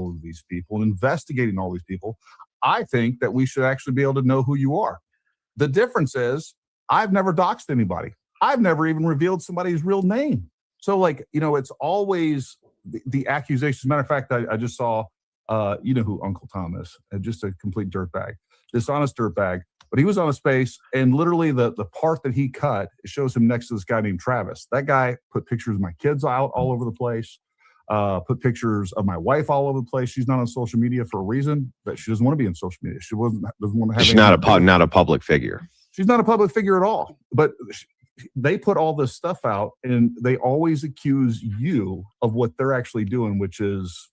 all of these people and investigating all these people, I think that we should actually be able to know who you are. The difference is I've never doxed anybody. I've never even revealed somebody's real name. So, like, it's always the accusations. Matter of fact, I just saw, you know who Uncle Tom is, just a complete dirtbag, dishonest dirtbag. But he was on a space, and literally the part that he cut shows him next to this guy named Travis. That guy put pictures of my kids out all over the place, put pictures of my wife all over the place. She's not on social media for a reason, but she doesn't want to be on social media. She doesn't want to have. She's not a public figure. She's not a public figure at all. But they put all this stuff out, and they always accuse you of what they're actually doing, which is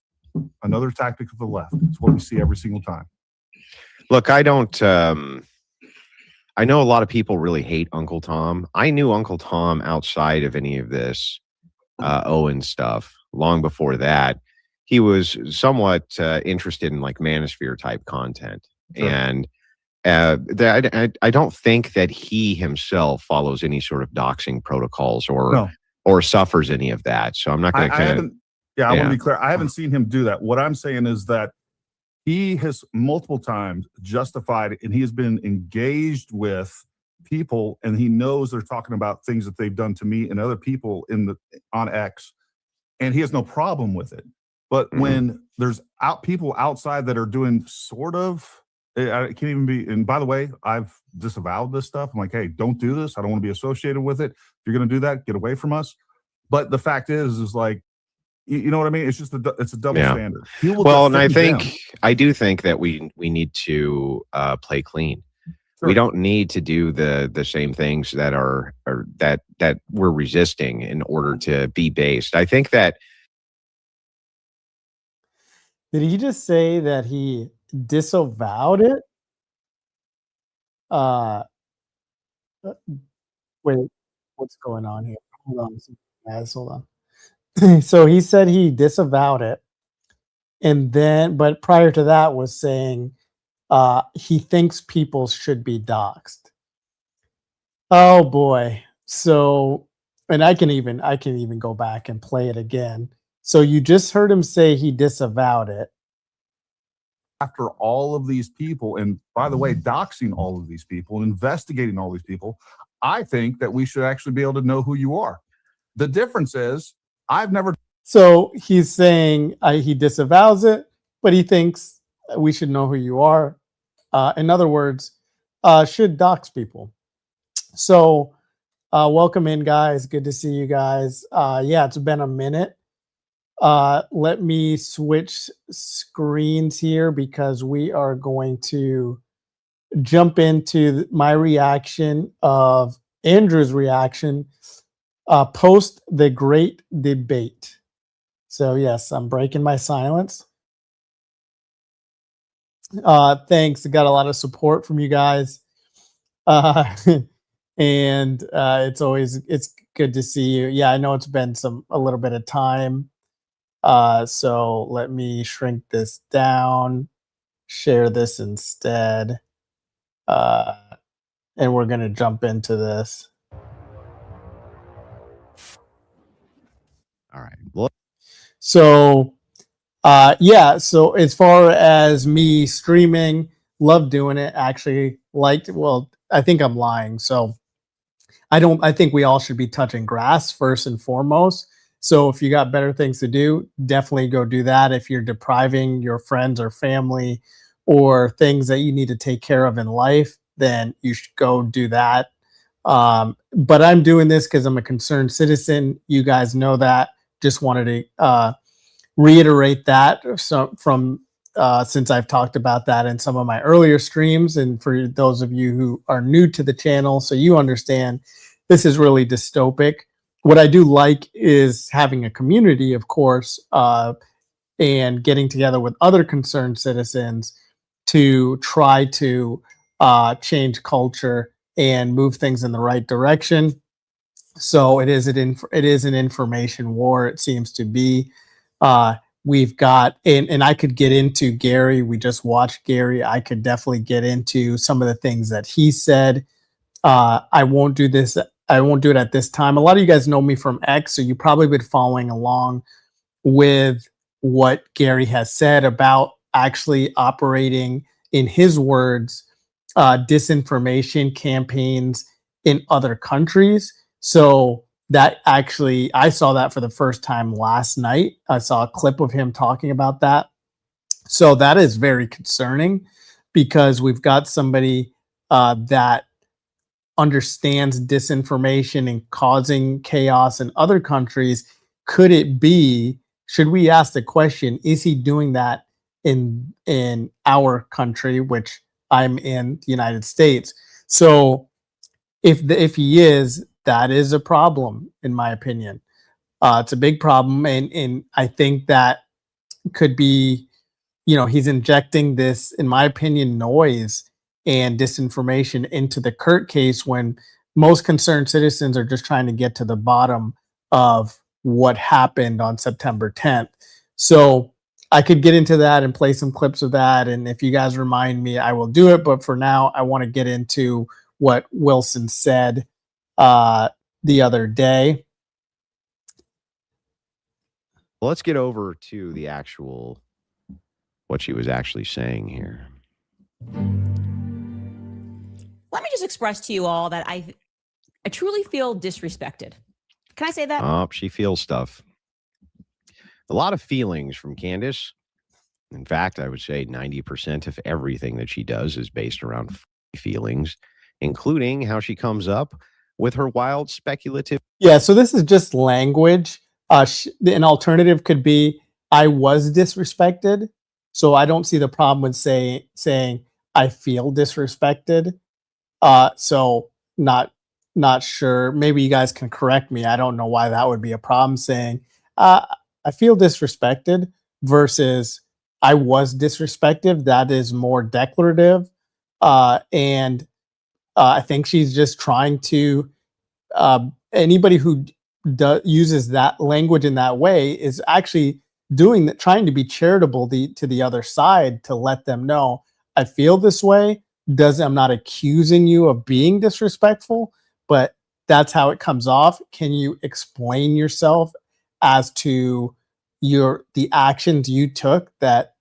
another tactic of the left. It's what we see every single time. Look, I don't. I know a lot of people really hate Uncle Tom. I knew Uncle Tom outside of any of this Owens stuff. Long before that, he was somewhat interested in like manosphere type content. Sure. And I don't think that he himself follows any sort of doxing protocols or suffers any of that. So I'm not going to I want to be clear. I haven't seen him do that. What I'm saying is that he has multiple times justified, and he has been engaged with people, and he knows they're talking about things that they've done to me and other people on X, and he has no problem with it. But when there's people outside that are doing sort of, I can't even be. And by the way, I've disavowed this stuff. I'm like, hey, don't do this. I don't want to be associated with it. If you're going to do that, get away from us. But the fact is like, you know what I mean? It's just it's a double standard. Well, and I do think that we need to play clean. Sure. We don't need to do the same things that are that we're resisting in order to be based. I think that. Did he just say that he disavowed it? Wait, what's going on here? Hold on, guys. Hold on. So he said he disavowed it, and then, but prior to that was saying he thinks people should be doxxed. Oh boy! So, and I can even go back and play it again. So you just heard him say he disavowed it. After all of these people, and by the way, doxing all of these people and investigating all these people, I think that we should actually be able to know who you are. The difference is, I've never. So he's saying he disavows it, but he thinks we should know who you are. In other words, should dox people. So welcome in, guys. Good to see you guys. Yeah, it's been a minute. Let me switch screens here because we are going to jump into my reaction of Andrew's reaction post the great debate. So yes, I'm breaking my silence. Thanks. I got a lot of support from you guys. And it's good to see you. Yeah, I know it's been a little bit of time. So let me shrink this down, share this instead. And we're going to jump into this. All right. So, yeah. So as far as me streaming, love doing it. Actually I think I'm lying. So I think we all should be touching grass first and foremost. So if you got better things to do, definitely go do that. If you're depriving your friends or family or things that you need to take care of in life, then you should go do that. But I'm doing this because I'm a concerned citizen. You guys know that. Just wanted to reiterate that since I've talked about that in some of my earlier streams, and for those of you who are new to the channel, so you understand this is really dystopic. What I do like is having a community, of course, and getting together with other concerned citizens to try to change culture and move things in the right direction. So it is an information war, it seems to be. We've got, and I could get into Gary. We just watched Gary. I could definitely get into some of the things that he said. I won't do this. I won't do it at this time. A lot of you guys know me from X, so you've probably been following along with what Gary has said about actually operating, in his words, disinformation campaigns in other countries. So that actually, I saw that for the first time last night. I saw a clip of him talking about that. So that is very concerning because we've got somebody that understands disinformation and causing chaos in other countries. Could it be, should we ask the question, is he doing that in our country, which I'm in, the United States? So if he is, that is a problem, in my opinion. It's a big problem, and I think that could be, he's injecting this, in my opinion, noise and disinformation into the Kurt case when most concerned citizens are just trying to get to the bottom of what happened on September 10th. So I could get into that and play some clips of that. And if you guys remind me, I will do it. But for now, I want to get into what Wilson said the other day. Well, let's get over to the actual, what she was actually saying here. Let me just express to you all that I truly feel disrespected. Can I say that? Oh, she feels stuff. A lot of feelings from Candace. In fact, I would say 90% of everything that she does is based around feelings, including how she comes up with her wild speculative. Yeah, so this is just language. An alternative could be, I was disrespected. So I don't see the problem with saying I feel disrespected. So not sure. Maybe you guys can correct me. I don't know why that would be a problem, saying I feel disrespected versus I was disrespected. That is more declarative. And I think she's just trying to, anybody who uses that language in that way is actually doing that, trying to be charitable to the other side, to let them know, I feel this way. I'm not accusing you of being disrespectful, but that's how it comes off. Can you explain yourself as to the actions you took that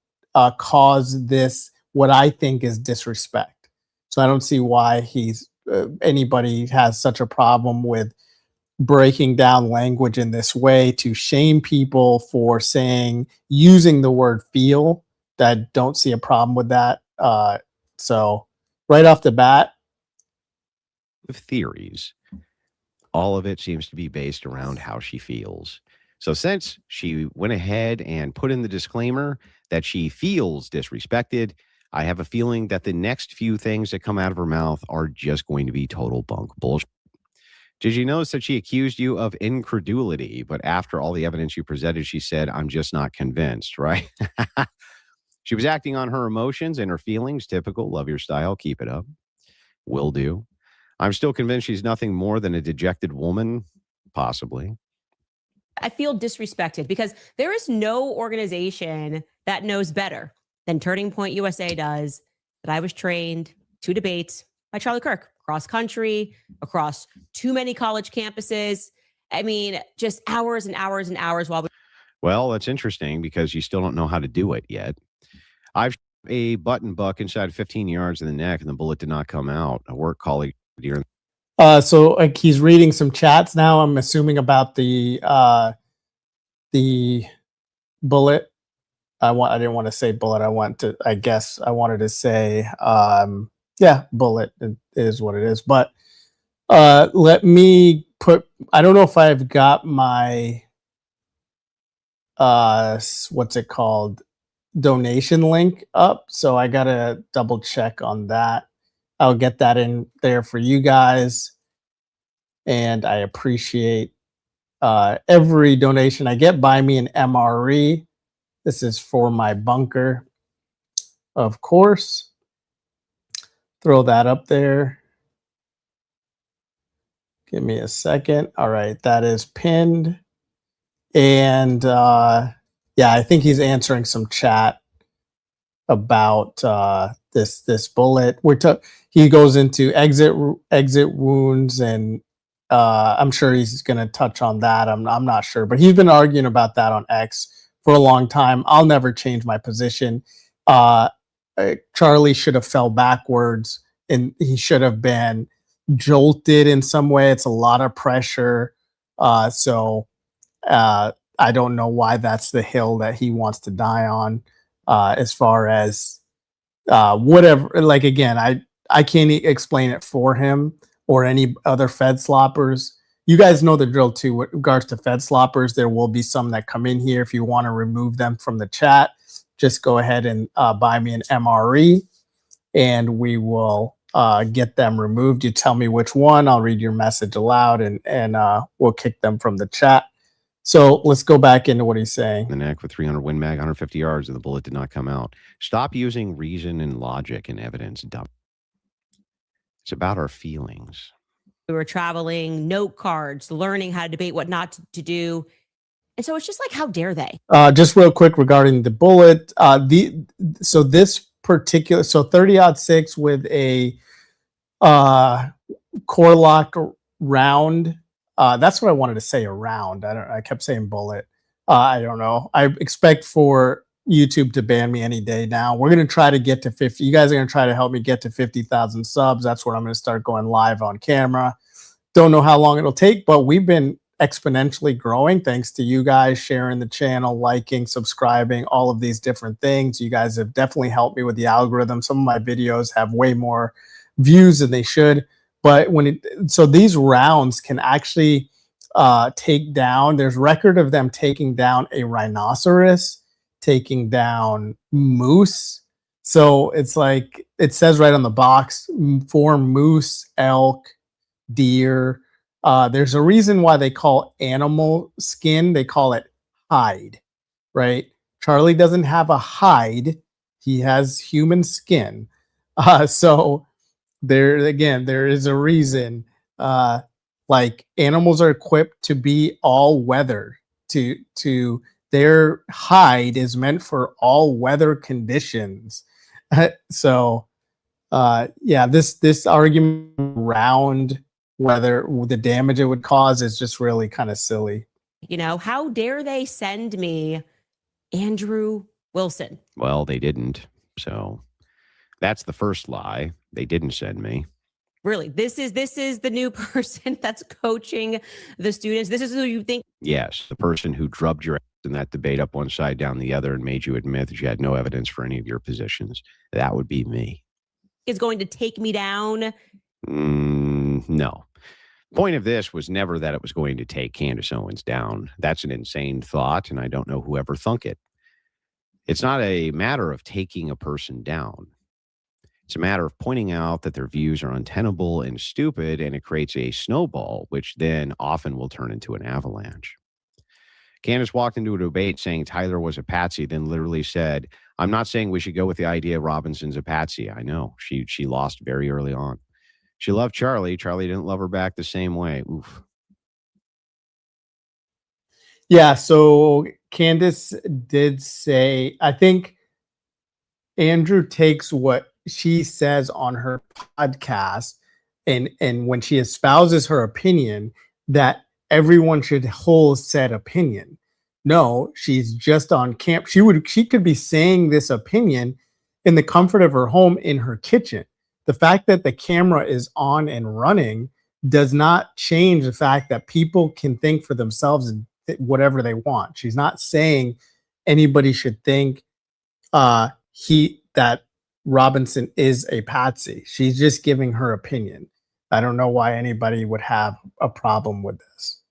caused this, what I think is disrespect? So I don't see why anybody has such a problem with breaking down language in this way to shame people for using the word feel. That don't see a problem with that. So right off the bat, Of theories, all of it seems to be based around how she feels. So since she went ahead and put in the disclaimer that she feels disrespected, I have a feeling that the next few things that come out of her mouth are just going to be total bunk bullshit. Did you notice that she accused you of incredulity, but after all the evidence you presented, she said, I'm just not convinced, right? She was acting on her emotions and her feelings. Typical. Love your style. Keep it up. Will do. I'm still convinced she's nothing more than a dejected woman. Possibly. I feel disrespected because there is no organization that knows better than Turning Point USA does, that I was trained to debate by Charlie Kirk, cross country, across too many college campuses. I mean, just hours and hours and hours while we. Well, that's interesting because you still don't know how to do it yet. I've shot a button buck inside 15 yards in the neck and the bullet did not come out. A work colleague during. So he's reading some chats now. I'm assuming about the bullet. I didn't want to say bullet. I wanted to say, bullet. It is what it is. But let me put. I don't know if I've got my what's it called, donation link up. So I gotta double check on that. I'll get that in there for you guys. And I appreciate every donation I get. Buy me an MRE. This is for my bunker, of course. Throw that up there. Give me a second. All right, that is pinned. And I think he's answering some chat about this bullet. He goes into exit wounds, and I'm sure he's going to touch on that. I'm not sure, but he's been arguing about that on X for a long time. I'll never change my position. Charlie should have fell backwards, and he should have been jolted in some way. It's a lot of pressure. So I don't know why that's the hill that he wants to die on. As far as whatever, like, again, I can't explain it for him or any other Fed sloppers. You guys know the drill too. With regards to Fed sloppers, there will be some that come in here. If you want to remove them from the chat, just go ahead and buy me an MRE, and we will get them removed. You tell me which one, I'll read your message aloud, and we'll kick them from the chat. So let's go back into what he's saying. The neck with 300 Win Mag, 150 yards, and the bullet did not come out. Stop using reason and logic and evidence. Dumb. It's about our feelings. We were traveling, note cards, learning how to debate, what not to do. And so it's just like, how dare they? Just real quick regarding the bullet. So this particular, 30-06 with a core lock round. That's what I wanted to say, a round. I kept saying bullet. I don't know. I expect for YouTube to ban me any day now. We're going to try to get to 50. You guys are going to try to help me get to 50,000 subs. That's where I'm going to start going live on camera. Don't know how long it'll take, but we've been exponentially growing thanks to you guys sharing the channel, liking, subscribing, all of these different things. You guys have definitely helped me with the algorithm. Some of my videos have way more views than they should, but so these rounds can actually take down, there's record of them taking down a rhinoceros, taking down moose. So it's like, it says right on the box for moose, elk, deer. There's a reason why they call animal skin, they call it hide, right? Charlie doesn't have a hide. He has human skin. So there, again, there is a reason, like animals are equipped to be all weather, to their hide is meant for all weather conditions. So, yeah, this argument around whether the damage it would cause is just really kind of silly. You know, how dare they send me Andrew Wilson? Well, they didn't. So that's the first lie. They didn't send me. Really, this is the new person that's coaching the students. This is who you think? Yes, the person who drubbed your ass in that debate up one side, down the other, and made you admit that you had no evidence for any of your positions. That would be me. Is going to take me down? No. Point of this was never that it was going to take Candace Owens down. That's an insane thought, and I don't know whoever thunk it. It's not a matter of taking a person down. It's a matter of pointing out that their views are untenable and stupid, and it creates a snowball, which then often will turn into an avalanche. Candace walked into a debate saying Tyler was a patsy, then literally said, I'm not saying we should go with the idea Robinson's a patsy. I know. She lost very early on. She loved Charlie. Charlie didn't love her back the same way. Oof. Yeah, so Candace did say, I think Andrew takes what she says on her podcast, and when she espouses her opinion, that everyone should hold said opinion. No, she's just on camp. She could be saying this opinion in the comfort of her home in her kitchen. The fact that the camera is on and running does not change the fact that people can think for themselves and whatever they want. She's not saying anybody should think that Robinson is a patsy. She's just giving her opinion. I don't know why anybody would have a problem with this.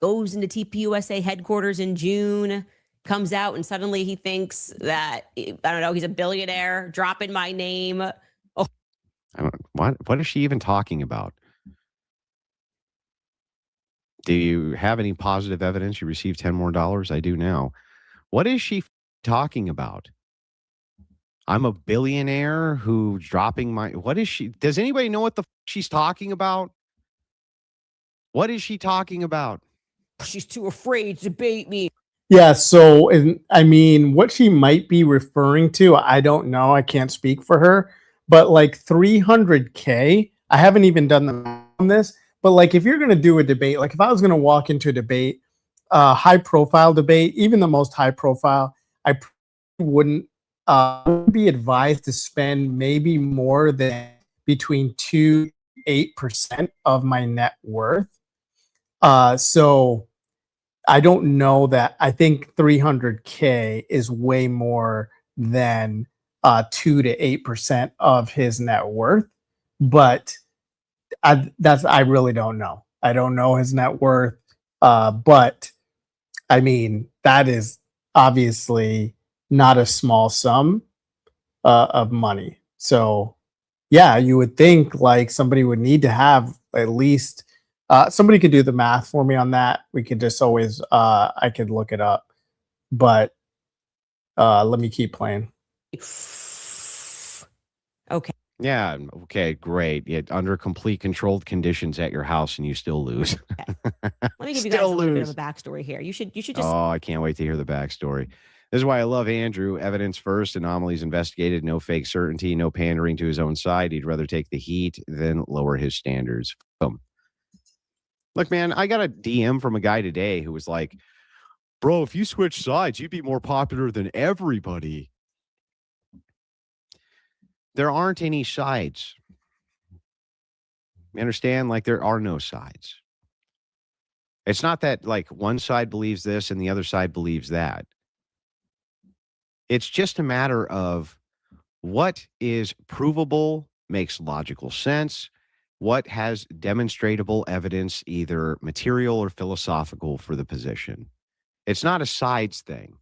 Goes into TPUSA headquarters in June, comes out, and suddenly he thinks that, I don't know, he's a billionaire, dropping my name. Oh. What is she even talking about? Do you have any positive evidence you received $10 more? I do now. What is she talking about? I'm a billionaire who's dropping my... What is she... Does anybody know what the she's talking about? What is she talking about? She's too afraid to debate me. Yeah, so, I mean, what she might be referring to, I don't know. I can't speak for her. But like 300K, I haven't even done the math on this, but like if you're going to do a debate, like if I was going to walk into a debate high profile debate, even the most high profile, I wouldn't be advised to spend maybe more than between 2-8% of my net worth. So I don't know that. I think 300K is way more than 2 to 8% of his net worth, but I really don't know. I don't know his net worth, but I mean that is obviously not a small sum of money. So yeah, you would think like somebody would need to have at least. Somebody could do the math for me on that. We could just always, I could look it up, but let me keep playing. Okay. Yeah. Okay. Great. Yeah, under complete controlled conditions at your house, and you still lose. Let me give you guys a Still little bit of lose. a backstory here. You should just Oh, I can't wait to hear the backstory. This is why I love Andrew. Evidence first, anomalies investigated, no fake certainty, no pandering to his own side. He'd rather take the heat than lower his standards. Boom. Look, man, I got a DM from a guy today who was like, bro, if you switch sides, you'd be more popular than everybody. There aren't any sides. You understand? Like, there are no sides. It's not that, like, one side believes this and the other side believes that. It's just a matter of what is provable, makes logical sense, what has demonstrable evidence, either material or philosophical, for the position. It's not a sides thing.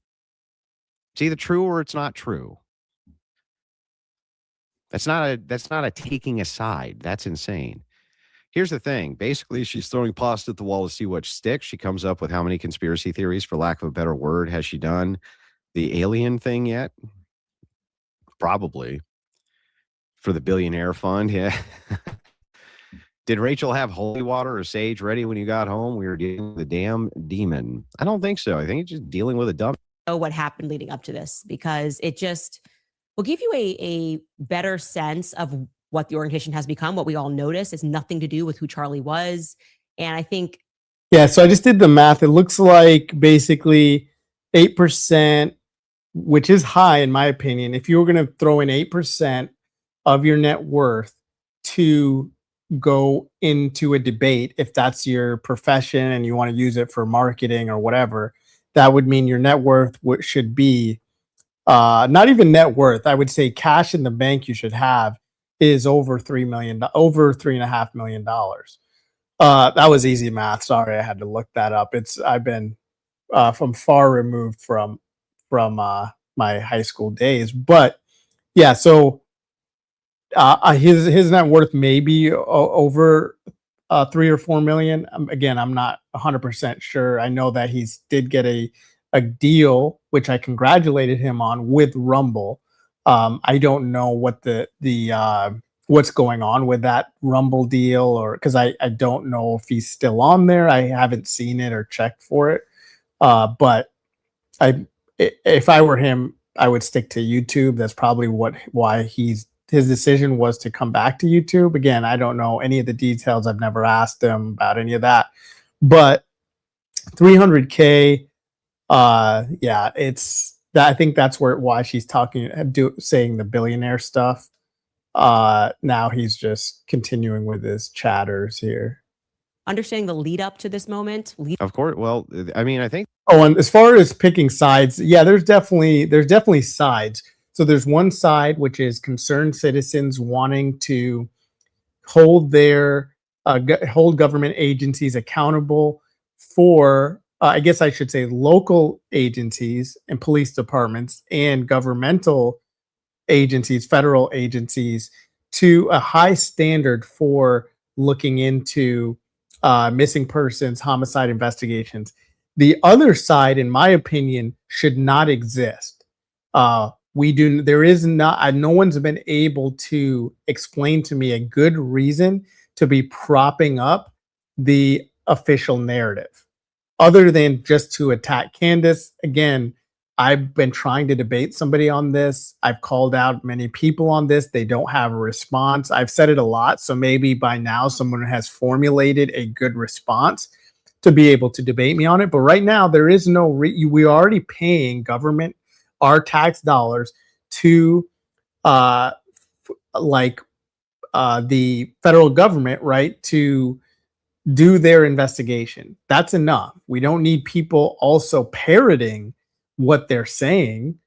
It's either true or it's not true. That's not a taking a side. That's insane. Here's the thing. Basically, she's throwing pasta at the wall to see what sticks. She comes up with how many conspiracy theories, for lack of a better word, has she done? The alien thing yet? Probably. For the billionaire fund, yeah. Did Rachel have holy water or sage ready when you got home? We were dealing with a damn demon. I don't think so. I think it's just dealing with a dump. know what happened leading up to this, because it just will give you a better sense of what the organization has become. What we all notice is nothing to do with who Charlie was. And I think, yeah, so I just did the math. It looks like basically 8%, which is high in my opinion. If you were going to throw in 8% of your net worth to go into a debate, if that's your profession and you want to use it for marketing or whatever, that would mean your net worth should be not even net worth. I would say cash in the bank you should have is over $3.5 million. That was easy math. Sorry, I had to look that up. I've been from far removed from my high school days, but yeah. So his net worth may be over 3 or 4 million. Again, I'm not 100% sure. I know that he did get a deal, which I congratulated him on, with Rumble. I don't know what the what's going on with that Rumble deal, or because I don't know if he's still on there. I haven't seen it or checked for it. But if I were him, I would stick to YouTube. That's probably why his decision was to come back to YouTube. Again, I don't know any of the details. I've never asked him about any of that. But 300K, yeah, it's that. I think that's why she's saying the billionaire stuff. Now he's just continuing with his chatters here. understanding the lead up to this moment. Of course. Well, I mean, I think. Oh, and as far as picking sides, yeah, there's definitely sides. So there's one side which is concerned citizens wanting to hold hold government agencies accountable for, I guess I should say, local agencies and police departments and governmental agencies, federal agencies, to a high standard for looking into missing persons, homicide investigations. The other side, in my opinion, should not exist. No one's been able to explain to me a good reason to be propping up the official narrative, other than just to attack Candace. Again, I've been trying to debate somebody on this. I've called out many people on this. They don't have a response. I've said it a lot, so maybe by now someone has formulated a good response. to be able to debate me on it. But right now, there is no we're already paying government our tax dollars to the federal government, right, to do their investigation. That's enough. We don't need people also parroting what they're saying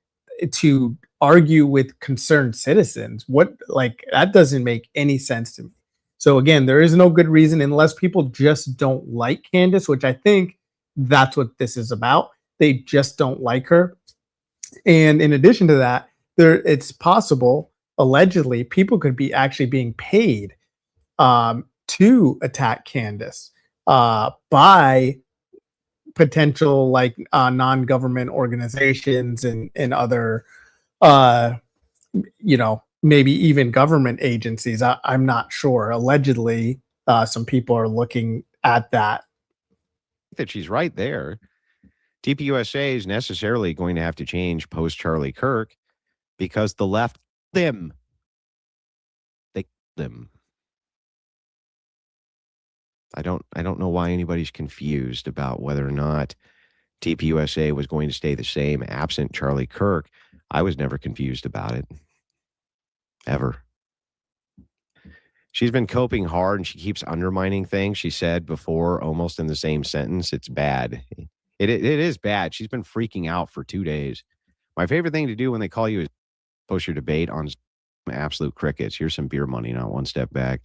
to argue with concerned citizens. What, like, that doesn't make any sense to me. So again, there is no good reason unless people just don't like Candace, which I think that's what this is about. They just don't like her. And in addition to that, it's possible, allegedly, people could be actually being paid to attack Candace by potential non-government organizations and other maybe even government agencies. I'm not sure. Allegedly, some people are looking at that. That she's right there. TPUSA is necessarily going to have to change post Charlie Kirk because the left them. I don't know why anybody's confused about whether or not TPUSA was going to stay the same absent Charlie Kirk. I was never confused about it. Ever. She's been coping hard and she keeps undermining things she said before almost in the same sentence. It's bad. It is bad. She's been freaking out for 2 days. My favorite thing to do when they call you is post your debate on absolute crickets. Here's some beer money, not one step back.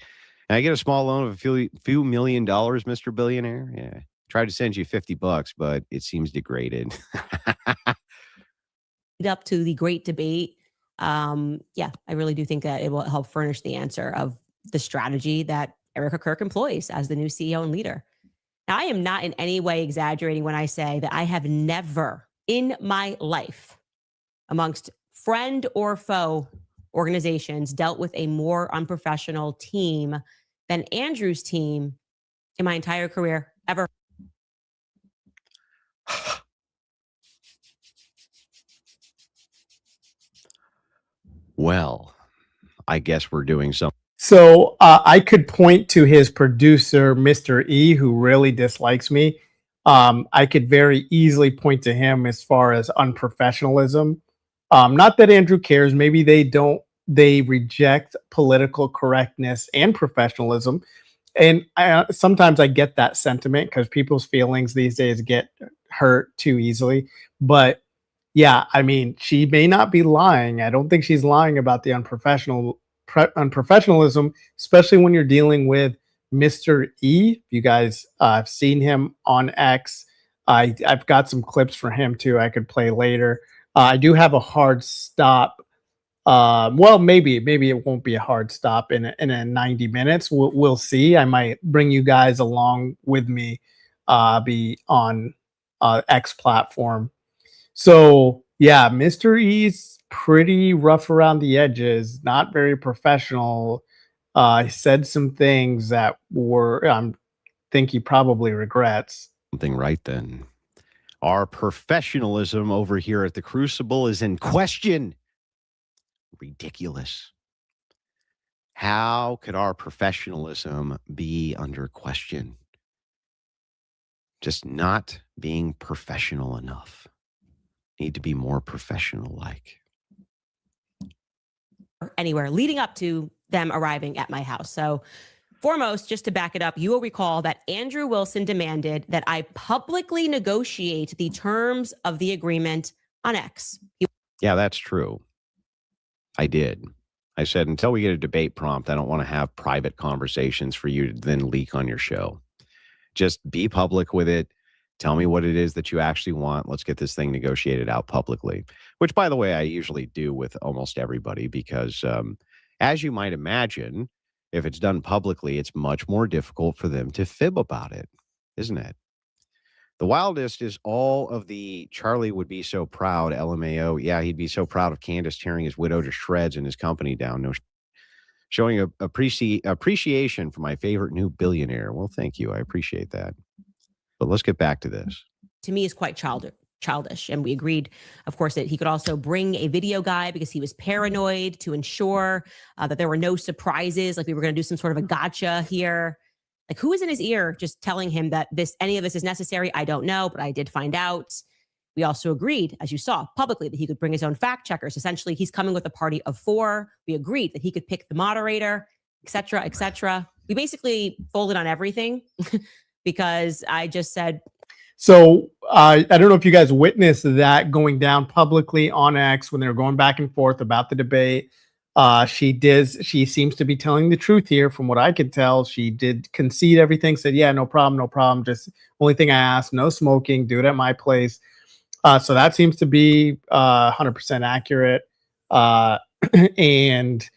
And I get a small loan of a few $1 million, Mr. Billionaire. Yeah. Tried to send you $50, but it seems degraded. Up to the great debate. I really do think that it will help furnish the answer of the strategy that Erica Kirk employs as the new CEO and leader. Now, I am not in any way exaggerating when I say that I have never in my life, amongst friend or foe organizations, dealt with a more unprofessional team than Andrew's team in my entire career ever. Well, I guess we're doing something. So I could point to his producer, Mr. E, who really dislikes me. I could very easily point to him as far as unprofessionalism. Not that Andrew cares. Maybe they reject political correctness and professionalism. And sometimes I get that sentiment because people's feelings these days get hurt too easily. But yeah, I mean, she may not be lying. I don't think she's lying about the unprofessionalism, especially when you're dealing with Mr. E. You guys have seen him on X. I've got some clips for him too I could play later. I do have a hard stop. Maybe it won't be a hard stop in 90 minutes. We'll see. I might bring you guys along with me, be on X platform. So yeah, Mr. E's pretty rough around the edges, not very professional. He said some things that think he probably regrets. Something right then. Our professionalism over here at the Crucible is in question. Ridiculous. How could our professionalism be under question? Just not being professional enough. Need to be more professional-like. Anywhere leading up to them arriving at my house. So foremost, just to back it up, you will recall that Andrew Wilson demanded that I publicly negotiate the terms of the agreement on X. Yeah, that's true. I did. I said, until we get a debate prompt, I don't want to have private conversations for you to then leak on your show. Just be public with it. Tell me what it is that you actually want. Let's get this thing negotiated out publicly, which, by the way, I usually do with almost everybody because, as you might imagine, if it's done publicly, it's much more difficult for them to fib about it, isn't it? The wildest is all of the Charlie would be so proud, LMAO. Yeah, he'd be so proud of Candace tearing his widow to shreds and his company down. No, showing appreciation for my favorite new billionaire. Well, thank you. I appreciate that. But let's get back to this. To me, is quite childish. And we agreed, of course, that he could also bring a video guy because he was paranoid to ensure that there were no surprises, like we were going to do some sort of a gotcha here. Like, who is in his ear just telling him that any of this is necessary? I don't know, but I did find out. We also agreed, as you saw publicly, that he could bring his own fact checkers. Essentially, he's coming with a party of 4. We agreed that he could pick the moderator, et cetera, et cetera. We basically folded on everything because I just said. So I don't know if you guys witnessed that going down publicly on X when they were going back and forth about the debate. She seems to be telling the truth here from what I could tell. She did concede everything, said, yeah, no problem. Just only thing I asked, no smoking, do it at my place. So that seems to be 100% accurate. And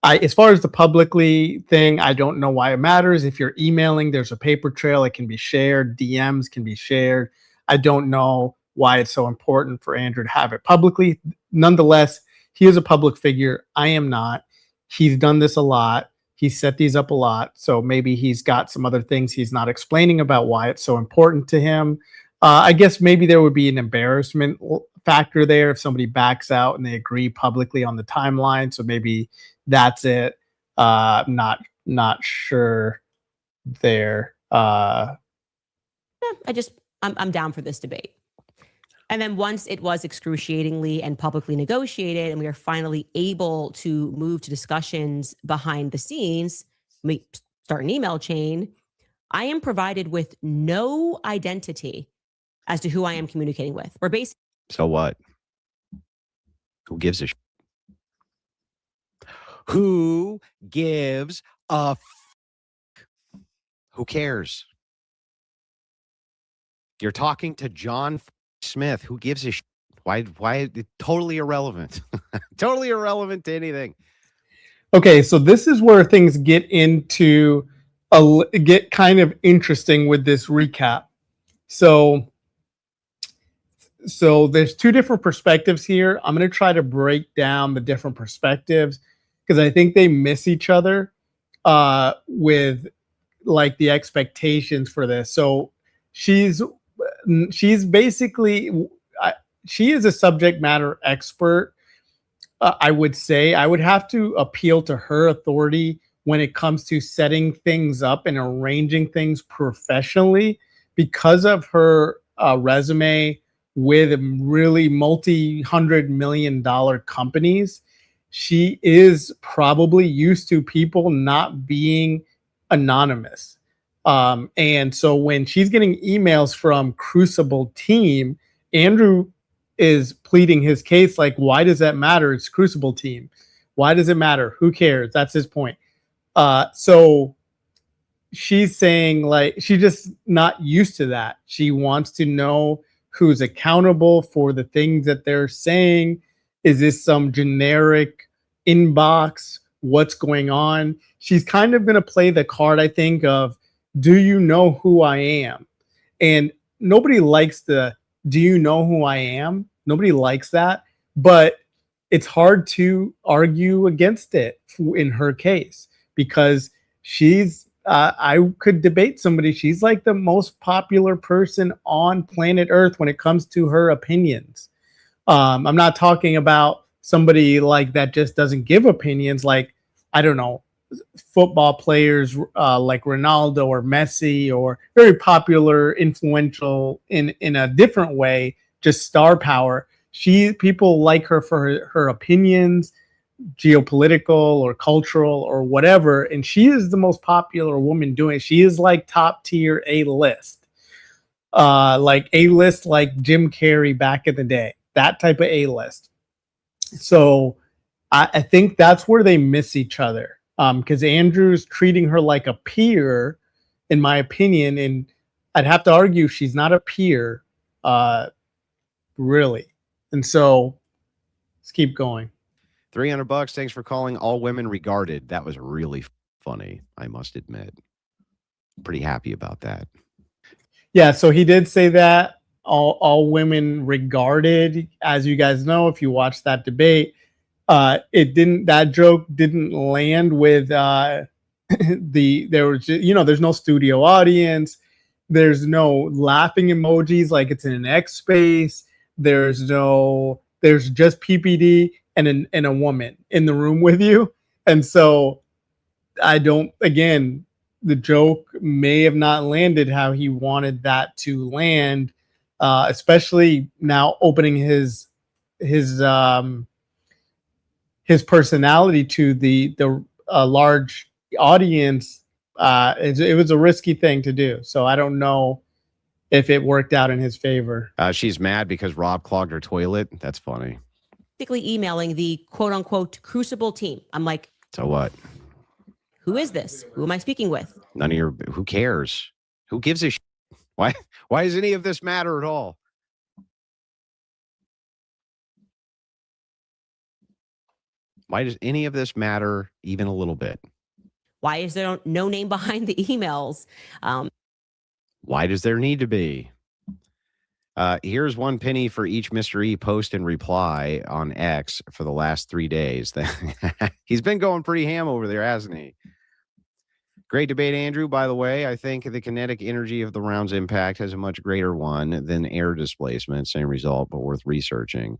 as far as the publicly thing, I don't know why it matters. If you're emailing, there's a paper trail. It can be shared. DMs can be shared. I don't know why it's so important for Andrew to have it publicly. Nonetheless, he is a public figure. I am not. He's done this a lot. He's set these up a lot. So maybe he's got some other things he's not explaining about why it's so important to him. I guess maybe there would be an embarrassment factor there if somebody backs out and they agree publicly on the timeline. So maybe that's it. Not sure there. I'm down for this debate. And then once it was excruciatingly and publicly negotiated, and we are finally able to move to discussions behind the scenes, we start an email chain. I am provided with no identity as to who I am communicating with. We're basically. So what? Who gives a Who gives a Who cares? You're talking to John Smith. Who gives a Why totally irrelevant. Totally irrelevant to anything. Okay, so this is where things get get kind of interesting with this recap. So there's 2 different perspectives here. I'm going to try to break down the different perspectives because I think they miss each other with like the expectations for this. So she's basically she is a subject matter expert. I would say I would have to appeal to her authority when it comes to setting things up and arranging things professionally because of her resume with really multi-$100 million companies. She is probably used to people not being anonymous. And so when she's getting emails from Crucible team, Andrew is pleading his case like, why does that matter? It's Crucible team. Why does it matter? Who cares? That's his point. So she's saying like, she's just not used to that. She wants to know who's accountable for the things that they're saying. Is this some generic inbox? What's going on? She's kind of going to play the card, I think, of, do you know who I am? And nobody likes the, do you know who I am? Nobody likes that, but it's hard to argue against it in her case because she's, I could debate somebody. She's like the most popular person on planet Earth when it comes to her opinions. I'm not talking about somebody like that just doesn't give opinions. Like, I don't know, football players like Ronaldo or Messi, or very popular, influential in a different way, just star power. People like her for her opinions, geopolitical or cultural or whatever, and she is the most popular woman doing it. She is like top tier A-list, like A-list, like Jim Carrey back in the day, that type of A-list. So I think that's where they miss each other, because Andrew's treating her like a peer, in my opinion, and I'd have to argue she's not a peer, really. And so let's keep going. $300. Thanks for calling. All women regarded. That was really funny, I must admit. Pretty happy about that. Yeah, so he did say that all women regarded. As you guys know, if you watched that debate, that joke didn't land with there was, there's no studio audience, there's no laughing emojis like it's in an X space, there's just PPD and a woman in the room with you. And so I don't, again, the joke may have not landed how he wanted that to land, especially now opening his personality to the large audience. It was a risky thing to do. So I don't know if it worked out in his favor. She's mad because Rob clogged her toilet. That's funny. Basically emailing the quote unquote Crucible team. I'm like, so what? Who is this? Who am I speaking with? None of your, who cares? Who gives a shit? Why does any of this matter at all? Why does any of this matter even a little bit? Why is there no name behind the emails? Why does there need to be? Here's 1 penny for each Mr. E post and reply on X for the last 3 days. He's been going pretty ham over there, hasn't he? Great debate, Andrew. By the way, I think the kinetic energy of the round's impact has a much greater one than air displacement. Same result, but worth researching.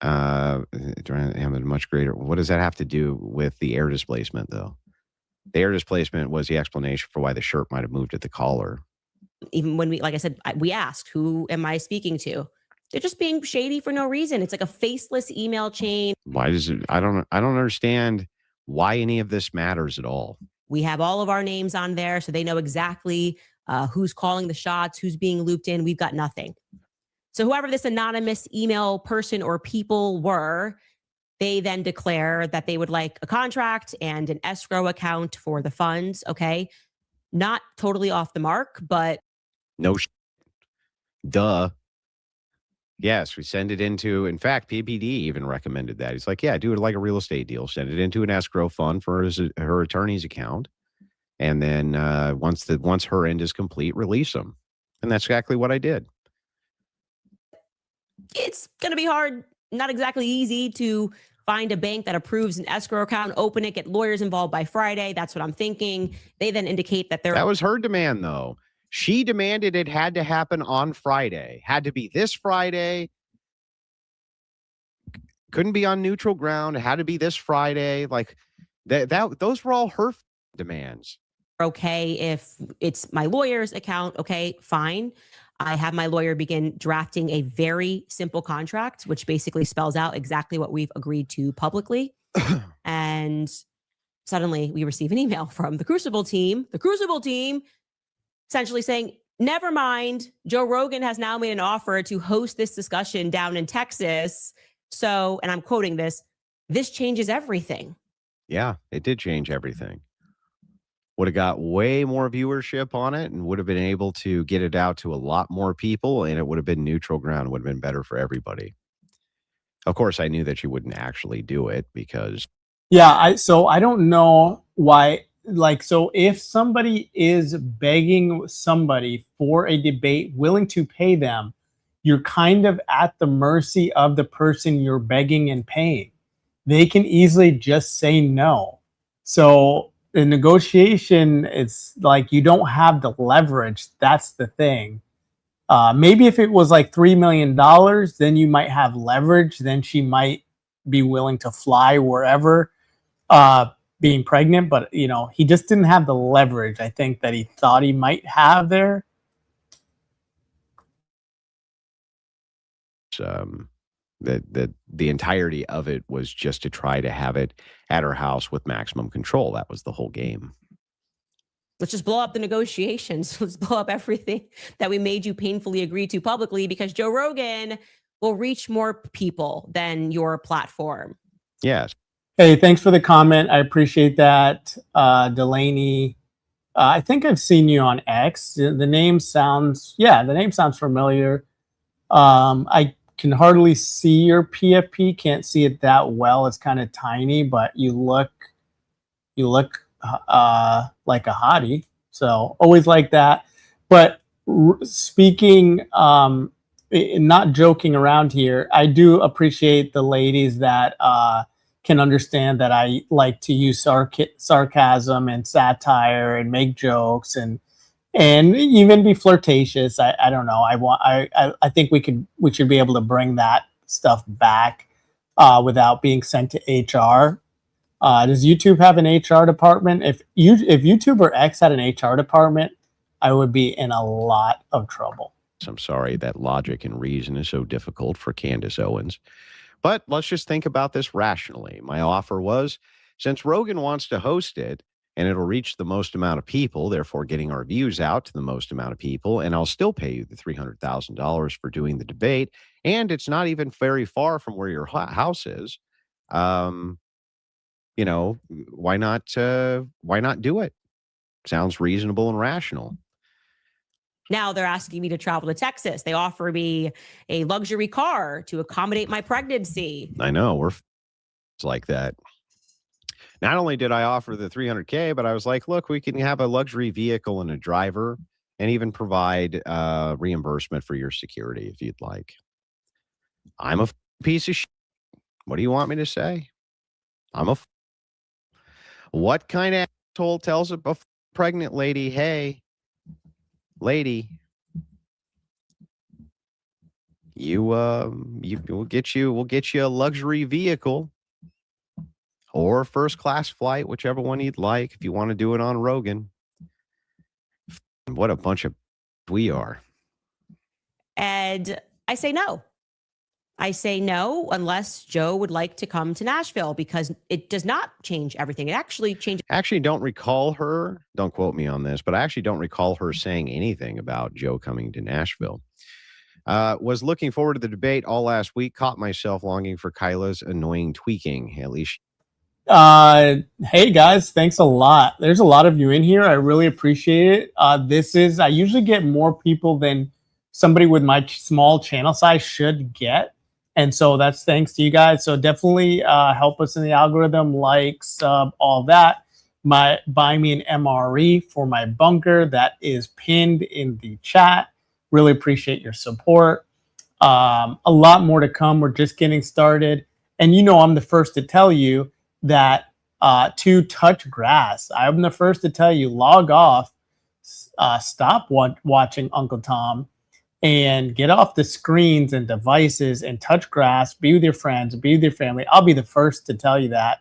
Have a much greater. What does that have to do with the air displacement, though? The air displacement was the explanation for why the shirt might have moved at the collar. Even when we, like I said, we asked, who am I speaking to? They're just being shady for no reason. It's like a faceless email chain. Why does it? I don't understand why any of this matters at all. We have all of our names on there, so they know exactly who's calling the shots, who's being looped in. We've got nothing. So whoever this anonymous email person or people were, they then declare that they would like a contract and an escrow account for the funds. Okay. Not totally off the mark, but no, duh. Yes, we send it into, in fact, PPD even recommended that. He's like, yeah, do it like a real estate deal. Send it into an escrow fund for her attorney's account. And then once her end is complete, release them. And that's exactly what I did. It's going to be hard, not exactly easy to find a bank that approves an escrow account, open it, get lawyers involved by Friday. That's what I'm thinking. They then indicate that that was her demand, though. She demanded it had to happen on Friday. Had to be this Friday. Couldn't be on neutral ground. It had to be this Friday. Like those were all her demands. Okay, if it's my lawyer's account, okay, fine. I have my lawyer begin drafting a very simple contract, which basically spells out exactly what we've agreed to publicly. And suddenly we receive an email from the Crucible team essentially saying, never mind, Joe Rogan has now made an offer to host this discussion down in Texas. So, and I'm quoting this changes everything. Yeah, it did change everything. Would have got way more viewership on it and would have been able to get it out to a lot more people, and it would have been neutral ground, would have been better for everybody. Of course, I knew that you wouldn't actually do it because... Yeah, I don't know why, like, so if somebody is begging somebody for a debate, willing to pay them, you're kind of at the mercy of the person you're begging and paying. They can easily just say no. So the negotiation, it's like you don't have the leverage. That's the thing. Maybe if it was like $3 million, then you might have leverage. Then she might be willing to fly wherever, being pregnant. But, you know, he just didn't have the leverage, I think, that he thought he might have there. That the entirety of it was just to try to have it at her house with maximum control. That was the whole game. Let's just blow up the negotiations. Let's blow up everything that we made you painfully agree to publicly, because Joe Rogan will reach more people than your platform. Yes. Hey, thanks for the comment. I appreciate that. Delaney, I think I've seen you on X. The name sounds familiar. I can hardly see your PFP. Can't see it that well. It's kind of tiny, but you look like a hottie. So always like that. But speaking, not joking around here, I do appreciate the ladies that can understand that I like to use sarcasm and satire and make jokes and even be flirtatious. I don't know. I think we should be able to bring that stuff back without being sent to HR. Does YouTube have an HR department? If YouTube or X had an HR department, I would be in a lot of trouble. I'm sorry that logic and reason is so difficult for Candace Owens. But let's just think about this rationally. My offer was, since Rogan wants to host it and it'll reach the most amount of people, therefore getting our views out to the most amount of people, and I'll still pay you the $300,000 for doing the debate, and it's not even very far from where your house is. You know, why not do it? Sounds reasonable and rational. Now they're asking me to travel to Texas. They offer me a luxury car to accommodate my pregnancy. I know, we're like that. Not only did I offer the $300K, but I was like, look, we can have a luxury vehicle and a driver and even provide reimbursement for your security if you'd like. I'm a piece of shit. What do you want me to say? What kind of asshole tells a pregnant lady, hey, lady, we'll get you a luxury vehicle or a first class flight, whichever one you'd like, if you want to do it on Rogan. What a bunch of we are. And I say no. I say no unless Joe would like to come to Nashville, because it does not change everything. It actually changes. Actually, don't recall her. Don't quote me on this, but I actually don't recall her saying anything about Joe coming to Nashville. Was looking forward to the debate all last week. Caught myself longing for Kyla's annoying tweaking. At least. Hey guys, thanks a lot. There's a lot of you in here. I really appreciate it. I usually get more people than somebody with my small channel size should get. And so that's thanks to you guys. So definitely help us in the algorithm, like, sub, all that. Buy me an MRE for my bunker. That is pinned in the chat. Really appreciate your support. A lot more to come. We're just getting started. And you know I'm the first to tell you that to touch grass. I'm the first to tell you, log off, stop watching Uncle Tom, and get off the screens and devices and touch grass, be with your friends, be with your family. I'll be the first to tell you that.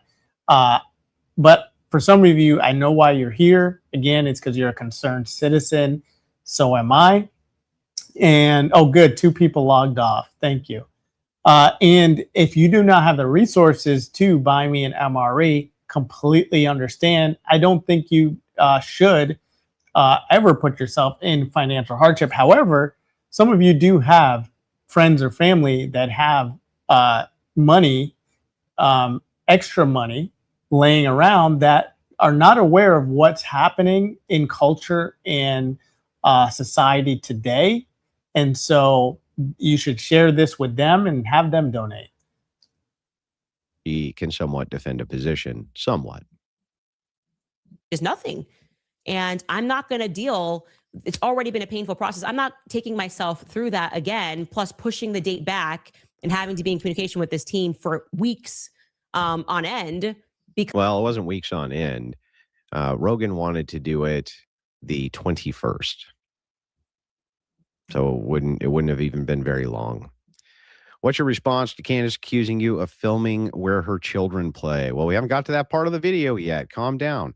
But for some of you, I know why you're here. Again, it's because you're a concerned citizen. So am I. And, oh, good, 2 people logged off. Thank you. And if you do not have the resources to buy me an MRE, completely understand. I don't think you should ever put yourself in financial hardship. However, some of you do have friends or family that have money, extra money laying around that are not aware of what's happening in culture and society today. And so you should share this with them and have them donate. He can somewhat defend a position, somewhat. Is nothing. And I'm not going to deal. It's already been a painful process. I'm not taking myself through that again, plus pushing the date back and having to be in communication with this team for weeks on end. Well, it wasn't weeks on end. Rogan wanted to do it the 21st. So it wouldn't have even been very long. What's your response to Candace accusing you of filming where her children play? Well, we haven't got to that part of the video yet. Calm down.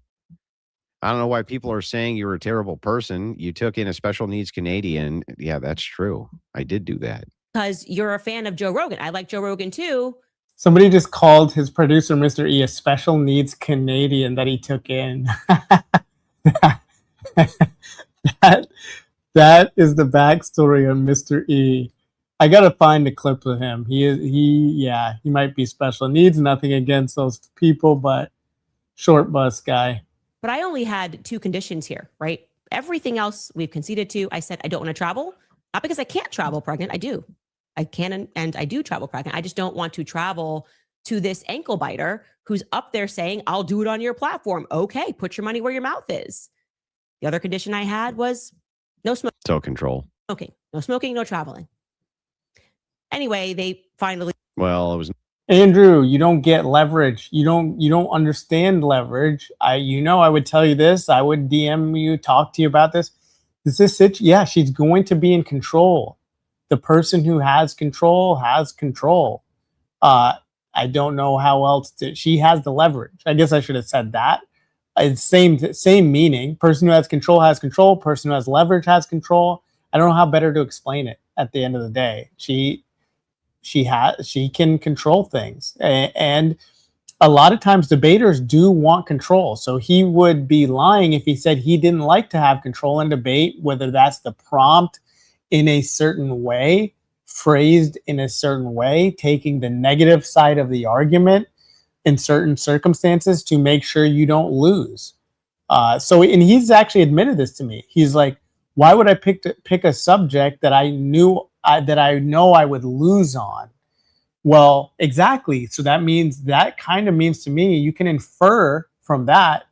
I don't know why people are saying you're a terrible person. You took in a special needs Canadian. Yeah, that's true. I did do that. Because you're a fan of Joe Rogan. I like Joe Rogan too. Somebody just called his producer, Mr. E, a special needs Canadian that he took in. That is the backstory of Mr. E. I gotta find a clip of him. He might be special needs. Nothing against those people, but short bus guy. But I only had 2 conditions here, right? Everything else we've conceded to. I said I don't want to travel, not because I can't travel pregnant. I do. I can and I do travel pregnant. I just don't want to travel to this ankle biter who's up there saying, I'll do it on your platform. Okay, put your money where your mouth is. The other condition I had was no smoking. So control. Okay, no smoking, no traveling. Anyway, they finally. Well, it was. Andrew, you don't get leverage. You don't understand leverage. I would tell you this. I would DM you, talk to you about this. Is this it? Yeah, she's going to be in control. The person who has control has control. I don't know how else to. She has the leverage. I guess I should have said that. It's same meaning. Person who has control has control. Person who has leverage has control. I don't know how better to explain it. At the end of the day, she can control things, and a lot of times debaters do want control. So he would be lying if he said he didn't like to have control in debate, whether that's the prompt in a certain way, phrased in a certain way, taking the negative side of the argument in certain circumstances to make sure you don't lose. And he's actually admitted this to me. He's like, why would I pick a subject that I know I would lose on? Well, exactly. So that kind of means to me, you can infer from that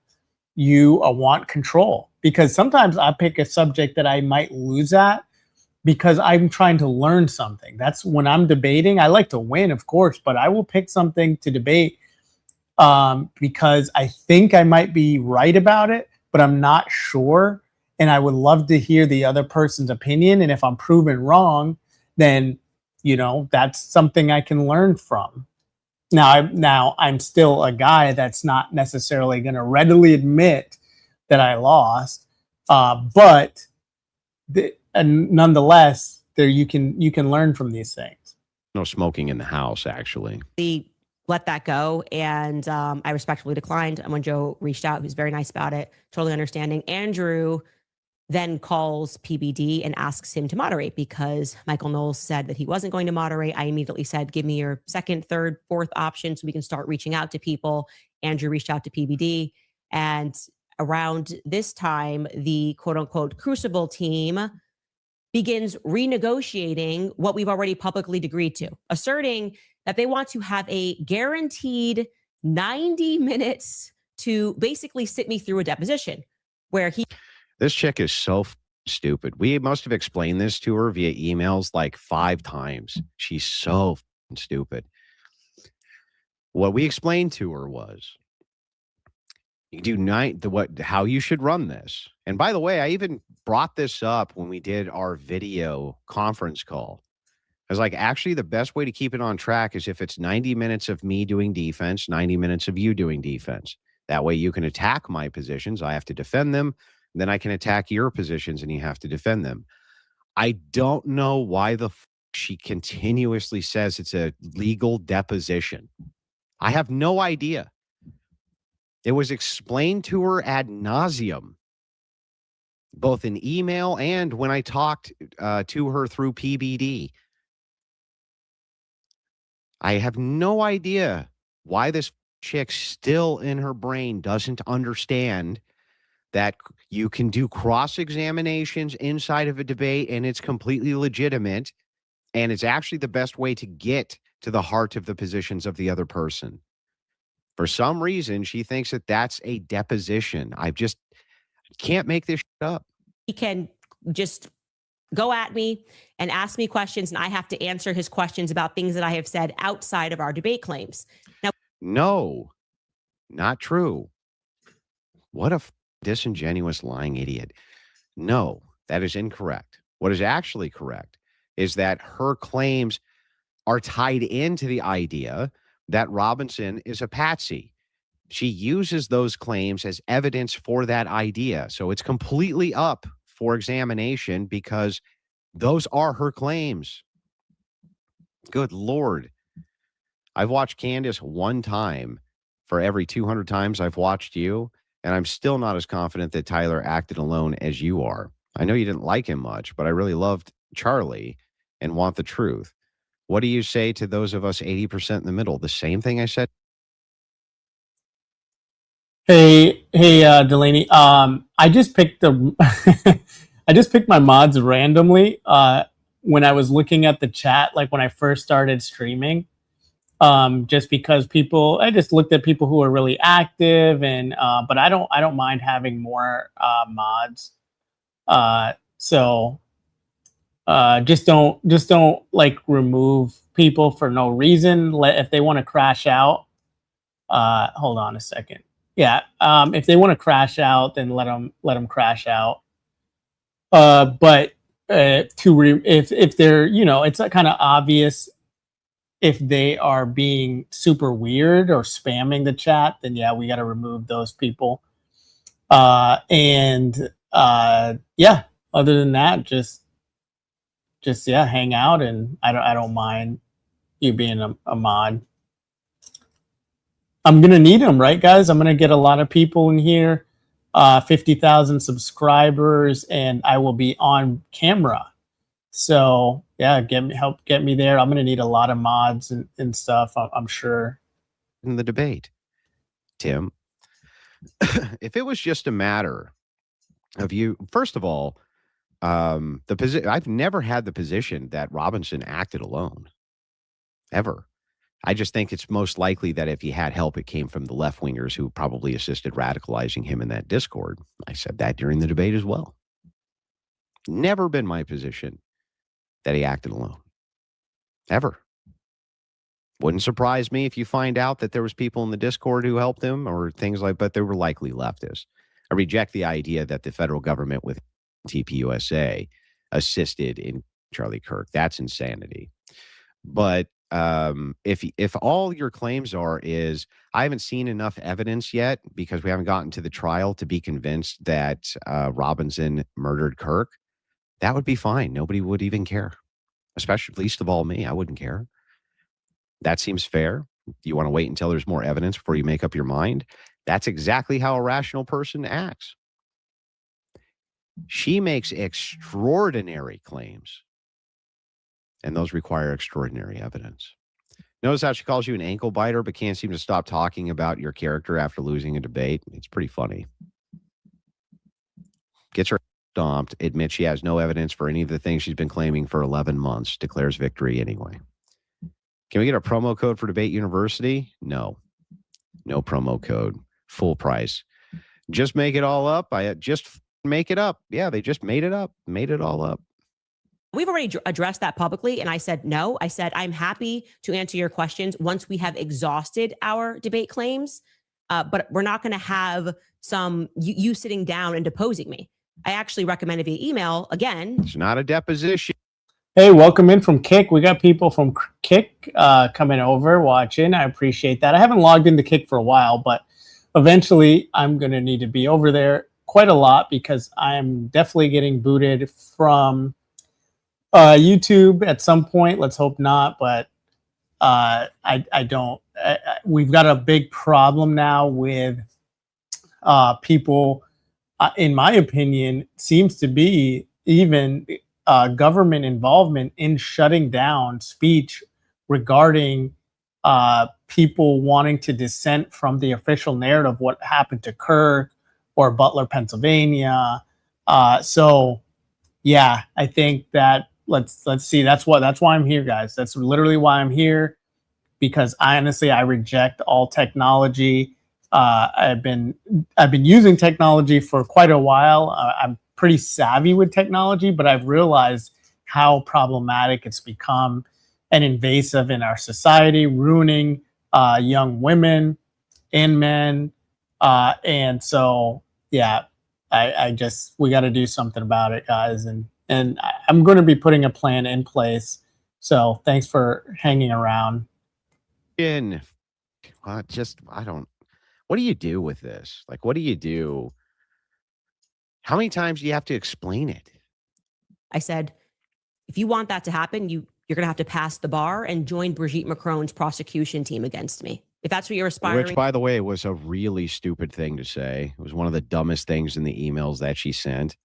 you want control, because sometimes I pick a subject that I might lose at because I'm trying to learn something. That's when I'm debating. I like to win, of course, but I will pick something to debate because I think I might be right about it, but I'm not sure. And I would love to hear the other person's opinion. And if I'm proven wrong, then, that's something I can learn from. Now I'm still a guy that's not necessarily going to readily admit that I lost. But nonetheless, you can learn from these things. No smoking in the house, actually. Let that go. And I respectfully declined. And when Joe reached out, he was very nice about it, totally understanding. Andrew then calls PBD and asks him to moderate because Michael Knowles said that he wasn't going to moderate. I immediately said, give me your second, third, fourth option so we can start reaching out to people. Andrew reached out to PBD. And around this time, the quote unquote Crucible team begins renegotiating what we've already publicly agreed to, asserting that they want to have a guaranteed 90 minutes to basically sit me through a deposition where This chick is so stupid. We must have explained this to her via emails like 5 times. She's so stupid. What we explained to her was you do how you should run this. And by the way, I even brought this up when we did our video conference call. I was like, actually, the best way to keep it on track is if it's 90 minutes of me doing defense, 90 minutes of you doing defense. That way you can attack my positions. I have to defend them. Then I can attack your positions and you have to defend them. I don't know why she continuously says it's a legal deposition. I have no idea. It was explained to her ad nauseum, both in email and when I talked to her through PBD. I have no idea why this chick still in her brain doesn't understand that you can do cross-examinations inside of a debate and it's completely legitimate. And it's actually the best way to get to the heart of the positions of the other person. For some reason, she thinks that that's a deposition. I just can't make this up. He can just go at me and ask me questions, and I have to answer his questions about things that I have said outside of our debate claims. Now, no, not true. What a disingenuous, lying idiot. No, that is incorrect. What is actually correct is that her claims are tied into the idea that Robinson is a patsy. She uses those claims as evidence for that idea. So it's completely up for examination because those are her claims. Good Lord. I've watched Candace one time for every 200 times I've watched you, and I'm still not as confident that Tyler acted alone as you are. I know you didn't like him much, but I really loved Charlie and want the truth. What do you say to those of us 80% in the middle? The same thing I said? Hey, Delaney. I just picked I just picked my mods randomly when I was looking at the chat, like when I first started streaming. Just because I just looked at people who are really active, and but I don't mind having more mods. So just don't like remove people for no reason. If they want to crash out, hold on a second. Yeah, if they want to crash out, then let them crash out. But if they're, it's kind of obvious if they are being super weird or spamming the chat, then yeah, we got to remove those people. Yeah, other than that, just yeah, hang out, and I don't mind you being a mod. I'm gonna need them, right, guys? I'm gonna get a lot of people in here, 50,000 subscribers, and I will be on camera. So yeah, help get me there. I'm gonna need a lot of mods and stuff, I'm sure. In the debate, Tim, if it was just a matter of you, first of all, the position, I've never had the position that Robinson acted alone, ever. I just think it's most likely that if he had help, it came from the left wingers who probably assisted radicalizing him in that Discord. I said that during the debate as well. Never been my position that he acted alone, ever. Wouldn't surprise me if you find out that there was people in the Discord who helped him or things like, but they were likely leftists. I reject the idea that the federal government with TPUSA assisted in Charlie Kirk. That's insanity. But if all your claims is I haven't seen enough evidence yet because we haven't gotten to the trial to be convinced that Robinson murdered Kirk, that would be fine. Nobody would even care, especially least of all me. I wouldn't care. That seems fair. You want to wait until there's more evidence before you make up your mind? That's exactly how a rational person acts. She makes extraordinary claims, and those require extraordinary evidence. Notice how she calls you an ankle biter, but can't seem to stop talking about your character after losing a debate. It's pretty funny. Gets her stomped, admits she has no evidence for any of the things she's been claiming for 11 months, declares victory anyway. Can we get a promo code for Debate University? No. No promo code. Full price. Just make it all up. Just make it up. Yeah, they just made it up. Made it all up. We've already addressed that publicly, and I said no. I said I'm happy to answer your questions once we have exhausted our debate claims, but we're not going to have you sitting down and deposing me. I actually recommended via email again. It's not a deposition. Hey, welcome in from Kick. We got people from Kick coming over, watching. I appreciate that. I haven't logged into Kick for a while, but eventually I'm going to need to be over there quite a lot because I'm definitely getting booted from YouTube at some point. Let's hope not, but I don't. We've got a big problem now with people, in my opinion, seems to be even government involvement in shutting down speech regarding people wanting to dissent from the official narrative, what happened to Kirk or Butler, Pennsylvania. So yeah, I think that let's see. That's why I'm here, guys. That's literally why I'm here, because I reject all technology. I've been using technology for quite a while. I'm pretty savvy with technology, but I've realized how problematic it's become and invasive in our society, ruining young women and men. And so, yeah, we got to do something about it, guys. And I'm going to be putting a plan in place. So thanks for hanging around. What do you do with this? Like, what do you do? How many times do you have to explain it? I said, if you want that to happen, you're going to have to pass the bar and join Brigitte Macron's prosecution team against me. If that's what you're aspiring. Which, by the way, was a really stupid thing to say. It was one of the dumbest things in the emails that she sent.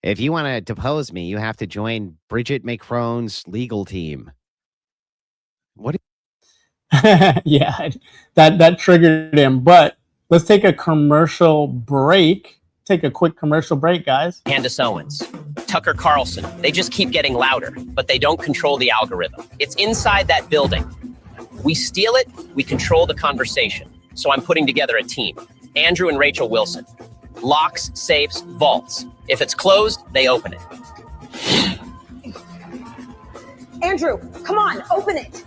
If you want to depose me, you have to join Brigitte Macron's legal team. What? Yeah, that triggered him. But let's take a commercial break. Take a quick commercial break, guys. Candace Owens, Tucker Carlson, they just keep getting louder, but they don't control the algorithm. It's inside that building. We steal it, we control the conversation. So I'm putting together a team. Andrew and Rachel Wilson. Locks, safes, vaults. If it's closed, they open it. Andrew, come on, open it.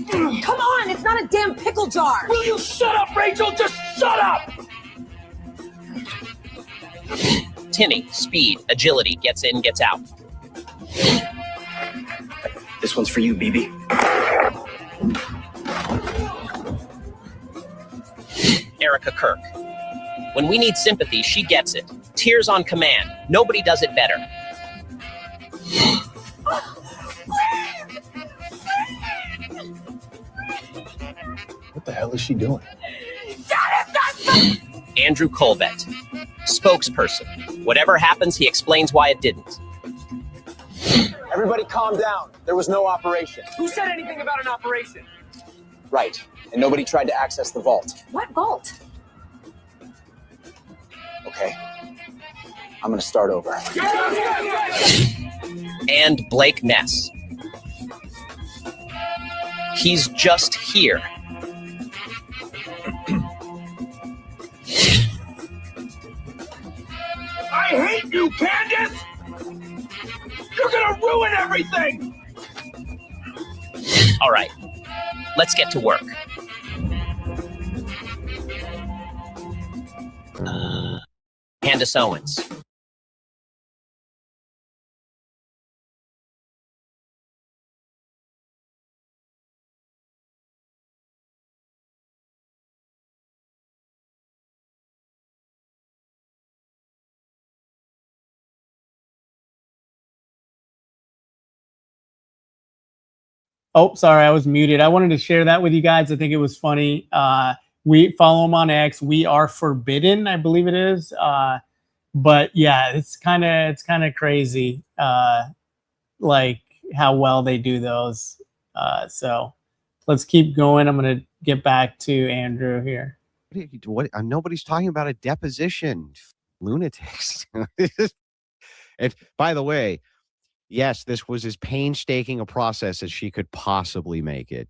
Come on, it's not a damn pickle jar. Will you shut up, Rachel? Just shut up! Timmy, speed, agility, gets in, gets out. This one's for you, BB. Erica Kirk. When we need sympathy, she gets it. Tears on command. Nobody does it better. What the hell is she doing? Andrew Colbett. Spokesperson. Whatever happens, he explains why it didn't. Everybody calm down. There was no operation. Who said anything about an operation? Right. And nobody tried to access the vault. What vault? Okay. I'm gonna start over. And Blake Ness. He's just here. I hate you, Candace! You're gonna ruin everything! All right, let's get to work. Candace Owens. Oh, sorry, I was muted. I wanted to share that with you guys. I think it was funny. We follow him on X. We are forbidden, I believe it is. But yeah, it's kind of crazy, like how well they do those. So let's keep going. I'm gonna get back to Andrew here. What? Nobody's talking about a deposition. Lunatics. And by the way, yes, this was as painstaking a process as she could possibly make it.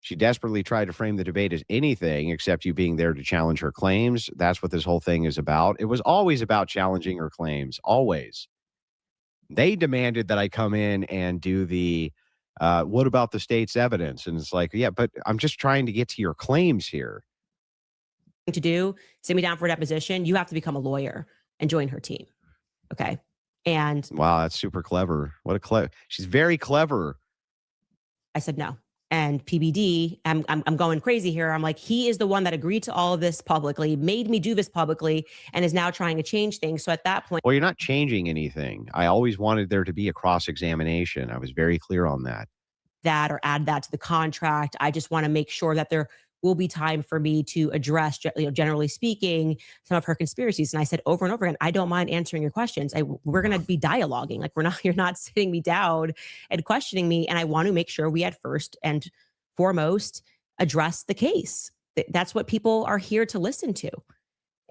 She desperately tried to frame the debate as anything except you being there to challenge her claims. That's what this whole thing is about. It was always about challenging her claims. Always. They demanded that I come in and do the, what about the state's evidence? And it's like, yeah, but I'm just trying to get to your claims here. To do, sit me down for a deposition, you have to become a lawyer and join her team. Okay. And wow, that's super clever. What a clever. She's very clever. I said no. And PBD, I'm going crazy here. I'm like, he is the one that agreed to all of this publicly, made me do this publicly, and is now trying to change things. So at that point, well, you're not changing anything. I always wanted there to be a cross-examination. I was very clear on that. That or add that to the contract. I just want to make sure that there will be time for me to address, generally speaking, some of her conspiracies. And I said over and over again, I don't mind answering your questions. We're going to be dialoguing. Like you're not sitting me down and questioning me. And I want to make sure we at first and foremost address the case. That's what people are here to listen to.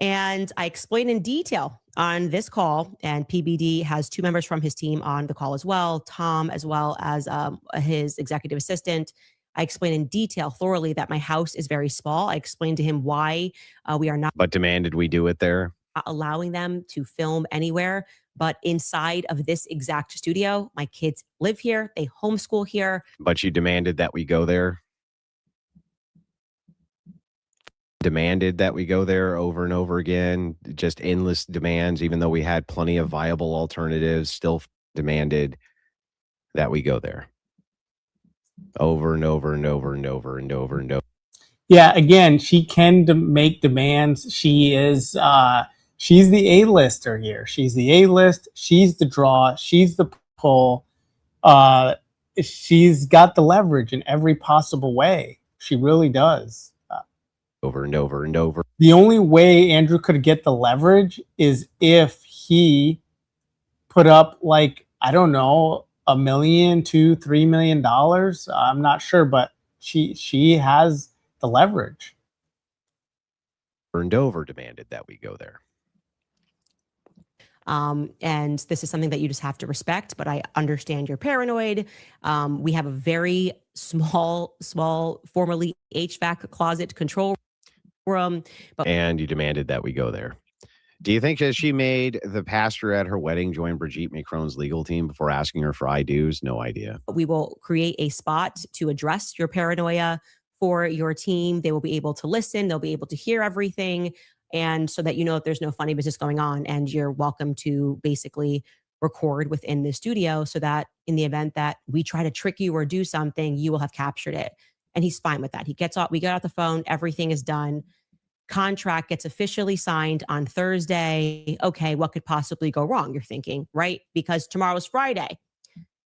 And I explained in detail on this call, and PBD has two members from his team on the call as well, Tom, as well as his executive assistant. I explained in detail thoroughly that my house is very small. I explained to him why we are not. But demanded we do it there. Allowing them to film anywhere, but inside of this exact studio. My kids live here. They homeschool here. But you demanded that we go there. Demanded that we go there over and over again. Just endless demands, even though we had plenty of viable alternatives, still demanded that we go there. Over and over and over and over and over and over. Yeah, again, she can make demands. She is she's the A-lister here. She's the A-list. She's the draw. She's the pull. She's got the leverage in every possible way. She really does. Over and over and over. The only way Andrew could get the leverage is if he put up, like, I don't know, $1 million, $2, $3 million. I'm not sure, but she has the leverage. And over demanded that we go there. And this is something that you just have to respect, but I understand you're paranoid. We have a very small, formerly HVAC closet control room. And you demanded that we go there. Do you think that she made the pastor at her wedding join Brigitte Macron's legal team before asking her for I-do's? No idea. We will create a spot to address your paranoia for your team. They will be able to listen. They'll be able to hear everything. And so that you know if there's no funny business going on, and you're welcome to basically record within the studio so that in the event that we try to trick you or do something, you will have captured it. And he's fine with that. We get off the phone, everything is done. Contract gets officially signed on Thursday. Okay, what could possibly go wrong? You're thinking, right? Because tomorrow's Friday.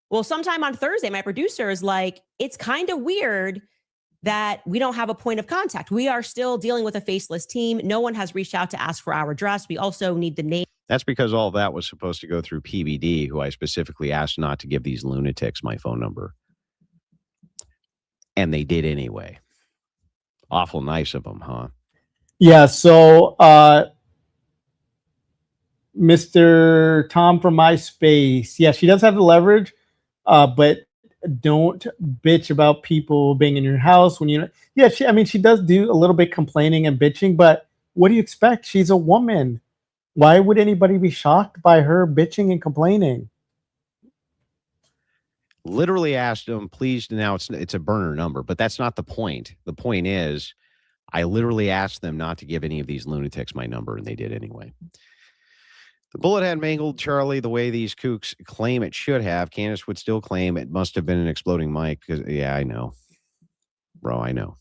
Well, sometime on Thursday, my producer is like, it's kind of weird that we don't have a point of contact. We are still dealing with a faceless team. No one has reached out to ask for our address. We also need the name. That's because all that was supposed to go through PBD, who I specifically asked not to give these lunatics my phone number. And they did anyway. Awful nice of them, huh? Yeah. So, Mr. Tom from MySpace. Yeah, she does have the leverage, but don't bitch about people being in your house when you. Yeah, she does do a little bit complaining and bitching, but what do you expect? She's a woman. Why would anybody be shocked by her bitching and complaining? Literally asked them, please. Now it's a burner number, but that's not the point. The point is, I literally asked them not to give any of these lunatics my number, and they did anyway. The bullet had mangled Charlie the way these kooks claim it should have. Candace would still claim it must have been an exploding mic. Because, yeah, I know. Bro, I know.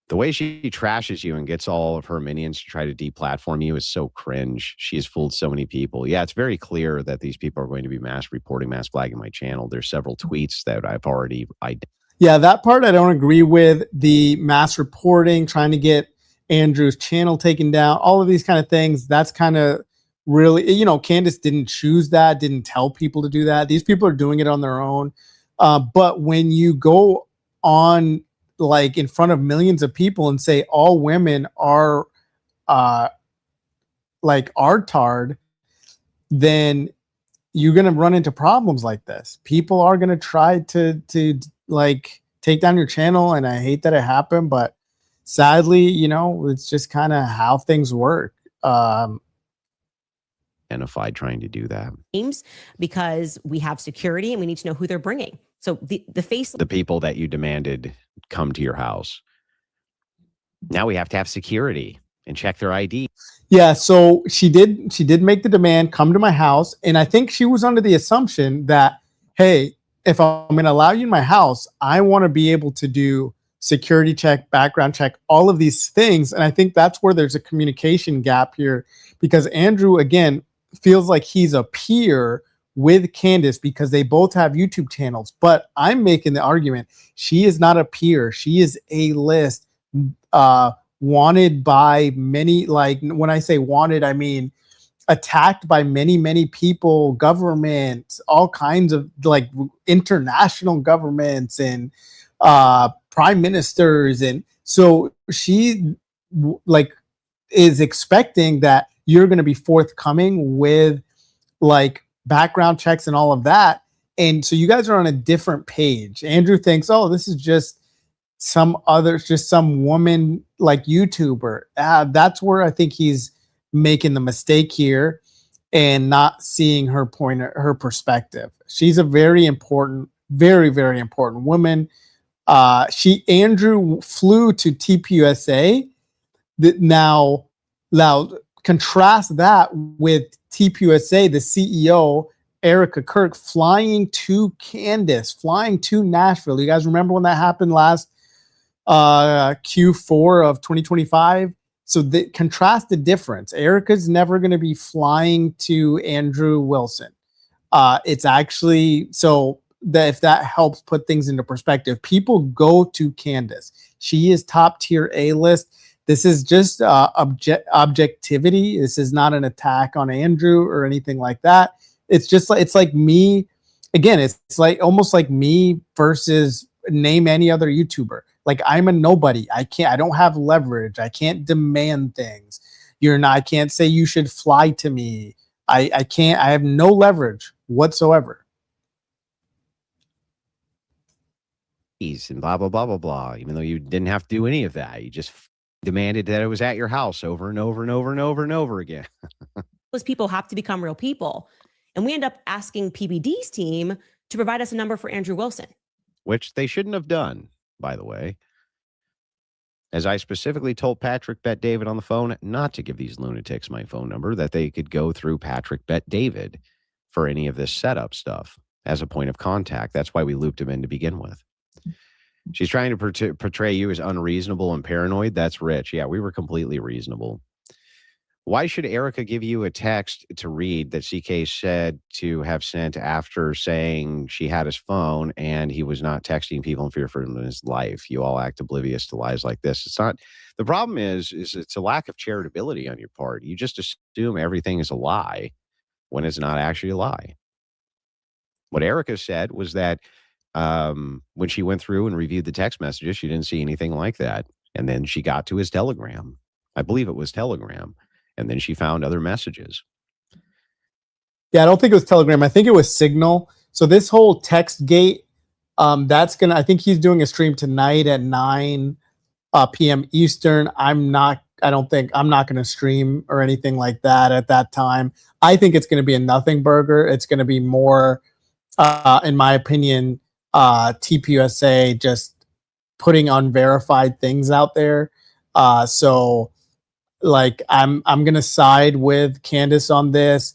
The way she trashes you and gets all of her minions to try to deplatform you is so cringe. She has fooled so many people. Yeah, it's very clear that these people are going to be mass reporting, mass flagging my channel. There's several tweets that I've already identified. Yeah, that part I don't agree with. The mass reporting, trying to get Andrew's channel taken down, all of these kind of things. That's kind of really, Candace didn't choose that, didn't tell people to do that. These people are doing it on their own. But when you go on like in front of millions of people and say all women are like artard, then you're going to run into problems like this. People are going to try to like take down your channel. And I hate that it happened, but sadly, it's just kind of how things work. Identified trying to do that. Because we have security and we need to know who they're bringing. So the people that you demanded come to your house. Now we have to have security and check their ID. Yeah, so she did make the demand, come to my house, and I think she was under the assumption that, hey, if I'm going to allow you in my house, I want to be able to do security check, background check, all of these things. And I think that's where there's a communication gap here, because Andrew, again, feels like he's a peer with Candace because they both have YouTube channels. But I'm making the argument, she is not a peer. She is A-list, wanted by many. Like when I say wanted, I mean attacked by many, many people, government, all kinds of like international governments and prime ministers. And so she like is expecting that you're going to be forthcoming with like background checks and all of that. And so you guys are on a different page. Andrew thinks, oh, this is just some woman like YouTuber. That's where I think he's making the mistake here and not seeing her perspective. She's a very important, very, very important woman. Andrew flew to TPUSA. Now contrast that with TPUSA, the CEO, Erica Kirk, flying to Candace, flying to Nashville. You guys remember when that happened last Q4 of 2025? So contrast the difference. Erica's never going to be flying to Andrew Wilson. It's actually, so that if that helps put things into perspective, people go to Candace. She is top tier A-list. This is just objectivity. This is not an attack on Andrew or anything like that. It's just like, it's like me. Again, it's like almost like me versus name any other YouTuber. Like I'm a nobody. I don't have leverage. I can't demand things. I can't say you should fly to me. I have no leverage whatsoever. And blah, blah, blah, blah, blah. Even though you didn't have to do any of that. You just demanded that it was at your house over and over and over and over and over again. Those people have to become real people. And we end up asking PBD's team to provide us a number for Andrew Wilson. Which they shouldn't have done, by the way. As I specifically told Patrick Bet David on the phone not to give these lunatics my phone number, that they could go through Patrick Bet David for any of this setup stuff as a point of contact. That's why we looped him in to begin with. She's trying to portray you as unreasonable and paranoid. That's Rich. Yeah, we were completely reasonable. Why should Erica give you a text to read that CK said to have sent after saying she had his phone and he was not texting people in fear for his life? You all act oblivious to lies like this. It's not. The problem is it's a lack of charitability on your part. You just assume everything is a lie when it's not actually a lie. What Erica said was that when she went through and reviewed the text messages, she didn't see anything like that. And then she got to his Telegram. I believe it was Telegram. And then she found other messages. Yeah, I don't think it was Telegram. I think it was Signal. So this whole text gate, that's gonna. I think he's doing a stream tonight at 9 p.m. Eastern. I'm not gonna stream or anything like that at that time. I think it's gonna be a nothing burger. It's gonna be more, in my opinion, TPUSA just putting unverified things out there. So. Like I'm gonna side with Candace on this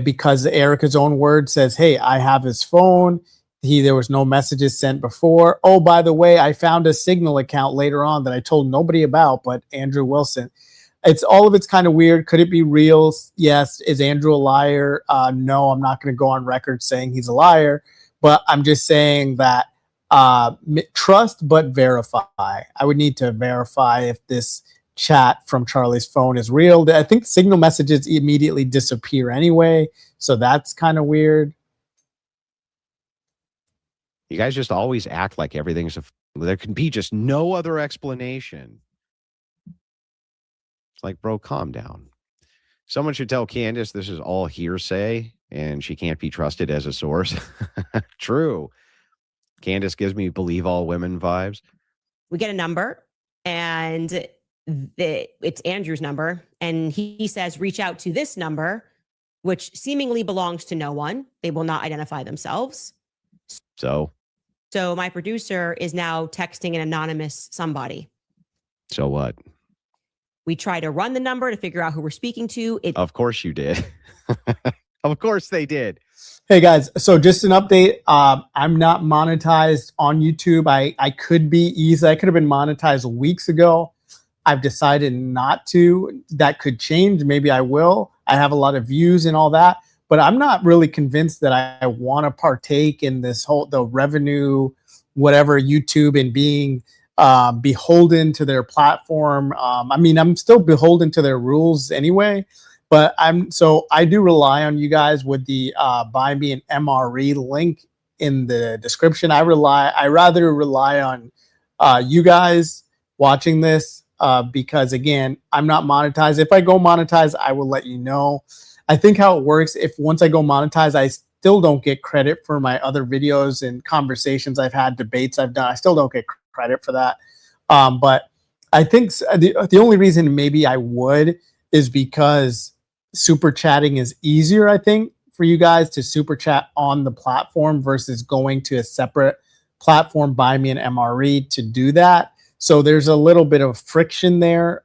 because Erica's own word says, "Hey, I have his phone. There was no messages sent before. Oh, by the way, I found a Signal account later on that I told nobody about, but Andrew Wilson." It's kind of weird. Could it be real? Yes. Is Andrew a liar? No, I'm not going to go on record saying he's a liar, but I'm just saying that trust but verify. I would need to verify if this chat from Charlie's phone is real. I think Signal messages immediately disappear anyway, so that's kind of weird. You guys just always act like everything's there can be just no other explanation. It's like, bro, calm down. Someone should tell Candace this is all hearsay and she can't be trusted as a source. True. Candace gives me believe all women vibes. We get a number and it's Andrew's number, and he says reach out to this number, which seemingly belongs to no one. They will not identify themselves. So my producer is now texting an anonymous somebody. So what? We try to run the number to figure out who we're speaking to. Of course you did. Of course they did. Hey guys, so just an update. I'm not monetized on YouTube. I could be easy. I could have been monetized weeks ago. I've decided not to. That could change. Maybe I will. I have a lot of views and all that, but I'm not really convinced that I want to partake in this the revenue, whatever YouTube and being beholden to their platform. I mean, I'm still beholden to their rules anyway, but I do rely on you guys with the buy me an MRE link in the description. I rather rely on you guys watching this. Because again, I'm not monetized. If I go monetize, I will let you know. I think how it works, if once I go monetize, I still don't get credit for my other videos and conversations I've had, debates I've done. I still don't get credit for that. But I think the only reason maybe I would is because super chatting is easier, I think, for you guys to super chat on the platform versus going to a separate platform, buy me an MRE to do that. So there's a little bit of friction there,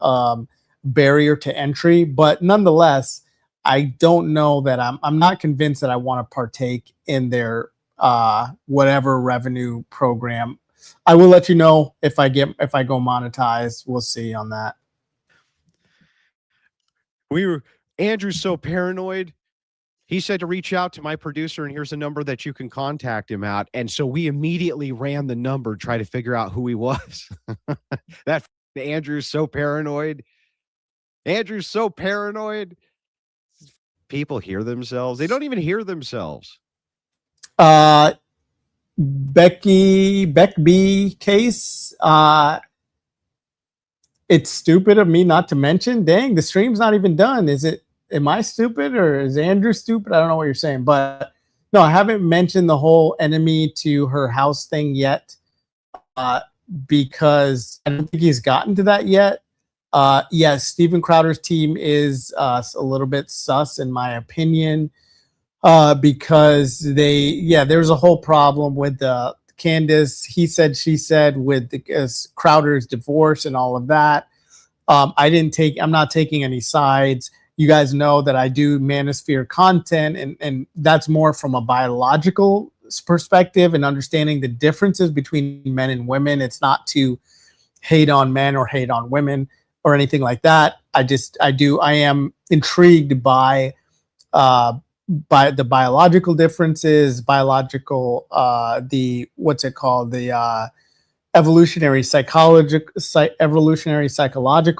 barrier to entry, but nonetheless, I don't know that I'm not convinced that I want to partake in their whatever revenue program. I will let you know if I go monetized. We'll see on that. Andrew's so paranoid. He said to reach out to my producer, and here's a number that you can contact him at. And so we immediately ran the number, try to figure out who he was. That Andrew's so paranoid. Andrew's so paranoid. People hear themselves. They don't even hear themselves. Beck B case. It's stupid of me not to mention. Dang, the stream's not even done. Am I stupid or is Andrew stupid? I don't know what you're saying, but no, I haven't mentioned the whole enemy to her house thing yet because I don't think he's gotten to that yet. Yes, Steven Crowder's team is a little bit sus in my opinion because there's a whole problem with the Candace, he said, she said with Crowder's divorce and all of that. I'm not taking any sides. you guys know that I do manosphere content, and that's more from a biological perspective and understanding the differences between men and women. It's not to hate on men or hate on women or anything like that. I am intrigued by the biological differences, the what's it called, the evolutionary psychological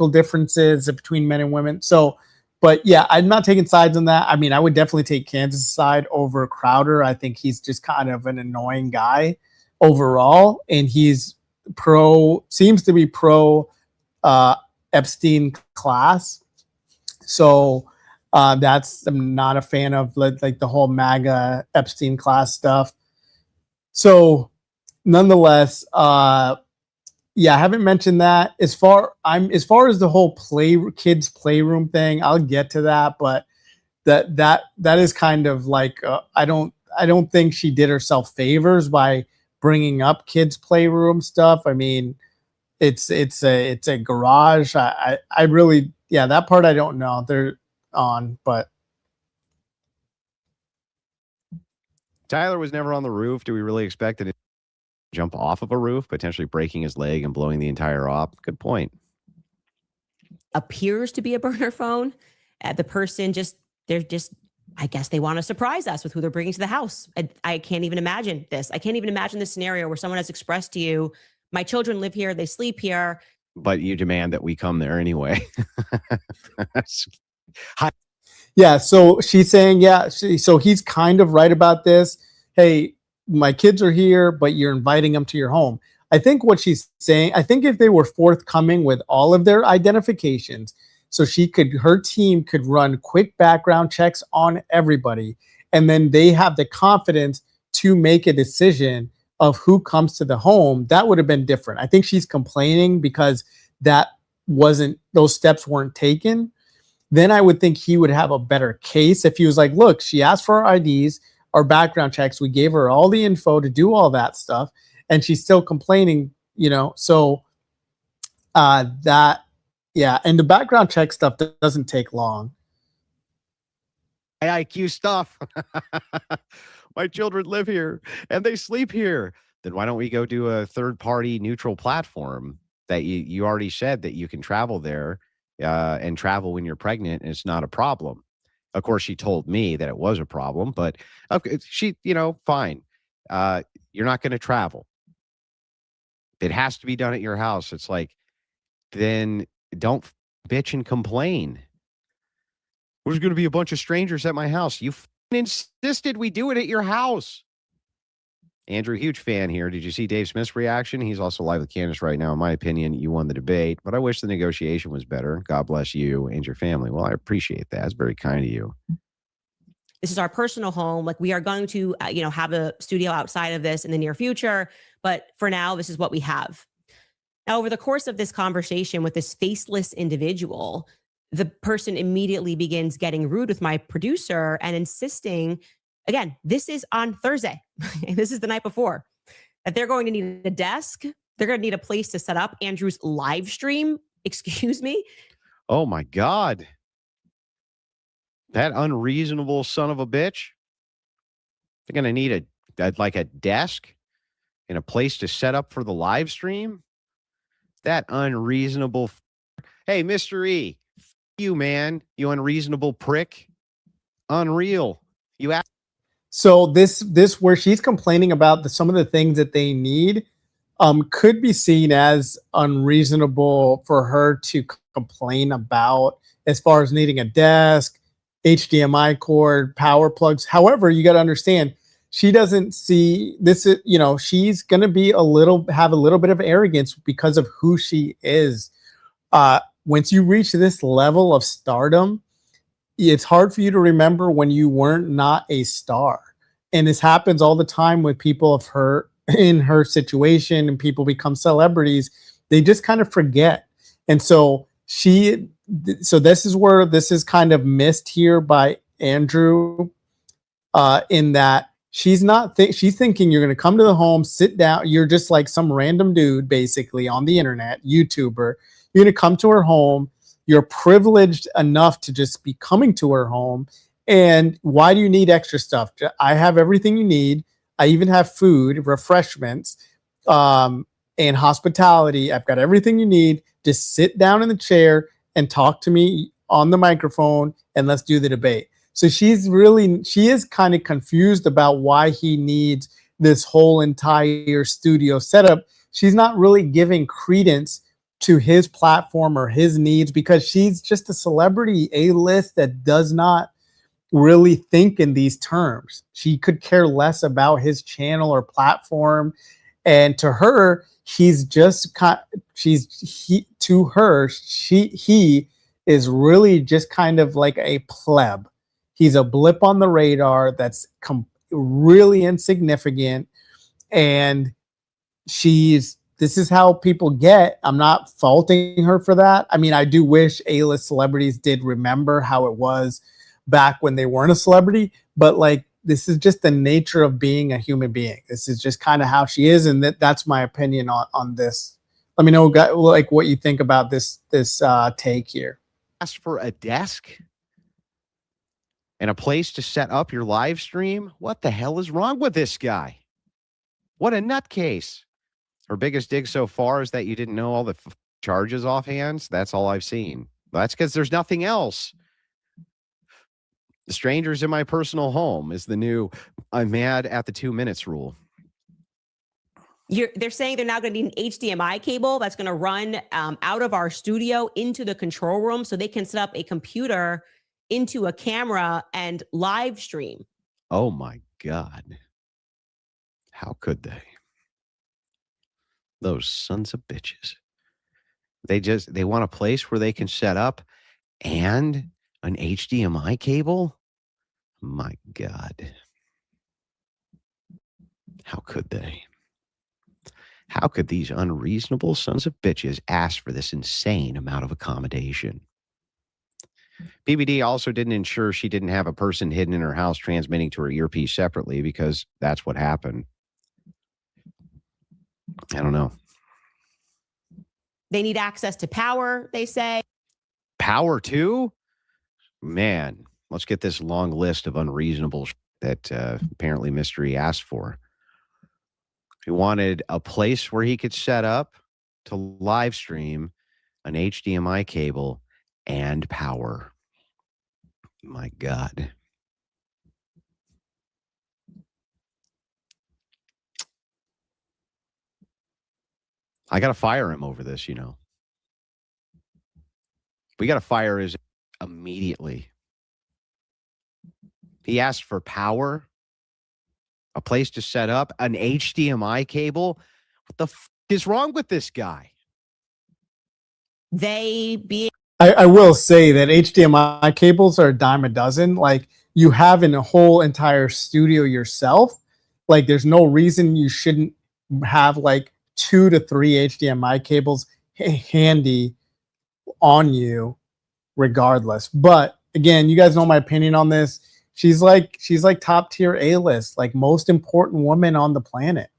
differences between men and women. So, but yeah, I'm not taking sides on that. I mean, I would definitely take Kansas' side over Crowder. I think he's just kind of an annoying guy overall, and he's seems to be pro Epstein class. So I'm not a fan of like the whole MAGA Epstein class stuff. So nonetheless, yeah, I haven't mentioned that. As far as the whole kids playroom thing, I'll get to that, but that is kind of like I don't think she did herself favors by bringing up kids playroom stuff. I mean, it's a garage. I really, yeah, that part I don't know. They're on, but Tyler was never on the roof. Do we really expect it to jump off of a roof, potentially breaking his leg and blowing the entire op? Good point. Appears to be a burner phone. The person I guess they want to surprise us with who they're bringing to the house. I can't even imagine this. I can't even imagine this scenario where someone has expressed to you, my children live here, they sleep here. But you demand that we come there anyway. yeah, so she's saying, yeah, so he's kind of right about this. Hey, my kids are here, but you're inviting them to your home. I think what she's saying, I think if they were forthcoming with all of their identifications, so her team could run quick background checks on everybody, and then they have the confidence to make a decision of who comes to the home, that would have been different. I think she's complaining because those steps weren't taken. Then I would think he would have a better case if he was like, look, she asked for our IDs, our background checks, we gave her all the info to do all that stuff, and she's still complaining, so yeah, and the background check stuff doesn't take long. IQ stuff. My children live here and they sleep here. Then why don't we go do a third-party neutral platform that you already said that you can travel there and travel when you're pregnant, and it's not a problem. Of course, she told me that it was a problem, but okay, she, fine. You're not going to travel. It has to be done at your house. It's like, then don't bitch and complain. There's going to be a bunch of strangers at my house. You insisted we do it at your house. Andrew, huge fan here. Did you see Dave Smith's reaction? He's also live with Candace right now. In my opinion, you won the debate, but I wish the negotiation was better. God bless you and your family. Well, I appreciate that. It's very kind of you. This is our personal home. Like, we are going to, have a studio outside of this in the near future, but for now, this is what we have. Now, over the course of this conversation with this faceless individual, the person immediately begins getting rude with my producer and insisting, again, this is on Thursday. This is the night before, that they're going to need a desk. They're going to need a place to set up Andrew's live stream. Excuse me. Oh my God. That unreasonable son of a bitch. They're going to need a desk and a place to set up for the live stream. That unreasonable. Hey, Mr. E, you, man, you unreasonable prick. Unreal. So this where she's complaining about some of the things that they need could be seen as unreasonable for her to complain about, as far as needing a desk, HDMI cord, power plugs. However, you got to understand, she doesn't see this. She's going to have a little bit of arrogance because of who she is. Once you reach this level of stardom, it's hard for you to remember when you weren't not a star. And this happens all the time with people in her situation, and people become celebrities. They just kind of forget. And so this is where this is kind of missed here by Andrew, in that she's thinking you're going to come to the home, sit down. You're just like some random dude, basically, on the internet, YouTuber. You're going to come to her home, You're privileged enough to just be coming to her home. And why do you need extra stuff? I have everything you need. I even have food, refreshments, and hospitality. I've got everything you need. Just sit down in the chair and talk to me on the microphone, and let's do the debate. So she is kind of confused about why he needs this whole entire studio setup. She's not really giving credence to his platform or his needs because she's just a celebrity A-list that does not really think in these terms. She could care less about his channel or platform. And to her, he is really just kind of like a pleb. He's a blip on the radar that's really insignificant. And this is how people get. I'm not faulting her for that. I mean, I do wish A-list celebrities did remember how it was back when they weren't a celebrity, but like, this is just the nature of being a human being. This is just kind of how she is. And that's my opinion on this. Let me know like what you think about this take here. Ask for a desk and a place to set up your live stream. What the hell is wrong with this guy? What a nutcase. Her biggest dig so far is that you didn't know all the charges offhand. That's all I've seen. That's because there's nothing else. The strangers in my personal home is the new I'm mad at the 2 minutes rule. They're saying they're now going to need an HDMI cable that's going to run out of our studio into the control room so they can set up a computer into a camera and live stream. Oh my God. How could they? Those sons of bitches. They want a place where they can set up and an HDMI cable? My God. How could they? How could these unreasonable sons of bitches ask for this insane amount of accommodation? BBD also didn't ensure she didn't have a person hidden in her house transmitting to her earpiece separately because that's what happened. I don't know. They need access to power, they say. Power too? Man, let's get this long list of unreasonable that apparently Mystery asked for. He wanted a place where he could set up to live stream, an HDMI cable, and power. My God. I got to fire him over this, you know. We got to fire his immediately. He asked for power, a place to set up, an HDMI cable. What the f is wrong with this guy? I will say that HDMI cables are a dime a dozen. Like, you have in a whole entire studio yourself. Like, there's no reason you shouldn't have like 2 to 3 HDMI cables handy on you regardless. But again, you guys know my opinion on this. She's like top tier A-list, like most important woman on the planet.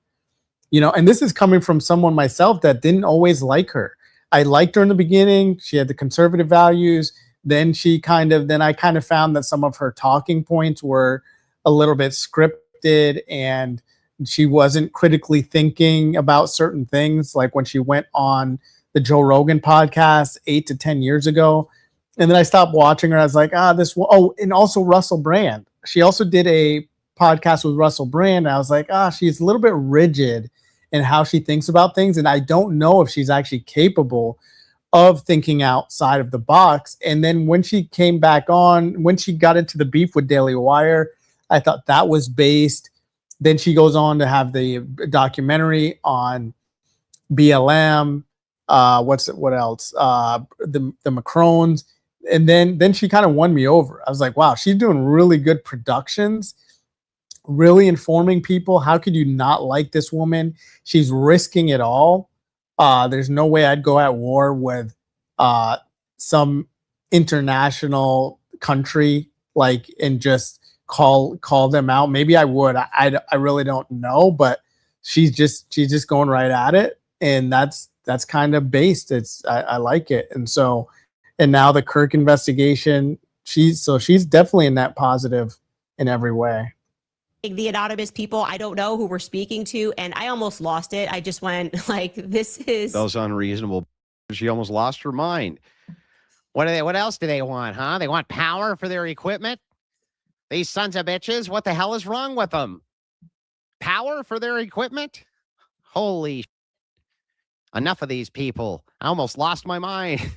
You know, and this is coming from someone myself that didn't always like her. I liked her in the beginning. She had the conservative values. Then I kind of found that some of her talking points were a little bit scripted and she wasn't critically thinking about certain things. Like when she went on the Joe Rogan podcast 8 to 10 years ago. And then I stopped watching her. I was like, and also Russell Brand. She also did a podcast with Russell Brand. And I was like, she's a little bit rigid in how she thinks about things. And I don't know if she's actually capable of thinking outside of the box. And then when she came back on, when she got into the beef with Daily Wire, I thought that was based. Then she goes on to have the documentary on BLM. What else? The Macrones. And then she kind of won me over. I was like, wow, she's doing really good productions, really informing people. How could you not like this woman? She's risking it all. There's no way I'd go at war with some international country and just call them out. Maybe I would. I really don't know, but she's just going right at it, and that's kind of based. I like it, and so and now the Kirk investigation. She's definitely a net positive in every way. The anonymous people, I don't know who we're speaking to, and I almost lost it. I just went like, this is Those unreasonable. She almost lost her mind. What else do they want, huh? They want power for their equipment? These sons of bitches, what the hell is wrong with them? Power for their equipment? Holy shit. Enough of these people. I almost lost my mind.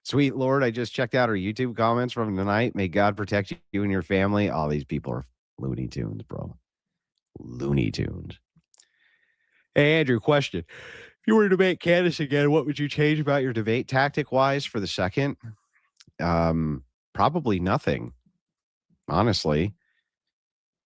Sweet Lord, I just checked out her YouTube comments from tonight. May God protect you and your family. All these people are Looney Tunes, bro. Looney Tunes. Hey, Andrew, question. If you were to debate Candace again, what would you change about your debate tactic-wise for the second? Probably nothing, honestly.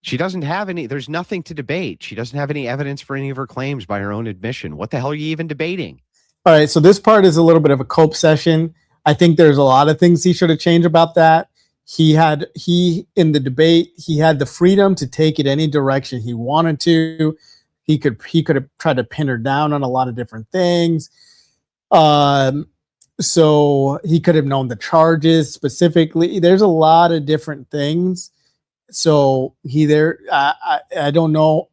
She doesn't have any, there's nothing to debate. She doesn't have any evidence for any of her claims by her own admission. What the hell are you even debating? All right, so this part is a little bit of a cope session. I think there's a lot of things he should have changed about that. He in the debate, he had the freedom to take it any direction he wanted to. He could have tried to pin her down on a lot of different things. So he could have known the charges specifically. There's a lot of different things. So I don't know,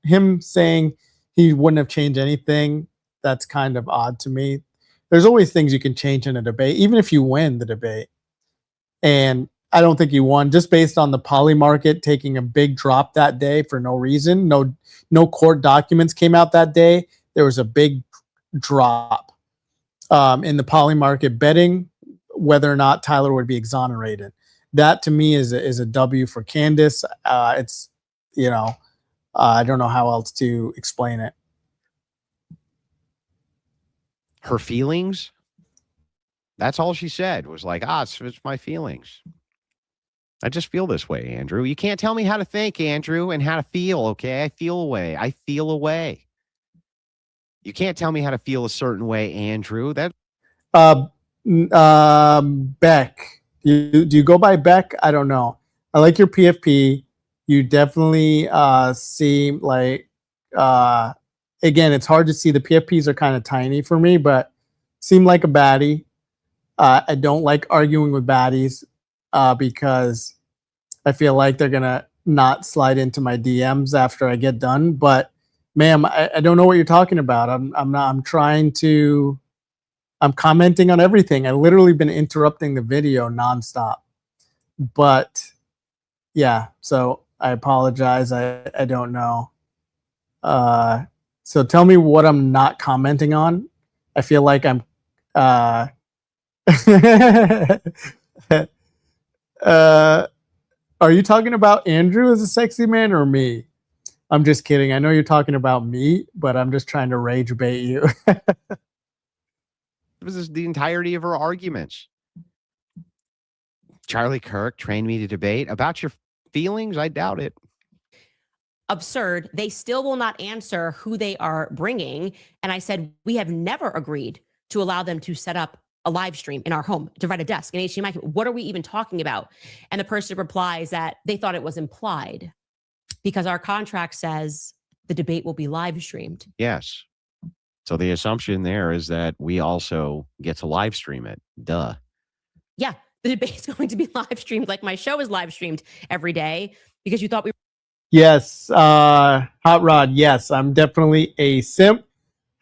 him saying he wouldn't have changed anything. That's kind of odd to me. There's always things you can change in a debate, even if you win the debate. And I don't think he won just based on the poly market taking a big drop that day for no reason. No court documents came out that day. There was a big drop in the poly market betting whether or not Tyler would be exonerated. That to me is a W for Candace. It's, I don't know how else to explain it. Her feelings? That's all she said was like, it's my feelings. I just feel this way, Andrew. You can't tell me how to think, Andrew, and how to feel, okay? I feel a way. I feel a way. You can't tell me how to feel a certain way, Andrew. That Beck. Do you go by Beck? I don't know. I like your PFP. You definitely seem like again, it's hard to see. The PFPs are kind of tiny for me, but seem like a baddie. I don't like arguing with baddies because I feel like they're gonna not slide into my DMs after I get done. But ma'am, I don't know what you're talking about. I'm commenting on everything. I've literally been interrupting the video nonstop. But yeah, so I apologize. I don't know. So tell me what I'm not commenting on. I feel like I'm are you talking about Andrew as a sexy man or me? I'm just kidding. I know you're talking about me, but I'm just trying to rage bait you. This is the entirety of her arguments. Charlie Kirk trained me to debate about your feelings. I doubt it. absurd. They still will not answer who they are bringing. And I said, we have never agreed to allow them to set up a live stream in our home, to provide a desk, an HDMI. What are we even talking about? And the person replies that they thought it was implied because our contract says the debate will be live streamed. Yes. So the assumption there is that we also get to live stream it. Duh. Yeah. The debate is going to be live streamed like my show is live streamed every day because you thought we were. Yes. Hot Rod. Yes, I'm definitely a simp.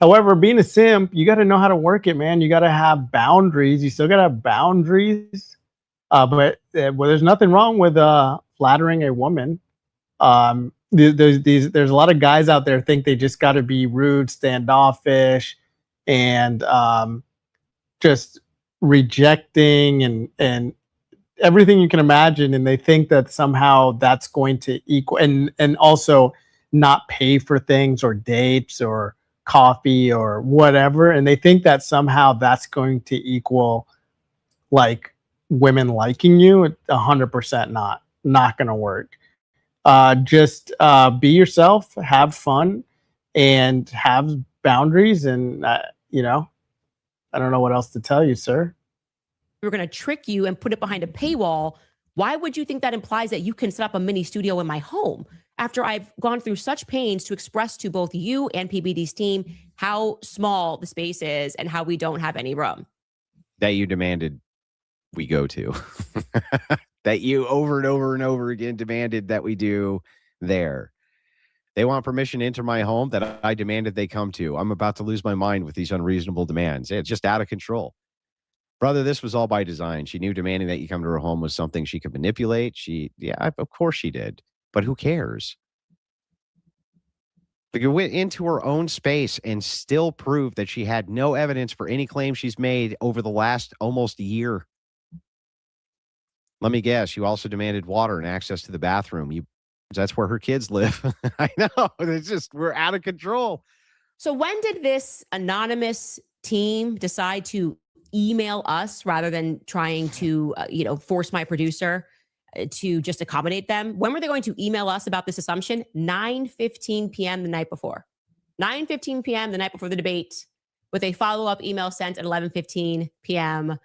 However, being a simp, you got to know how to work it, man. You got to have boundaries. You still got to have boundaries. But there's nothing wrong with flattering a woman. There's a lot of guys out there think they just got to be rude, standoffish, and just rejecting and everything you can imagine, and they think that somehow that's going to equal and also not pay for things or dates or coffee or whatever, and they think that somehow that's going to equal like women liking you. 100% not gonna work. Just be yourself, have fun, and have boundaries, and I don't know what else to tell you, sir. We're going to trick you and put it behind a paywall. Why would you think that implies that you can set up a mini studio in my home after I've gone through such pains to express to both you and PBD's team how small the space is and how we don't have any room? that you demanded we go to, that you over and over and over again demanded that we do there. They want permission to enter my home that I demanded they come to. I'm about to lose my mind with these unreasonable demands. It's just out of control. Brother, this was all by design. She knew demanding that you come to her home was something she could manipulate. Of course she did. But who cares? Like, you went into her own space and still proved that she had no evidence for any claim she's made over the last almost year. Let me guess, you also demanded water and access to the bathroom. That's where her kids live. I know. It's just, we're out of control. So when did this anonymous team decide to email us rather than trying to, force my producer to just accommodate them? When were they going to email us about this assumption? 9:15 p.m. the night before. 9:15 p.m. the night before the debate, with a follow-up email sent at 11:15 p.m.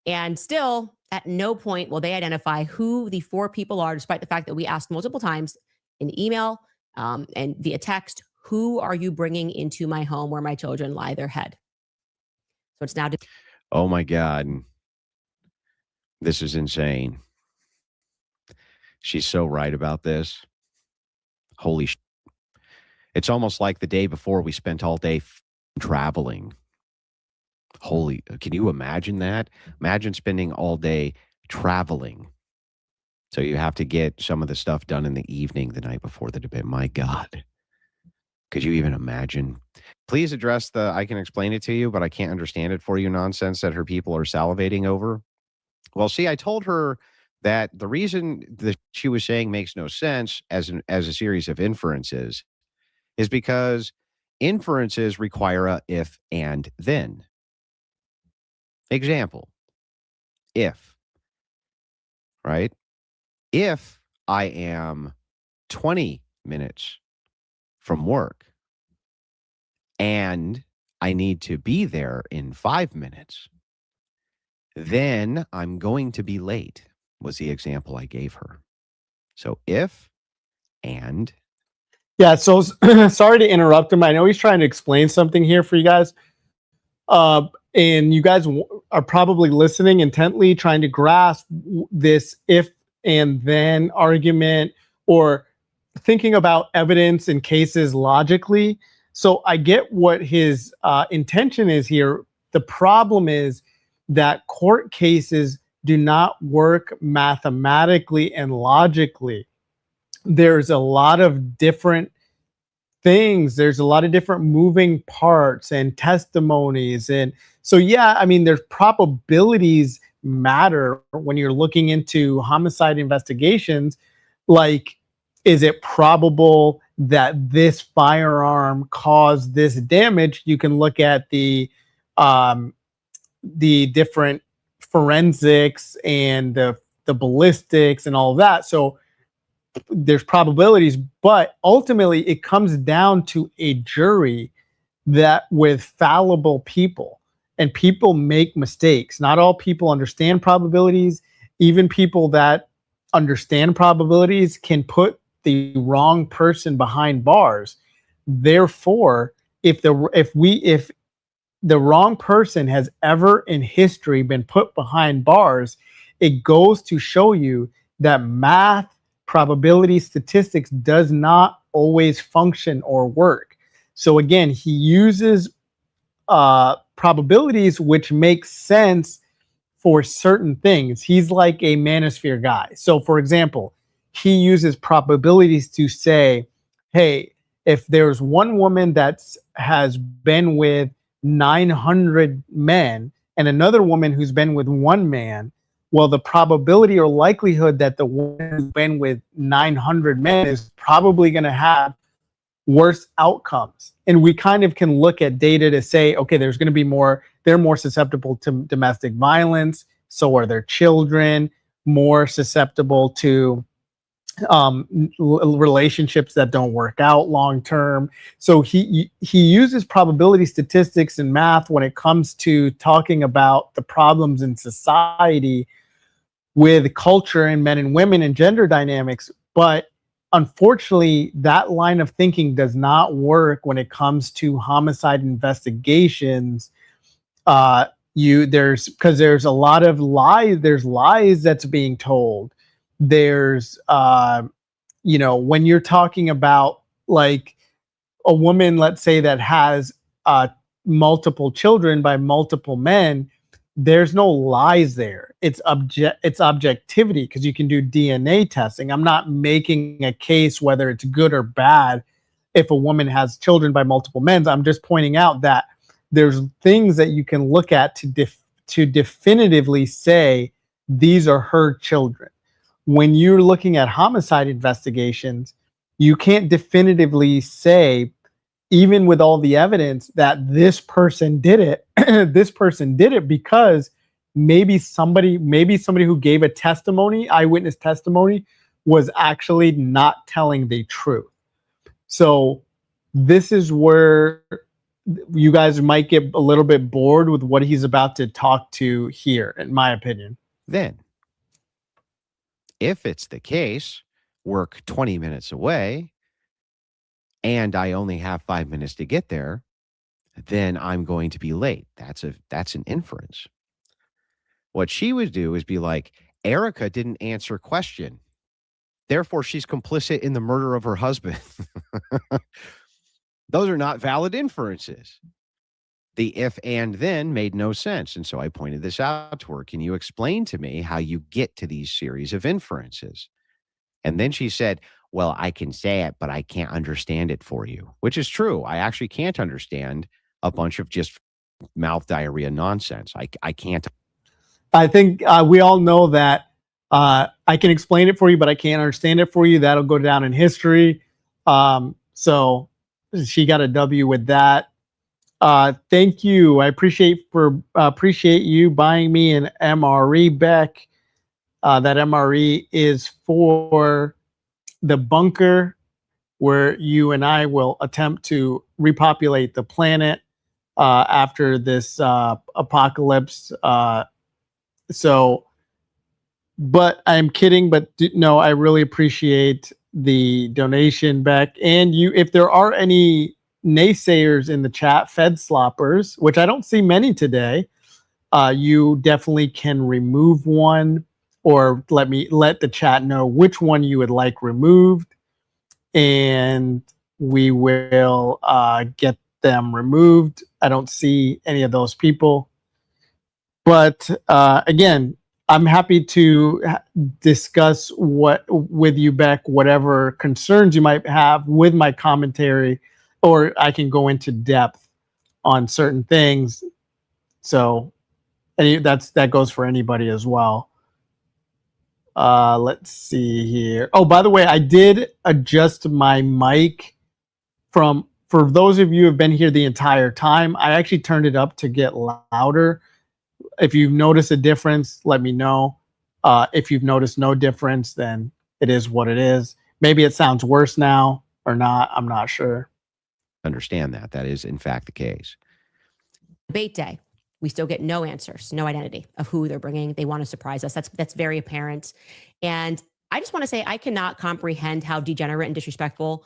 And still, at no point will they identify who the 4 people are, despite the fact that we asked multiple times in email and via text, who are you bringing into my home where my children lie their head? So it's now... Oh, my God. This is insane. She's so right about this. Holy shit. It's almost like the day before we spent all day traveling. Can you imagine that? Imagine spending all day traveling. So you have to get some of the stuff done in the evening the night before the debate. My God. Could you even imagine? Please address the I can explain it to you, but I can't understand it for you nonsense that her people are salivating over. Well, see, I told her that the reason that she was saying makes no sense as a series of inferences is because inferences require a if and then. Example, if, right? If I am 20 minutes from work and I need to be there in 5 minutes, then I'm going to be late, was the example I gave her. So if and. Yeah, so sorry to interrupt him. I know he's trying to explain something here for you guys. And you guys are probably listening intently, trying to grasp this if and then argument, or thinking about evidence and cases logically. So I get what his intention is here. The problem is that court cases do not work mathematically and logically. There's a lot of different things. There's a lot of different moving parts and testimonies. And so, yeah, I mean, there's probabilities matter when you're looking into homicide investigations. Like, is it probable that this firearm caused this damage? You can look at the different forensics and the ballistics and all of that. So there's probabilities, but ultimately it comes down to a jury that with fallible people, and people make mistakes. Not all people understand probabilities. Even people that understand probabilities can put the wrong person behind bars. Therefore, if the wrong person has ever in history been put behind bars, it goes to show you that math, probability, statistics does not always function or work. So again, he uses probabilities, which makes sense for certain things. He's like a manosphere guy. So for example, he uses probabilities to say, hey, if there's one woman that has been with 900 men and another woman who's been with one man, well, the probability or likelihood that the woman who's been with 900 men is probably going to have worse outcomes. And we kind of can look at data to say, okay, there's going to be they're more susceptible to domestic violence. So are their children more susceptible to relationships that don't work out long term. So he uses probability, statistics, and math when it comes to talking about the problems in society with culture and men and women and gender dynamics. But unfortunately, that line of thinking does not work when it comes to homicide investigations there's a lot of lies. There's lies that's being told. There's when you're talking about like a woman, let's say, that has multiple children by multiple men, there's no lies there. It's objectivity, because you can do DNA testing. I'm not making a case whether it's good or bad if a woman has children by multiple men. I'm just pointing out that there's things that you can look at to definitively say these are her children. When you're looking at homicide investigations, you can't definitively say, even with all the evidence, that this person did it. This person did it because maybe somebody who gave a testimony, eyewitness testimony, was actually not telling the truth. So this is where you guys might get a little bit bored with what he's about to talk to here, in my opinion. Then, if it's the case, work 20 minutes away, and I only have 5 minutes to get there, then I'm going to be late. That's an inference. What she would do is be like, Erica didn't answer question, therefore she's complicit in the murder of her husband. Those are not valid inferences. The if and then made no sense. And so I pointed this out to her. Can you explain to me how you get to these series of inferences? And then she said, well, I can say it, but I can't understand it for you, which is true. I actually can't understand a bunch of just mouth diarrhea nonsense. I can't. I think we all know that I can explain it for you, but I can't understand it for you. That'll go down in history. So she got a W with that. Thank you. I appreciate you buying me an MRE, Beck. That MRE is for the bunker, where you and I will attempt to repopulate the planet after this apocalypse. But I'm kidding. But no, I really appreciate the donation, Beck. And you, if there are any naysayers in the chat, Fed sloppers, which I don't see many today, you definitely can remove one, or let the chat know which one you would like removed, and we will get them removed. I don't see any of those people, but again, I'm happy to discuss with you, Beck, whatever concerns you might have with my commentary, or I can go into depth on certain things. So that goes for anybody as well. Let's see here. Oh, by the way, I did adjust my mic for those of you who have been here the entire time. I actually turned it up to get louder. If you've noticed a difference, let me know. If you've noticed no difference, then it is what it is. Maybe it sounds worse now or not. I'm not sure. Understand that is in fact the case. Debate day, we still get no answers, no identity of who they're bringing. They want to surprise us. That's very apparent. And I just want to say, I cannot comprehend how degenerate and disrespectful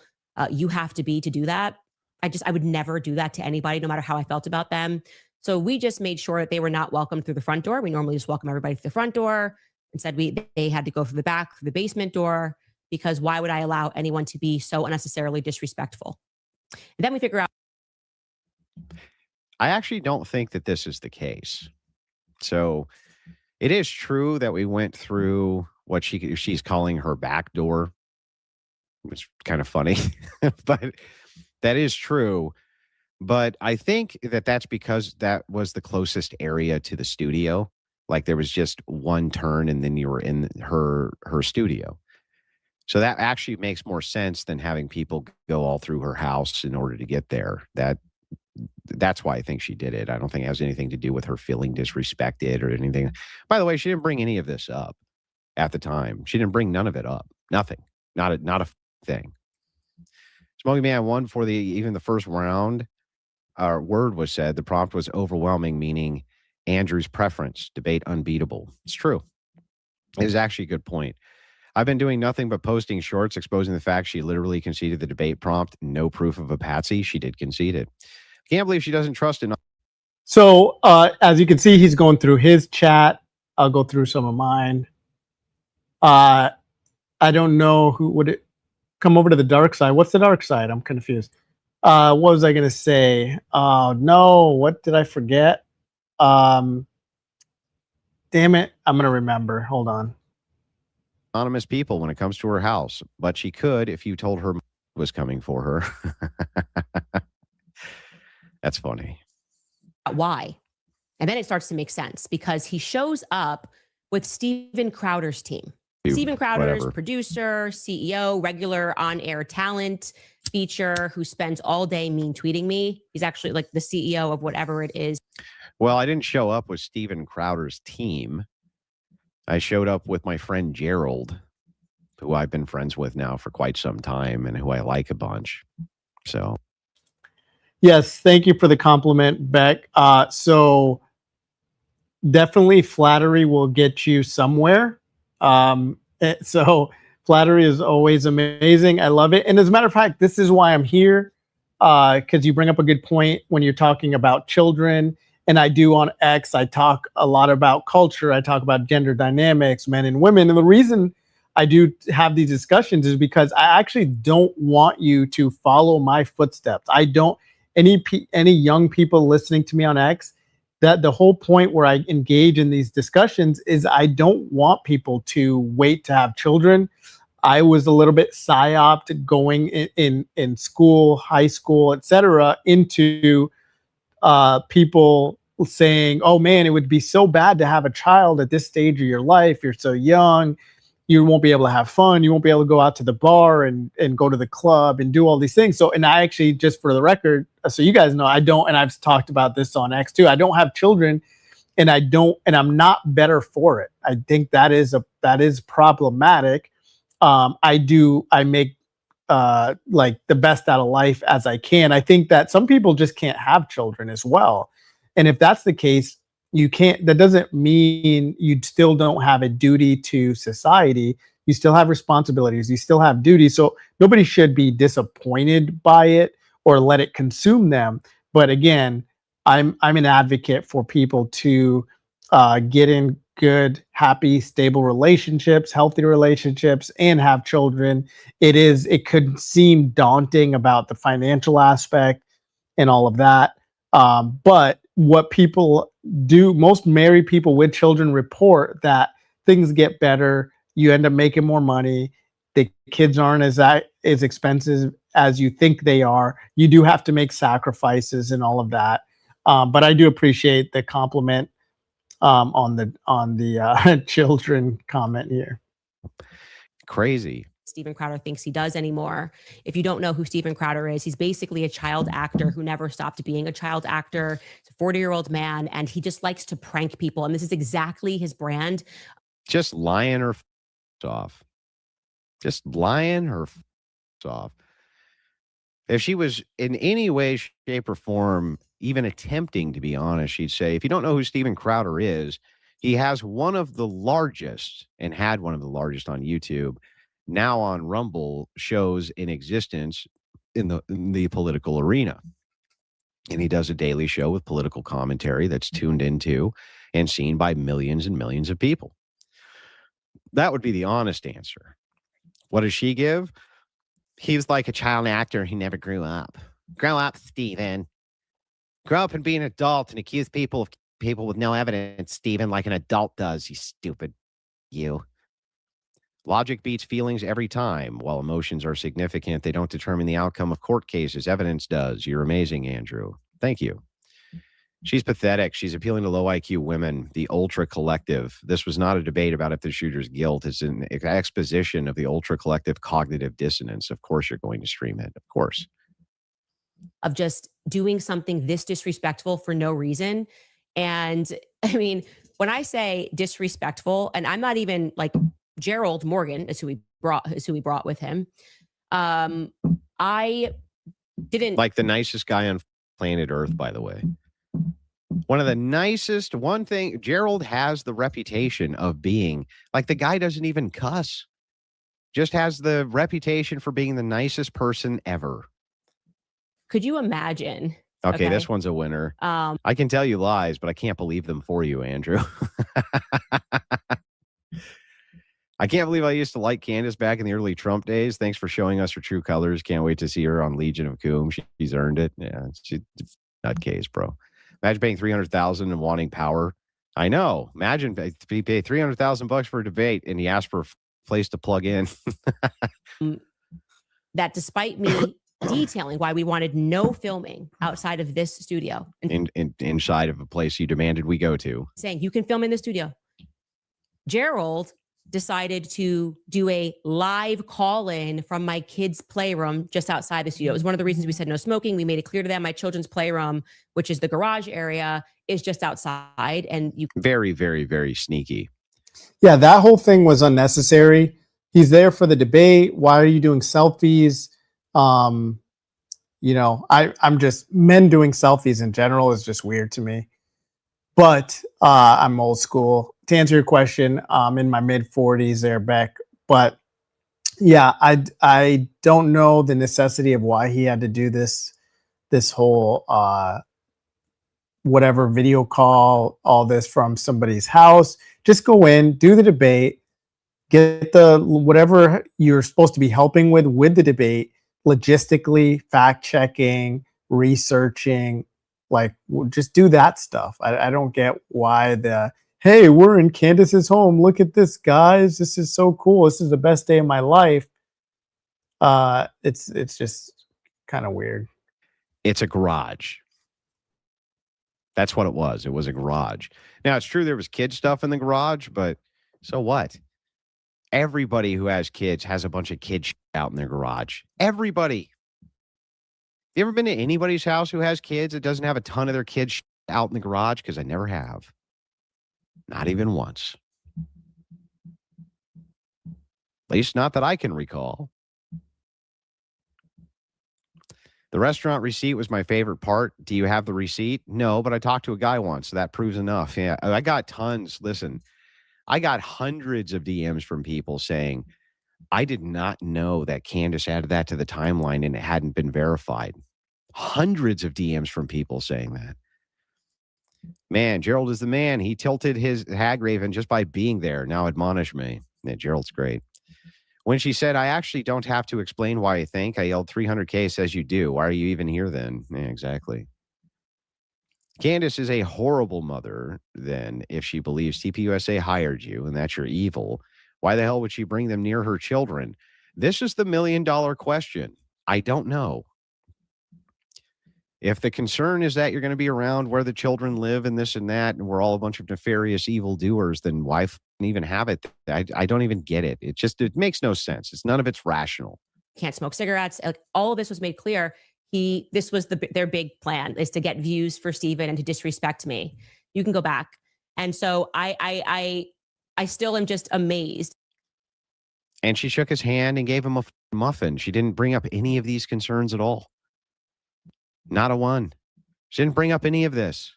you have to be to do that. I would never do that to anybody, no matter how I felt about them. So we just made sure that they were not welcomed through the front door. We normally just welcome everybody through the front door. Instead, they had to go through the back, through the basement door, because why would I allow anyone to be so unnecessarily disrespectful? And then we figure out. I actually don't think that this is the case. So it is true that we went through what she's calling her back door, which is kind of funny, but that is true. But I think that's because that was the closest area to the studio. Like there was just one turn and then you were in her studio. So that actually makes more sense than having people go all through her house in order to get there. That's why I think she did it. I don't think it has anything to do with her feeling disrespected or anything. By the way, she didn't bring any of this up at the time. She didn't bring none of it up. Nothing. Not a thing. Smoking Man won for even the first round. Our word was said. The prompt was overwhelming, meaning Andrew's preference. Debate unbeatable. It's true. It is actually a good point. I've been doing nothing but posting shorts exposing the fact she literally conceded the debate prompt. No proof of a patsy. She did concede it. Can't believe she doesn't trust it. So as you can see, he's going through his chat. I'll go through some of mine. I don't know who would it come over to the dark side. What's the dark side? I'm confused. What was I going to say? No, what did I forget? Damn it. I'm going to remember. Hold on. Anonymous people when it comes to her house, but she could if you told her was coming for her. That's funny. Why? And then it starts to make sense because he shows up with Steven Crowder's team. Steven Crowder's Whatever. producer, CEO, regular on-air talent feature who spends all day mean tweeting me. He's actually like the CEO of whatever it is. Well, I didn't show up with Steven Crowder's team. I showed up with my friend Gerald, who I've been friends with now for quite some time and who I like a bunch. So, Yes, thank you for the compliment, Beck. So definitely flattery will get you somewhere. So flattery is always amazing. I love it. And as a matter of fact, this is why I'm here, because you bring up a good point when you're talking about children. And I do on X, I talk a lot about culture. I talk about gender dynamics, men and women. And the reason I do have these discussions is because I actually don't want you to follow my footsteps. I don't, any young people listening to me on X, that the whole point where I engage in these discussions is I don't want people to wait to have children. I was a little bit psyoped going in school, high school, etc., into people saying, oh man, it would be so bad to have a child at this stage of your life. You're so young. You won't be able to have fun. You won't be able to go out to the bar and go to the club and do all these things. So, and I actually, just for the record, so you guys know, I don't, and I've talked about this on X too, I don't have children, and I'm not better for it. I think that is problematic. I make like the best out of life as I can. I think that some people just can't have children as well. And if that's the case, you can't, that doesn't mean you still don't have a duty to society. You still have responsibilities. You still have duties. So nobody should be disappointed by it or let it consume them. But again, I'm an advocate for people to get in good, happy, stable relationships, healthy relationships, and have children. It could seem daunting about the financial aspect and all of that. But what people do, most married people with children report that things get better. You end up making more money. The kids aren't as expensive as you think they are. You do have to make sacrifices and all of that. But I do appreciate the compliment on the children comment here. crazy. Steven Crowder thinks he does anymore. If you don't know who Steven Crowder is, he's basically a child actor who never stopped being a child actor. He's a 40-year-old man, and he just likes to prank people. And this is exactly his brand. Just lying her off. Just lying her off. If she was in any way, shape, or form even attempting to be honest, she'd say, if you don't know who Steven Crowder is, he has one of the largest, and had one of the largest on YouTube, now on Rumble, shows in existence in the political arena. And he does a daily show with political commentary that's tuned into and seen by millions and millions of people. That would be the honest answer. What does she give? He was like a child actor. He never grew up. Grow up, Steven. Grow up and be an adult and accuse people of people with no evidence, Steven, like an adult does, you stupid you. Logic beats feelings every time. While emotions are significant, they don't determine the outcome of court cases. Evidence does. You're amazing, Andrew. Thank you. She's pathetic. She's appealing to low IQ women, the ultra collective. This was not a debate about if the shooter's guilt. It's an exposition of the ultra collective cognitive dissonance. Of course, you're going to stream it. Of course. Of just doing something this disrespectful for no reason. And I mean, when I say disrespectful, and I'm not even like Gerald Morgan is who he brought with him. I didn't like the nicest guy on planet Earth, by the way. One of the nicest. One thing, Gerald has the reputation of being like the guy doesn't even cuss. Just has the reputation for being the nicest person ever. Could you imagine Okay, this one's a winner. I can tell you lies, but I can't believe them for you, Andrew. I can't believe I used to like Candace back in the early Trump days. Thanks for showing us her true colors. Can't wait to see her on Legion of Coom. She's earned it. Yeah, she's nutcase, bro. Imagine paying $300,000 and wanting power. I know. Imagine he paid $300,000 for a debate, and he asked for a place to plug in. That despite me detailing why we wanted no filming outside of this studio, inside of a place you demanded we go to, saying you can film in the studio, Gerald decided to do a live call-in from my kids' playroom just outside the studio. It was one of the reasons we said no smoking. We made it clear to them my children's playroom, which is the garage area, is just outside. And you very, very, very sneaky. Yeah, that whole thing was unnecessary. He's there for the debate. Why are you doing selfies? I'm just, men doing selfies in general is just weird to me. But I'm old school. To answer your question, I'm in my mid 40s there, Beck. But yeah, I don't know the necessity of why he had to do this whole whatever video call, all this from somebody's house. Just go in, do the debate, get the whatever you're supposed to be helping with the debate, logistically, fact checking, researching, like just do that stuff. I don't get why hey, we're in Candace's home. Look at this, guys. This is so cool. This is the best day of my life. It's just kind of weird. It's a garage. That's what it was. It was a garage. Now, it's true there was kid stuff in the garage, but so what? Everybody who has kids has a bunch of kids out in their garage. Everybody. You ever been to anybody's house who has kids that doesn't have a ton of their kids out in the garage? Because I never have. Not even once. At least not that I can recall. The restaurant receipt was my favorite part. Do you have the receipt? No, but I talked to a guy once, so that proves enough. Yeah, I got tons. Listen, I got hundreds of DMs from people saying, I did not know that Candace added that to the timeline and it hadn't been verified. Hundreds of DMs from people saying that. Man, Gerald is the man. He tilted his hag raven just by being there. Now admonish me. Yeah, Gerald's great. When she said, I actually don't have to explain why I think, I yelled 300K says you do. Why are you even here then? Yeah, exactly. Candace is a horrible mother then if she believes TPUSA hired you and that you're evil. Why the hell would she bring them near her children? This is the $1 million question. I don't know. If the concern is that you're going to be around where the children live and this and that, and we're all a bunch of nefarious evildoers, then why even have it? I don't even get it. It makes no sense. None of it's rational. Can't smoke cigarettes. Like, all of this was made clear. This was their big plan, is to get views for Steven and to disrespect me. You can go back. And so I still am just amazed. And she shook his hand and gave him a muffin. She didn't bring up any of these concerns at all. Not a one. She didn't bring up any of this.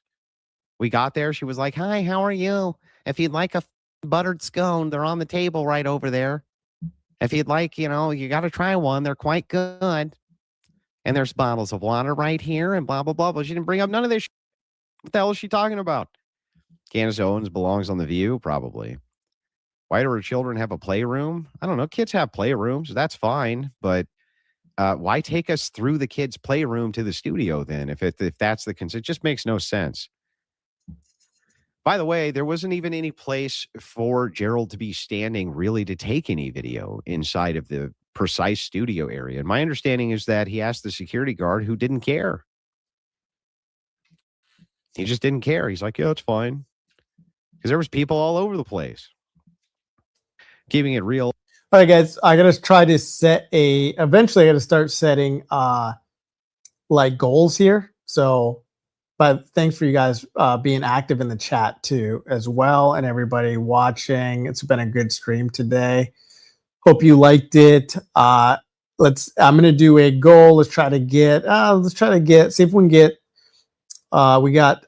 We got there. She was like, hi, how are you? If you'd like a buttered scone, they're on the table right over there. If you'd like, you got to try one. They're quite good. And there's bottles of water right here and blah, blah, blah. But she didn't bring up none of this. What the hell is she talking about? Candace Owens belongs on The View? Probably. Why do her children have a playroom? I don't know. Kids have playrooms. That's fine. But why take us through the kids' playroom to the studio then? If that's the concern, it just makes no sense. By the way, there wasn't even any place for Gerald to be standing really to take any video inside of the precise studio area. And my understanding is that he asked the security guard, who didn't care. He just didn't care. He's like, yeah, it's fine. Because there was people all over the place. Keeping it real. All right, guys, I got to try to eventually I got to start setting like goals here. So, but thanks for you guys being active in the chat too, as well. And everybody watching. It's been a good stream today. Hope you liked it. I'm going to do a goal. Let's try to get, see if we can get, we got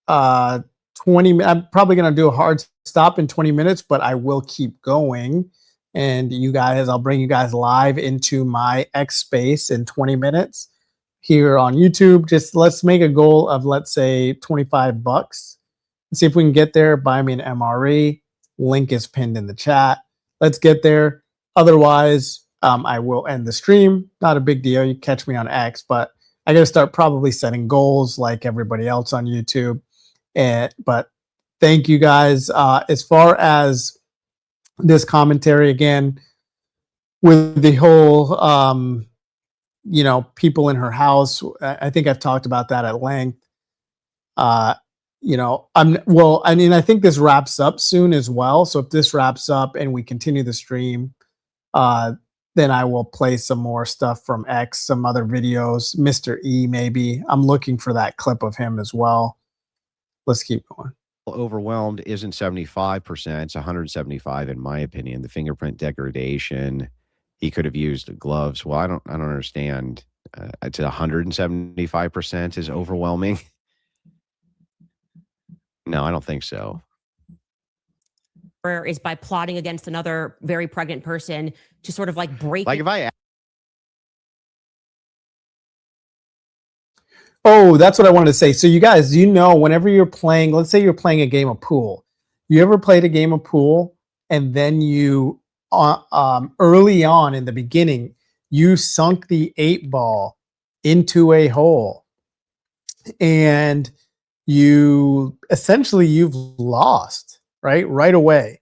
20, I'm probably going to do a hard stop in 20 minutes, but I will keep going. And you guys, I'll bring you guys live into my X space in 20 minutes. here on YouTube. Just let's make a goal of, let's say, $25. See if we can get there. Buy me an MRE. Link is pinned in the chat. Let's get there. Otherwise, I will end the stream. Not a big deal. You catch me on X, but I got to start probably setting goals like everybody else on YouTube. But thank you guys. As far as this commentary, again, with the whole, people in her house, I think I've talked about that at length. I think this wraps up soon as well. So if this wraps up and we continue the stream, then I will play some more stuff from X, some other videos, Mr. E maybe. I'm looking for that clip of him as well. Let's keep going. Overwhelmed isn't 75%. It's 175 in my opinion. The fingerprint degradation, he could have used gloves. Well, I don't understand. It's 175% is overwhelming. No, I don't think so. Is by plotting against another very pregnant person to sort of like break. Like if I. Oh, that's what I wanted to say. So you guys, whenever you're playing, let's say you're playing a game of pool. You ever played a game of pool and then you, early on in the beginning, you sunk the 8-ball into a hole and you've lost, right away.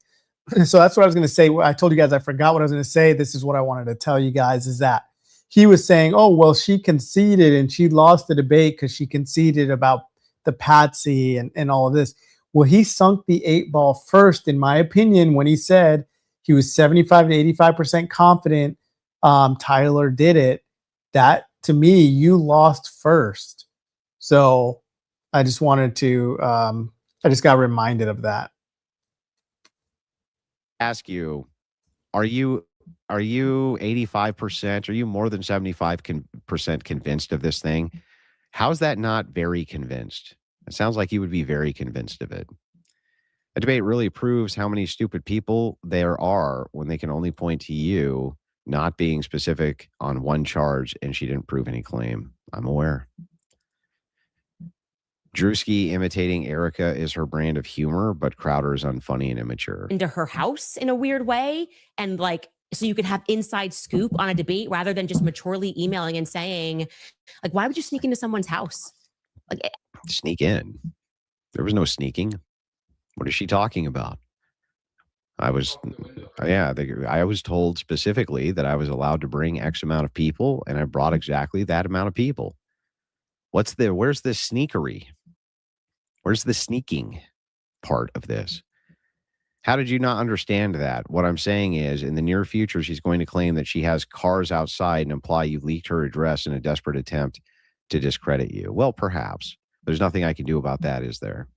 So that's what I was going to say. I told you guys I forgot what I was going to say. This is what I wanted to tell you guys, is that he was saying, oh, well, she conceded and she lost the debate because she conceded about the Patsy and all of this. Well, he sunk the 8-ball first, in my opinion, when he said he was 75 to 85% confident Tyler did it. That, to me, you lost first. So I just wanted to, I just got reminded of that. Ask you, are you 85%? Are you more than 75% convinced of this thing? How's that not very convinced? It sounds like you would be very convinced of it. A debate really proves how many stupid people there are when they can only point to you not being specific on one charge and she didn't prove any claim. I'm aware. Drewski imitating Erica is her brand of humor, but Crowder is unfunny and immature. Into her house in a weird way, and like, so you could have inside scoop on a debate rather than just maturely emailing and saying, like, why would you sneak into someone's house? Like, sneak in. There was no sneaking. What is she talking about? I was told specifically that I was allowed to bring X amount of people, and I brought exactly that amount of people. Where's the sneakery? Where's the sneaking part of this? How did you not understand that? What I'm saying is, in the near future, she's going to claim that she has cars outside and imply you leaked her address in a desperate attempt to discredit you. Well, perhaps. There's nothing I can do about that, is there?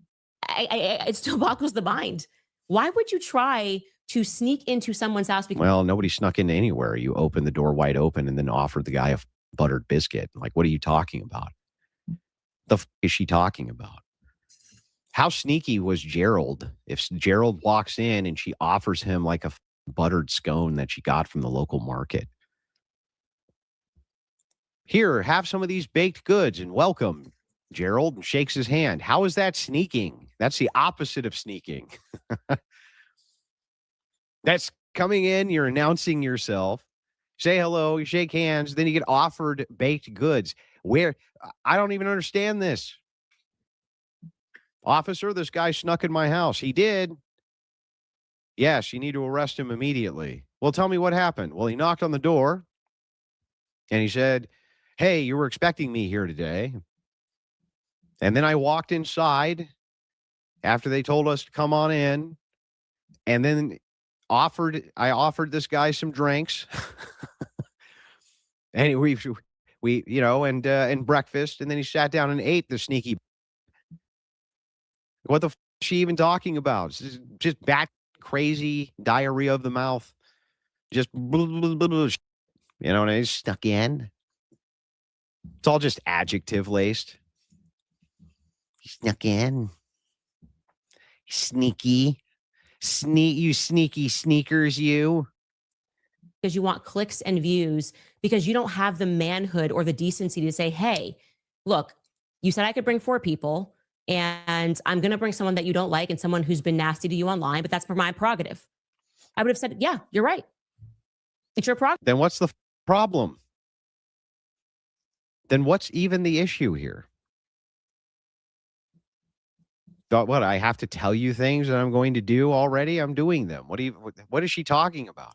It still boggles the mind. Why would you try to sneak into someone's house? Well, nobody snuck into anywhere. You opened the door wide open and then offered the guy a buttered biscuit. Like, what are you talking about? The f is she talking about? How sneaky was Gerald if Gerald walks in and she offers him like a buttered scone that she got from the local market? Here, have some of these baked goods and welcome. Gerald shakes his hand. How is that sneaking? That's the opposite of sneaking. That's coming in, you're announcing yourself, say hello, you shake hands, then you get offered baked goods. Where? I don't even understand this. Officer, this guy snuck in my house. He did. Yes, you need to arrest him immediately. Well, tell me what happened. Well, he knocked on the door and he said, hey, you were expecting me here today. And then I walked inside after they told us to come on in, and then I offered this guy some drinks. And we and breakfast, and then he sat down and ate the sneaky. What the f is she even talking about? Just bat crazy diarrhea of the mouth. Just blah, blah, blah, blah, and I stuck in. It's all just adjective laced. Snuck in. Sneaky. You sneaky sneakers, you. because you want clicks and views, because you don't have the manhood or the decency to say, hey, look, you said I could bring 4 people and I'm going to bring someone that you don't like and someone who's been nasty to you online, but that's my prerogative. I would have said, yeah, you're right. It's your prerogative. Then what's the problem? Then what's even the issue here? Thought what? I have to tell you things that I'm going to do already? I'm doing them. What is she talking about?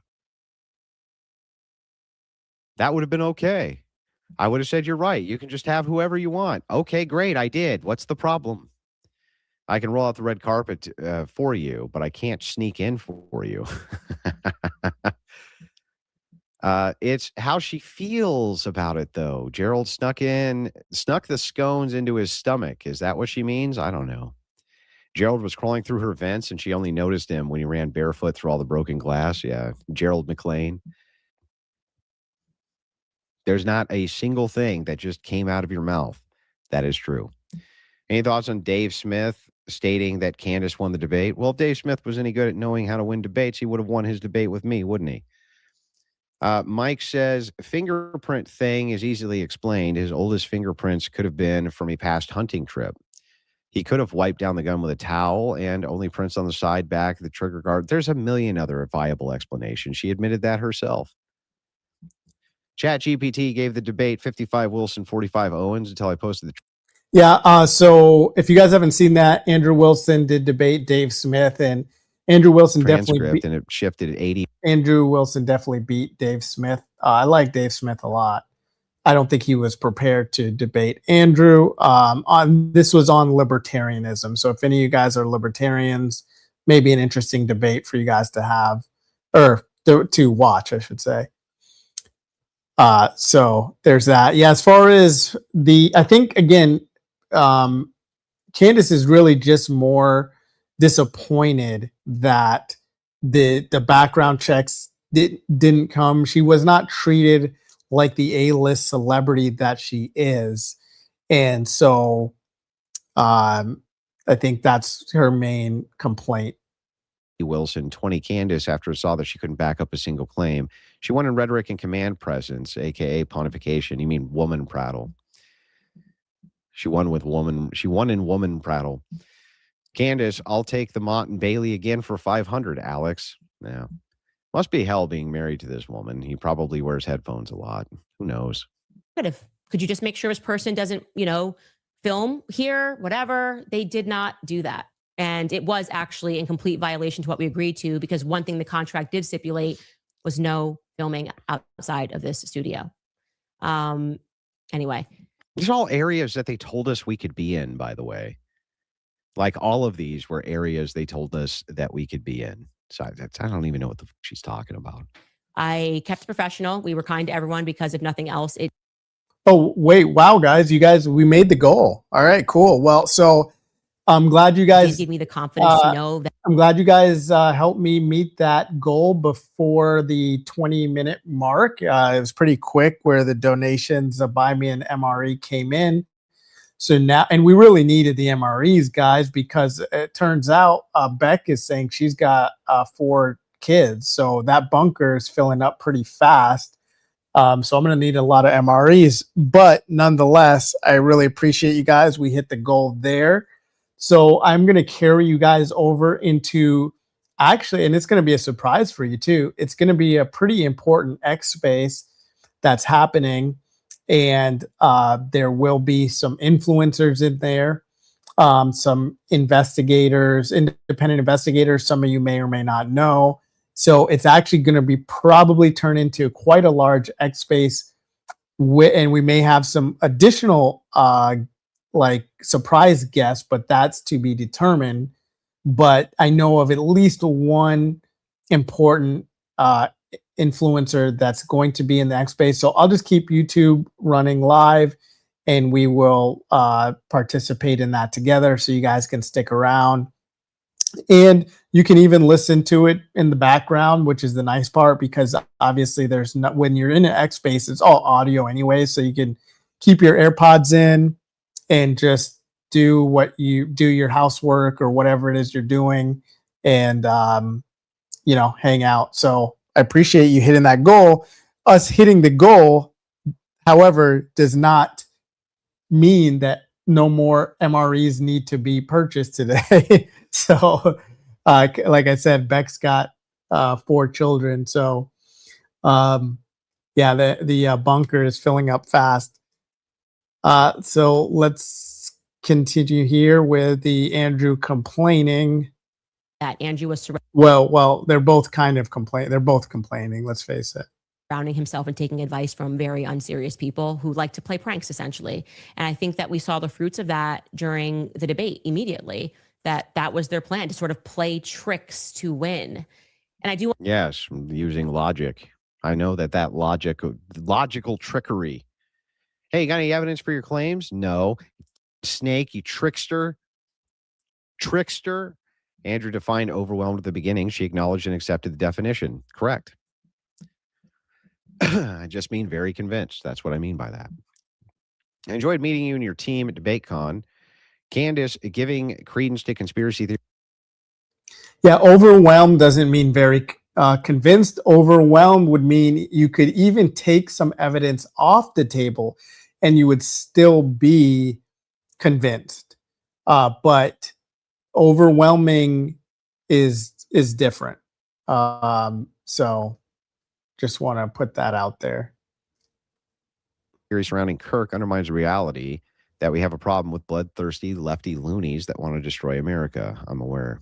That would have been okay. I would have said, you're right. You can just have whoever you want. Okay, great. I did. What's the problem? I can roll out the red carpet for you, but I can't sneak in for you. It's how she feels about it, though. Gerald snuck the scones into his stomach. Is that what she means? I don't know. Gerald was crawling through her vents, and she only noticed him when he ran barefoot through all the broken glass. Yeah, Gerald McLean. There's not a single thing that just came out of your mouth that is true. Any thoughts on Dave Smith stating that Candace won the debate? Well, if Dave Smith was any good at knowing how to win debates, he would have won his debate with me, wouldn't he? Mike says, fingerprint thing is easily explained. His oldest fingerprints could have been from a past hunting trip. He could have wiped down the gun with a towel and only prints on the side, back, the trigger guard. There's a million other viable explanations. She admitted that herself. ChatGPT gave the debate 55 Wilson, 45 Owens until I posted the. Yeah. So if you guys haven't seen that, Andrew Wilson did debate Dave Smith, and Andrew Wilson definitely and it shifted at 80. Andrew Wilson definitely beat Dave Smith. I like Dave Smith a lot. I don't think he was prepared to debate Andrew. This was on libertarianism. So if any of you guys are libertarians, maybe an interesting debate for you guys to have, or to watch, I should say. So there's that. Yeah, as far as I think, again, Candace is really just more disappointed that the background checks didn't come. She was not treated like the A-list celebrity that she is. And so I think that's her main complaint. Wilson, 20 Candace, after it saw that she couldn't back up a single claim. She won in rhetoric and command presence, aka pontification. You mean woman prattle. She won in woman prattle. Candace, I'll take the Mott and Bailey again for 500, Alex. Yeah. Must be hell being married to this woman. He probably wears headphones a lot. Who knows? Could you just make sure this person doesn't, film here, whatever? They did not do that. And it was actually in complete violation to what we agreed to, because one thing the contract did stipulate was no filming outside of this studio. Anyway. These are all areas that they told us we could be in, by the way. Like all of these were areas they told us that we could be in. So I don't even know what the fuck she's talking about. I kept it professional. We were kind to everyone because if nothing else, Oh, wait. Wow, guys. We made the goal. All right, cool. Well, so I'm glad you guys give me the confidence to know that. I'm glad you guys helped me meet that goal before the 20-minute mark. It was pretty quick where the donations Buy Me an MRE came in. So now, and we really needed the MREs, guys, because it turns out Beck is saying she's got 4 kids. So that bunker is filling up pretty fast. So I'm going to need a lot of MREs. But nonetheless, I really appreciate you guys. We hit the goal there. So I'm going to carry you guys over into actually, and it's going to be a surprise for you too. It's going to be a pretty important X space that's happening. And there will be some influencers in there, some investigators, independent investigators. Some of you may or may not know. So it's actually going to be probably turn into quite a large X space. And we may have some additional like surprise guests, but that's to be determined. But I know of at least one important influencer that's going to be in the X space. So I'll just keep YouTube running live and we will participate in that together so you guys can stick around. And you can even listen to it in the background, which is the nice part, because obviously there's not, when you're in an X space, it's all audio anyway. So you can keep your AirPods in and just do your housework or whatever it is you're doing and, hang out. So I I appreciate you hitting that goal. Us hitting the goal, however, does not mean that no more MREs need to be purchased today. So, like I said, Beck's got 4 children. So, yeah, the bunker is filling up fast. So let's continue here with the Andrew complaining. That Andrew was Well, they're both kind of They're both complaining. Let's face it. surrounding himself and taking advice from very unserious people who like to play pranks, essentially. And I think that we saw the fruits of that during the debate immediately, that was their plan, to sort of play tricks to win. And I do Yes, using logic. I know that logical trickery. Hey, you got any evidence for your claims? No. Snake, you trickster. Trickster. Andrew defined overwhelmed at the beginning. She acknowledged and accepted the definition. Correct. I just mean very convinced. That's what I mean by that. I enjoyed meeting you and your team at DebateCon. Candace, giving credence to conspiracy theory. Yeah, overwhelmed doesn't mean very convinced. Overwhelmed would mean you could even take some evidence off the table and you would still be convinced. But overwhelming is different. So just want to put that out there. Theory surrounding Kirk undermines the reality that we have a problem with bloodthirsty lefty loonies that want to destroy America. I'm aware.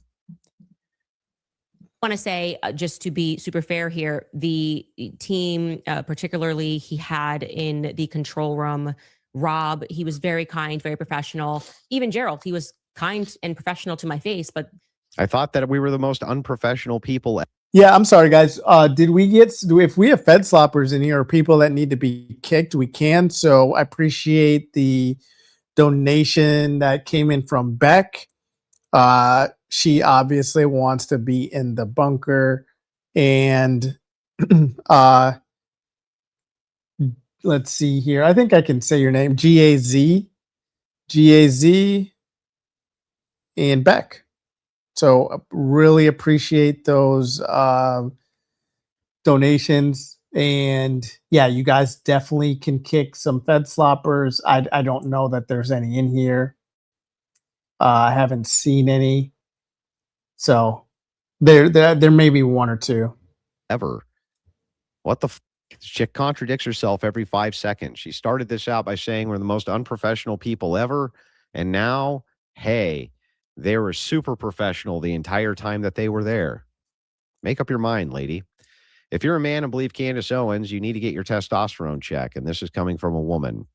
want to say, just to be super fair here, the team, particularly he had in the control room, Rob, he was very kind, very professional. Even Gerald, he was kind and professional to my face, but I thought that we were the most unprofessional people. Yeah, I'm sorry, guys. If we have Fed sloppers in here or people that need to be kicked, we can. So I appreciate the donation that came in from Beck. She obviously wants to be in the bunker. And let's see here. I think I can say your name. Gaz and Beck. So really appreciate those donations. And yeah, you guys definitely can kick some Fed sloppers. I don't know that there's any in here. I haven't seen any. So there may be one or two. Ever. What the chick contradicts herself every 5 seconds. She started this out by saying we're the most unprofessional people ever. And now, hey, they were super professional the entire time that they were there. Make up your mind, lady. If you're a man and believe Candace Owens, you need to get your testosterone check. And this is coming from a woman.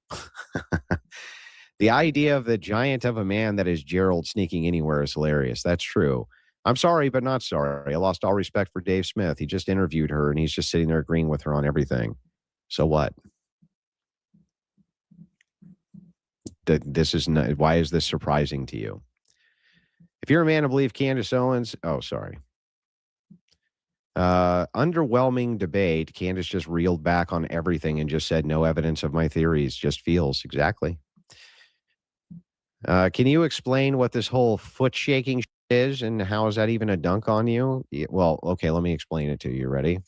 The idea of the giant of a man that is Gerald sneaking anywhere is hilarious. That's true. I'm sorry, but not sorry. I lost all respect for Dave Smith. He just interviewed her, and he's just sitting there agreeing with her on everything. So what? This is not, why is this surprising to you? If you're a man to believe Candace Owens, underwhelming debate. Candace just reeled back on everything and just said no evidence of my theories, just feels. Exactly. Can you explain what this whole foot shaking is and how is that even a dunk on you? Well, okay, let me explain it to you. Ready?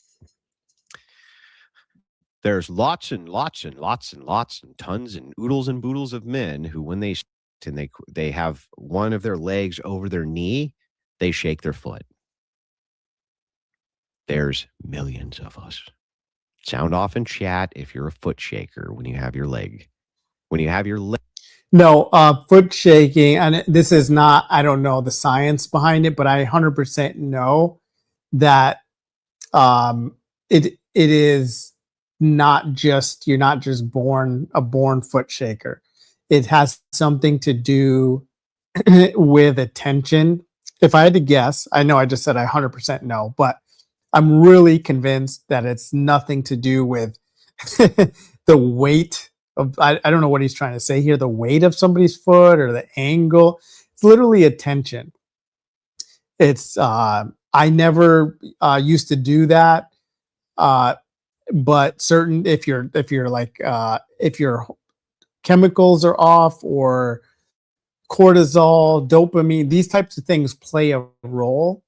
There's lots and lots and lots and lots and tons and oodles and boodles of men who, when they have one of their legs over their knee, they shake their foot. There's millions of us. Sound off in chat if you're a foot shaker when you have your leg. When you have your leg. No, foot shaking, and this is not, I don't know the science behind it, but I 100% know that it is not just, you're not just born foot shaker. It has something to do with attention. If I had to guess, I know I just said I 100% know, but I'm really convinced that it's nothing to do with the weight of, I don't know what he's trying to say here, the weight of somebody's foot or the angle. It's literally attention. It's, I never used to do that. But certain, if your chemicals are off or cortisol, dopamine, these types of things play a role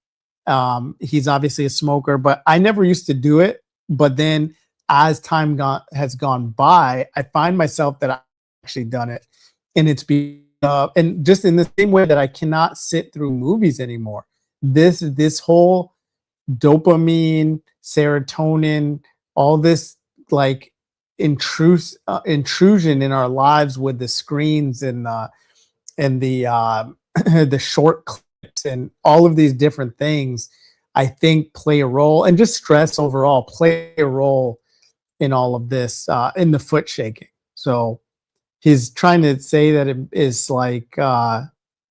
He's obviously a smoker, but I never used to do it. But then as time has gone by, I find myself that I've actually done it. And it's and just in the same way that I cannot sit through movies anymore. This whole dopamine, serotonin, all this like intrusion in our lives with the screens and the the short clips and all of these different things, I think play a role, and just stress overall play a role in all of this, in the foot shaking. So he's trying to say that it is like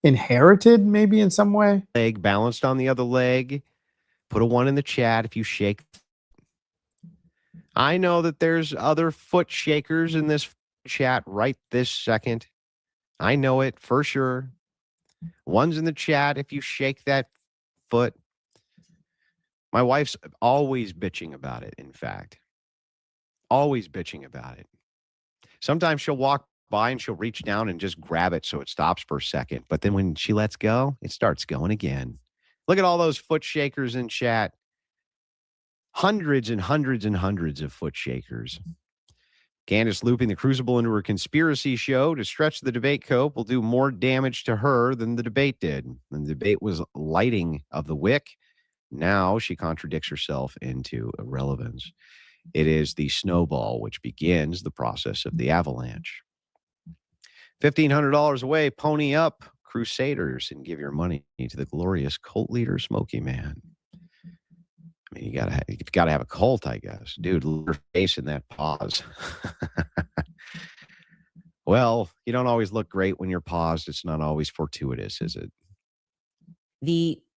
inherited maybe in some way. Leg balanced on the other leg. Put a 1 in the chat if you shake. I know that there's other foot shakers in this chat right this second. I know it for sure. 1's in the chat if you shake that foot. My wife's always bitching about it, in fact. Always bitching about it. Sometimes she'll walk by and she'll reach down and just grab it so it stops for a second. But then when she lets go, it starts going again. Look at all those foot shakers in chat. Hundreds and hundreds and hundreds of foot shakers. Candace looping the Crucible into her conspiracy show to stretch the debate cope will do more damage to her than the debate did. And the debate was lighting of the wick. Now she contradicts herself into irrelevance. It is the snowball which begins the process of the avalanche. $1,500 away, pony up, Crusaders, and give your money to the glorious cult leader, Smokey Man. I mean, you've got to have a cult, I guess. Dude, look at your face in that pause. Well, you don't always look great when you're paused. It's not always fortuitous, is it?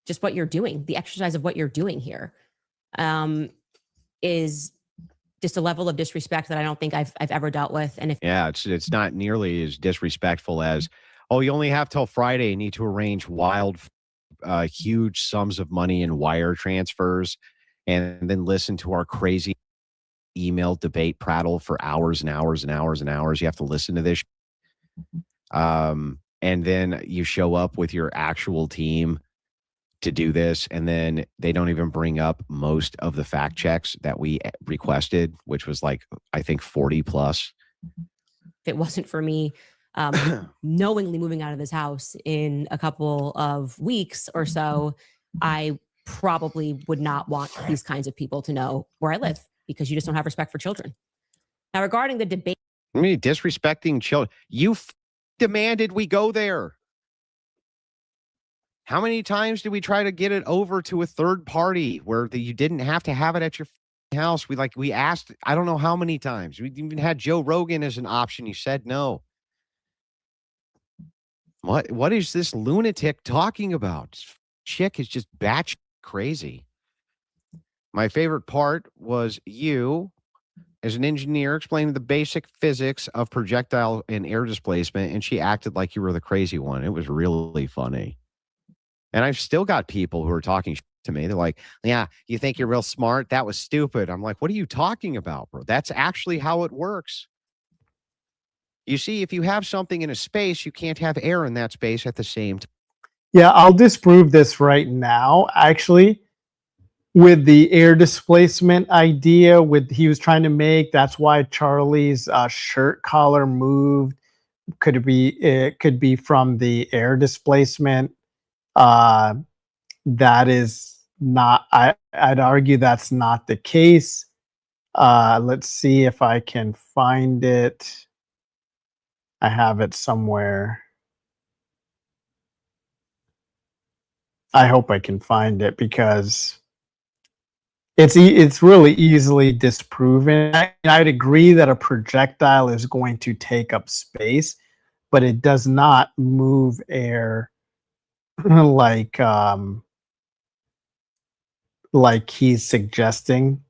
Just what you're doing, the exercise of what you're doing here, is just a level of disrespect that I don't think I've ever dealt with. And it's not nearly as disrespectful as, oh, you only have till Friday. You need to arrange wild, huge sums of money in wire transfers, and then listen to our crazy email debate prattle for hours and hours and hours and hours. You have to listen to this. And then you show up with your actual team to do this, and then they don't even bring up most of the fact checks that we requested, which was like, I think 40 plus. If it wasn't for me knowingly moving out of this house in a couple of weeks or so, I probably would not want these kinds of people to know where I live, because you just don't have respect for children. Now, regarding the debate, I mean, disrespecting children, you demanded we go there. How many times did we try to get it over to a third party where you didn't have to have it at your house? We asked, I don't know how many times. We even had Joe Rogan as an option. You said no. What is this lunatic talking about? This chick is just batch crazy. My favorite part was you, as an engineer, explaining the basic physics of projectile and air displacement, and she acted like you were the crazy one. It was really funny. And I've still got people who are talking to me. They're like, yeah, you think you're real smart? That was stupid. I'm like, what are you talking about, bro? That's actually how it works. You see, if you have something in a space, you can't have air in that space at the same time. Yeah, I'll disprove this right now, actually. With the air displacement idea he was trying to make, that's why Charlie's shirt collar moved. It could be from the air displacement. That is not, I'd argue that's not the case. Let's see if I can find it. I have it somewhere. I hope I can find it, because it's really easily disproven. I'd agree that a projectile is going to take up space, but it does not move air like he's suggesting.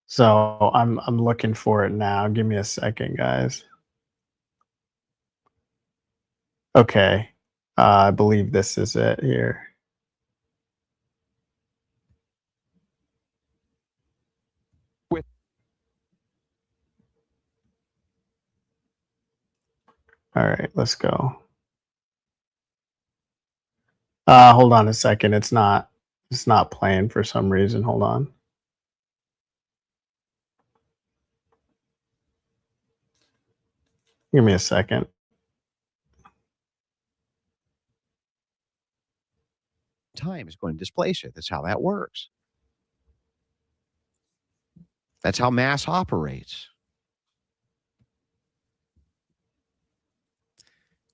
So I'm looking for it now. Give me a second, guys. Okay. I believe this is it here. All right, let's go. Hold on a second. It's not playing for some reason. Hold on. Give me a second. Time is going to displace it. That's how that works. That's how mass operates.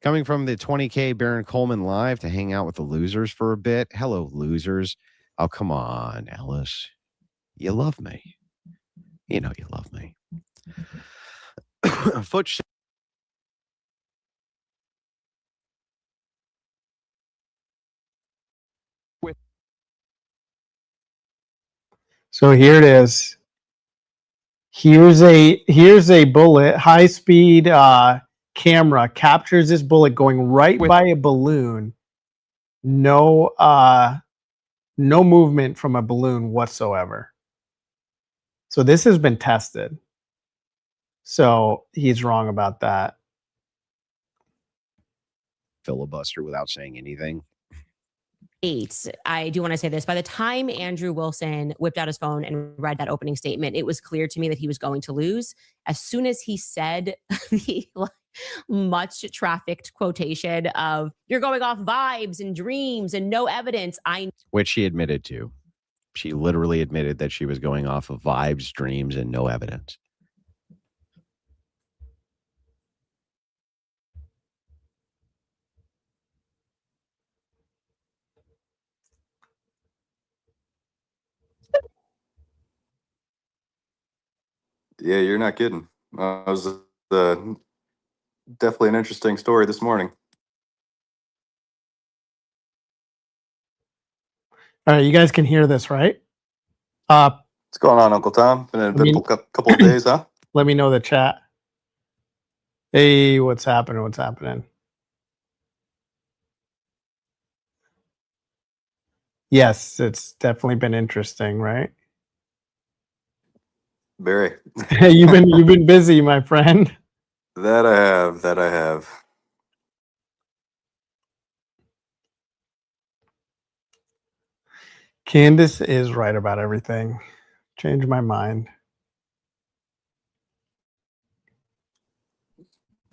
Coming from the 20K Baron Coleman live to hang out with the losers for a bit. Hello, losers. Oh, come on, Ellis. You love me. You know you love me. Foot. So here it is. Here's a bullet. High speed camera captures this bullet going right by a balloon. No movement from a balloon whatsoever. So this has been tested. So he's wrong about that. Filibuster without saying anything. 8. I do want to say this. By the time Andrew Wilson whipped out his phone and read that opening statement, it was clear to me that he was going to lose. As soon as he said the much trafficked quotation of "you're going off vibes and dreams and no evidence," Which she admitted to. She literally admitted that she was going off of vibes, dreams, and no evidence. Yeah, you're not kidding. It was definitely an interesting story this morning. All right, you guys can hear this, right? What's going on, Uncle Tom? Been an eventful couple of days, huh? Let me know the chat. Hey, what's happening? What's happening? Yes, it's definitely been interesting, right? Barry. You've been busy, my friend. That I have. That I have. Candace is right about everything. Changed my mind.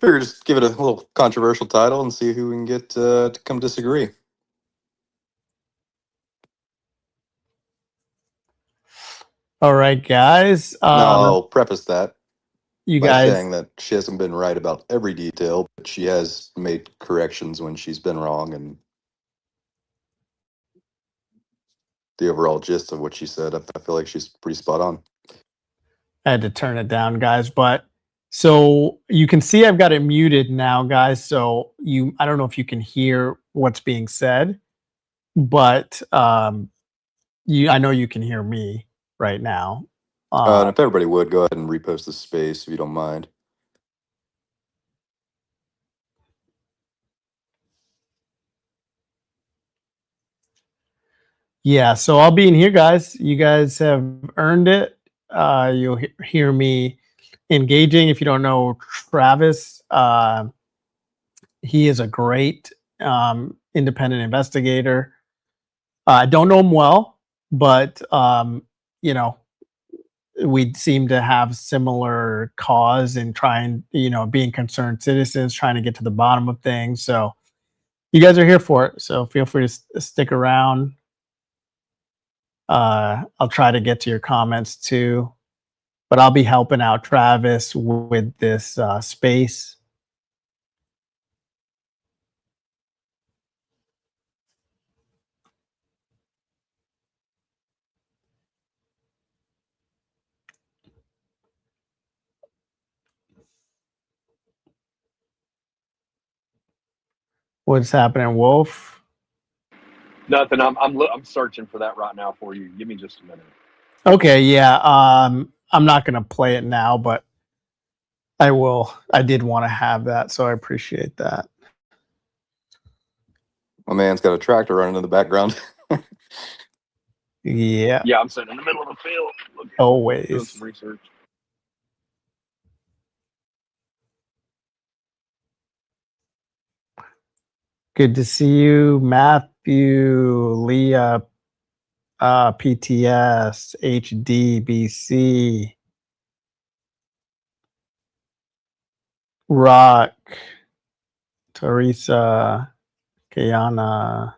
Figure just give it a little controversial title and see who we can get to come disagree. All right, guys. Now I'll preface that You by guys, saying that she hasn't been right about every detail, but she has made corrections when she's been wrong, and the overall gist of what she said, I feel like she's pretty spot on. I had to turn it down, guys. But so you can see I've got it muted now, guys. So I don't know if you can hear what's being said, but I know you can hear me right now. And if everybody would go ahead and repost this space, if you don't mind. Yeah, so I'll be in here, guys. You guys have earned it. You'll hear me engaging. If you don't know Travis, he is a great independent investigator. I don't know him well, but you know, we seem to have similar cause in trying, being concerned citizens, trying to get to the bottom of things. So you guys are here for it. So feel free to stick around. I'll try to get to your comments too, but I'll be helping out Travis with this space. What's happening, Wolf? Nothing. I'm searching for that right now for you. Give me just a minute. Okay, yeah. I'm not gonna play it now, but I will. I did want to have that, so I appreciate that. My man's got a tractor running in the background. Yeah. Yeah, I'm sitting in the middle of the field. Doing Always. some research. Good to see you, Matt. View, Leah, PTS, HDBC, Rock, Teresa, Kiana.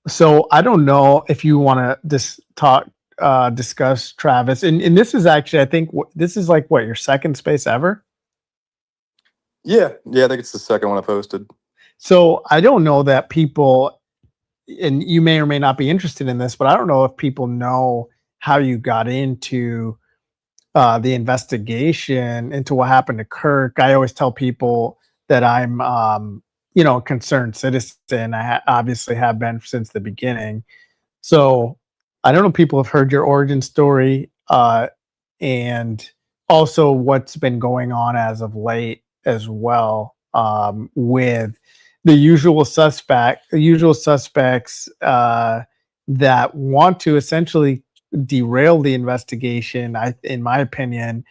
So I don't know if you want to discuss Travis, and this is actually, I think this is like what, your second space ever. Yeah, I think it's the second one I posted. So I don't know that people, and you may or may not be interested in this, but I don't know if people know how you got into the investigation into what happened to Kirk. I always tell people that I'm, a concerned citizen. I obviously have been since the beginning. So I don't know if people have heard your origin story, and also what's been going on as of late as well, with the usual suspects that want to essentially derail the investigation. In my opinion,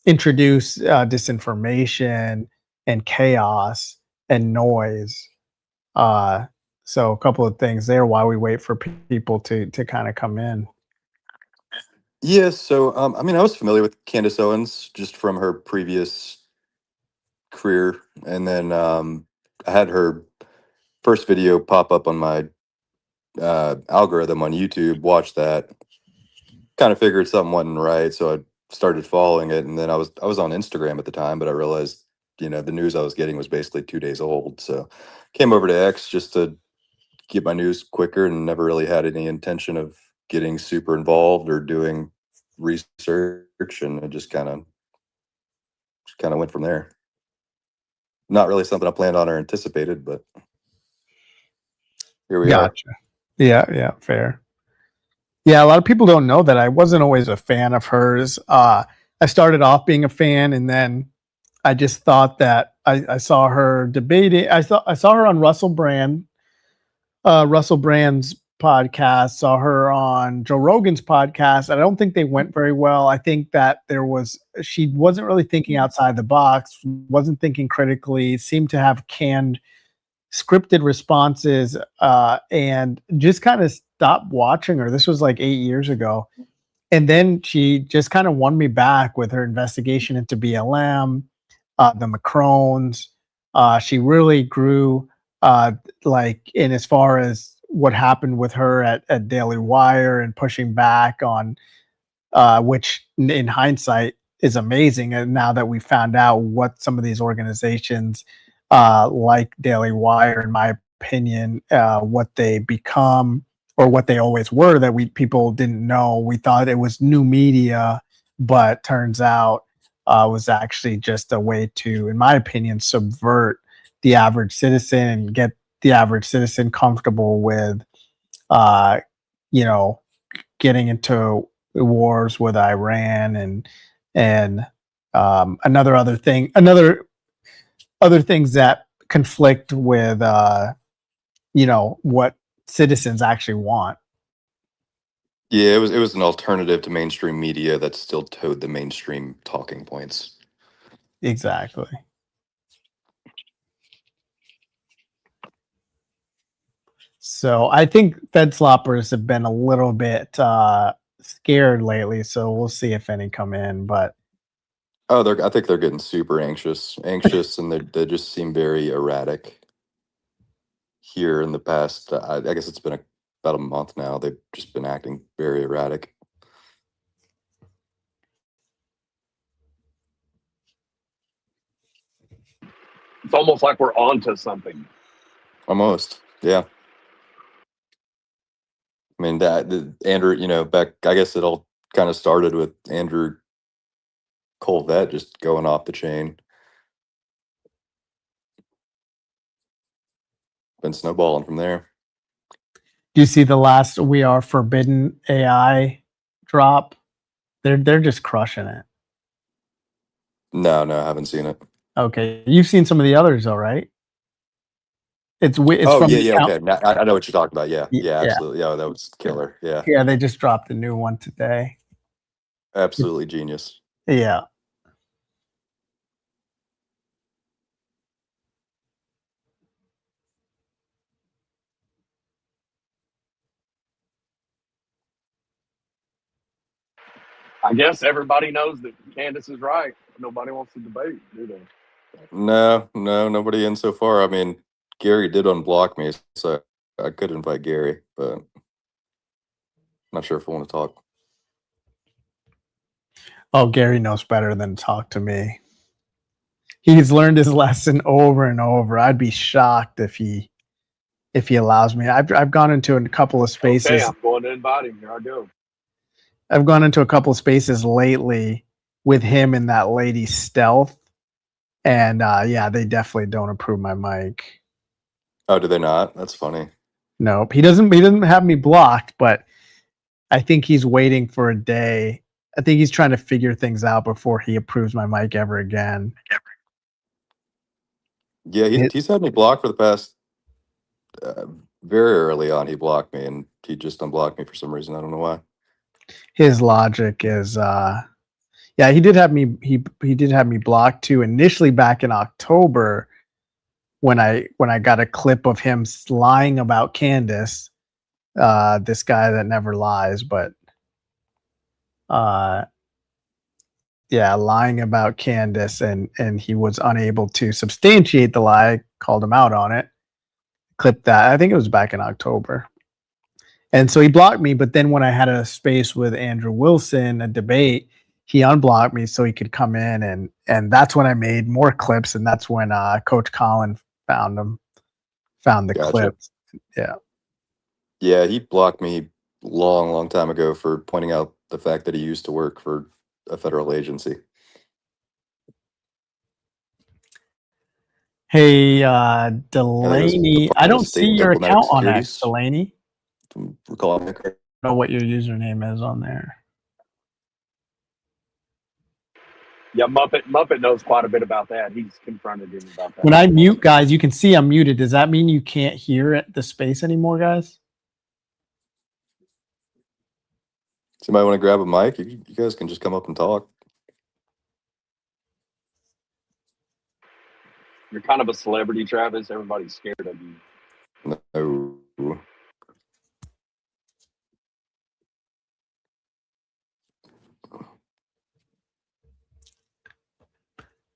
introduce disinformation and chaos and noise. So a couple of things there while we wait for people to kind of come in. Yeah, so I mean, I was familiar with Candace Owens just from her previous career, and then I had her first video pop up on my algorithm on YouTube. Watched that, kind of figured something wasn't right, so I started following it, and then I was on Instagram at the time, but I realized the news I was getting was basically 2 days old, so came over to X just to get my news quicker, and never really had any intention of getting super involved or doing research, and it just kind of went from there. Not really something I planned on or anticipated, but here we are. Gotcha. Yeah, fair. Yeah, a lot of people don't know that I wasn't always a fan of hers. I started off being a fan, and then I just thought that I saw her debating. I saw her on Russell Brand's podcast, saw her on Joe Rogan's podcast. I don't think they went very well. I think that she wasn't really thinking outside the box, wasn't thinking critically, seemed to have canned scripted responses, and just kind of stopped watching her. This was like 8 years ago. And then she just kind of won me back with her investigation into BLM, the Macrones. She really grew, in as far as what happened with her at Daily Wire and pushing back on, which in hindsight is amazing. And now that we found out what some of these organizations, like Daily Wire, in my opinion, what they become or what they always were, that people didn't know. We thought it was new media, but turns out was actually just a way to, in my opinion, subvert the average citizen and get the average citizen comfortable with, getting into wars with Iran and other things that conflict with what citizens actually want. Yeah, it was an alternative to mainstream media that still towed the mainstream talking points. Exactly. So I think Fed sloppers have been a little bit scared lately, so we'll see if any come in. But I think they're getting super anxious, and they just seem very erratic. Here in the past, I guess it's been about a month now. They've just been acting very erratic. It's almost like we're onto something. Almost, yeah. I mean, Andrew, back, I guess it all kind of started with Andrew Colvette just going off the chain. Been snowballing from there. do you see the last We Are Forbidden AI drop? They're just crushing it. No, I haven't seen it. Okay, you've seen some of the others, though, right? It's from okay. Now, I know what you're talking about. Yeah, absolutely. Yeah, that was killer. Yeah, they just dropped a new one today. Absolutely genius. Yeah. I guess everybody knows that Candace is right. Nobody wants to debate, do they? No, nobody in so far. I mean, Gary did unblock me, so I could invite Gary, but not sure if I want to talk. Oh, Gary knows better than to talk to me. He's learned his lesson over and over. I'd be shocked if he allows me. I've gone into a couple of spaces. Okay, I'm going to invite him. Here I go. I've gone into a couple of spaces lately with him and that lady Stealth, and yeah, they definitely don't approve my mic. Oh, do they not? That's funny. Nope, he doesn't have me blocked, but I think he's waiting for a day. I think he's trying to figure things out before he approves my mic ever again. Yeah, he's had me blocked for the past very early on. He blocked me, and he just unblocked me for some reason. I don't know why. His logic is yeah, he did have me he did have me blocked too initially back in October when I got a clip of him lying about Candace, this guy that never lies, but yeah, lying about Candace, and he was unable to substantiate the lie. Called him out on it. Clipped that. I think it was back in October. And so he blocked me, but then when I had a space with Andrew Wilson, a debate, he unblocked me so he could come in, and that's when I made more clips, and that's when Coach Colin found the Gotcha. clips. Yeah. Yeah, he blocked me long time ago for pointing out the fact that he used to work for a federal agency. Hey, And it was Delaney, part I of don't state see and your diplomatic account on X, securities. Delaney. If I'm recalling it correctly. I don't know what your username is on there. Yeah, Muppet knows quite a bit about that. He's confronted him about that. When I mute guys, you can see I'm muted. Does that mean you can't hear the space anymore, guys? Somebody want to grab a mic? You guys can just come up and talk. You're kind of a celebrity, Travis. Everybody's scared of you. No.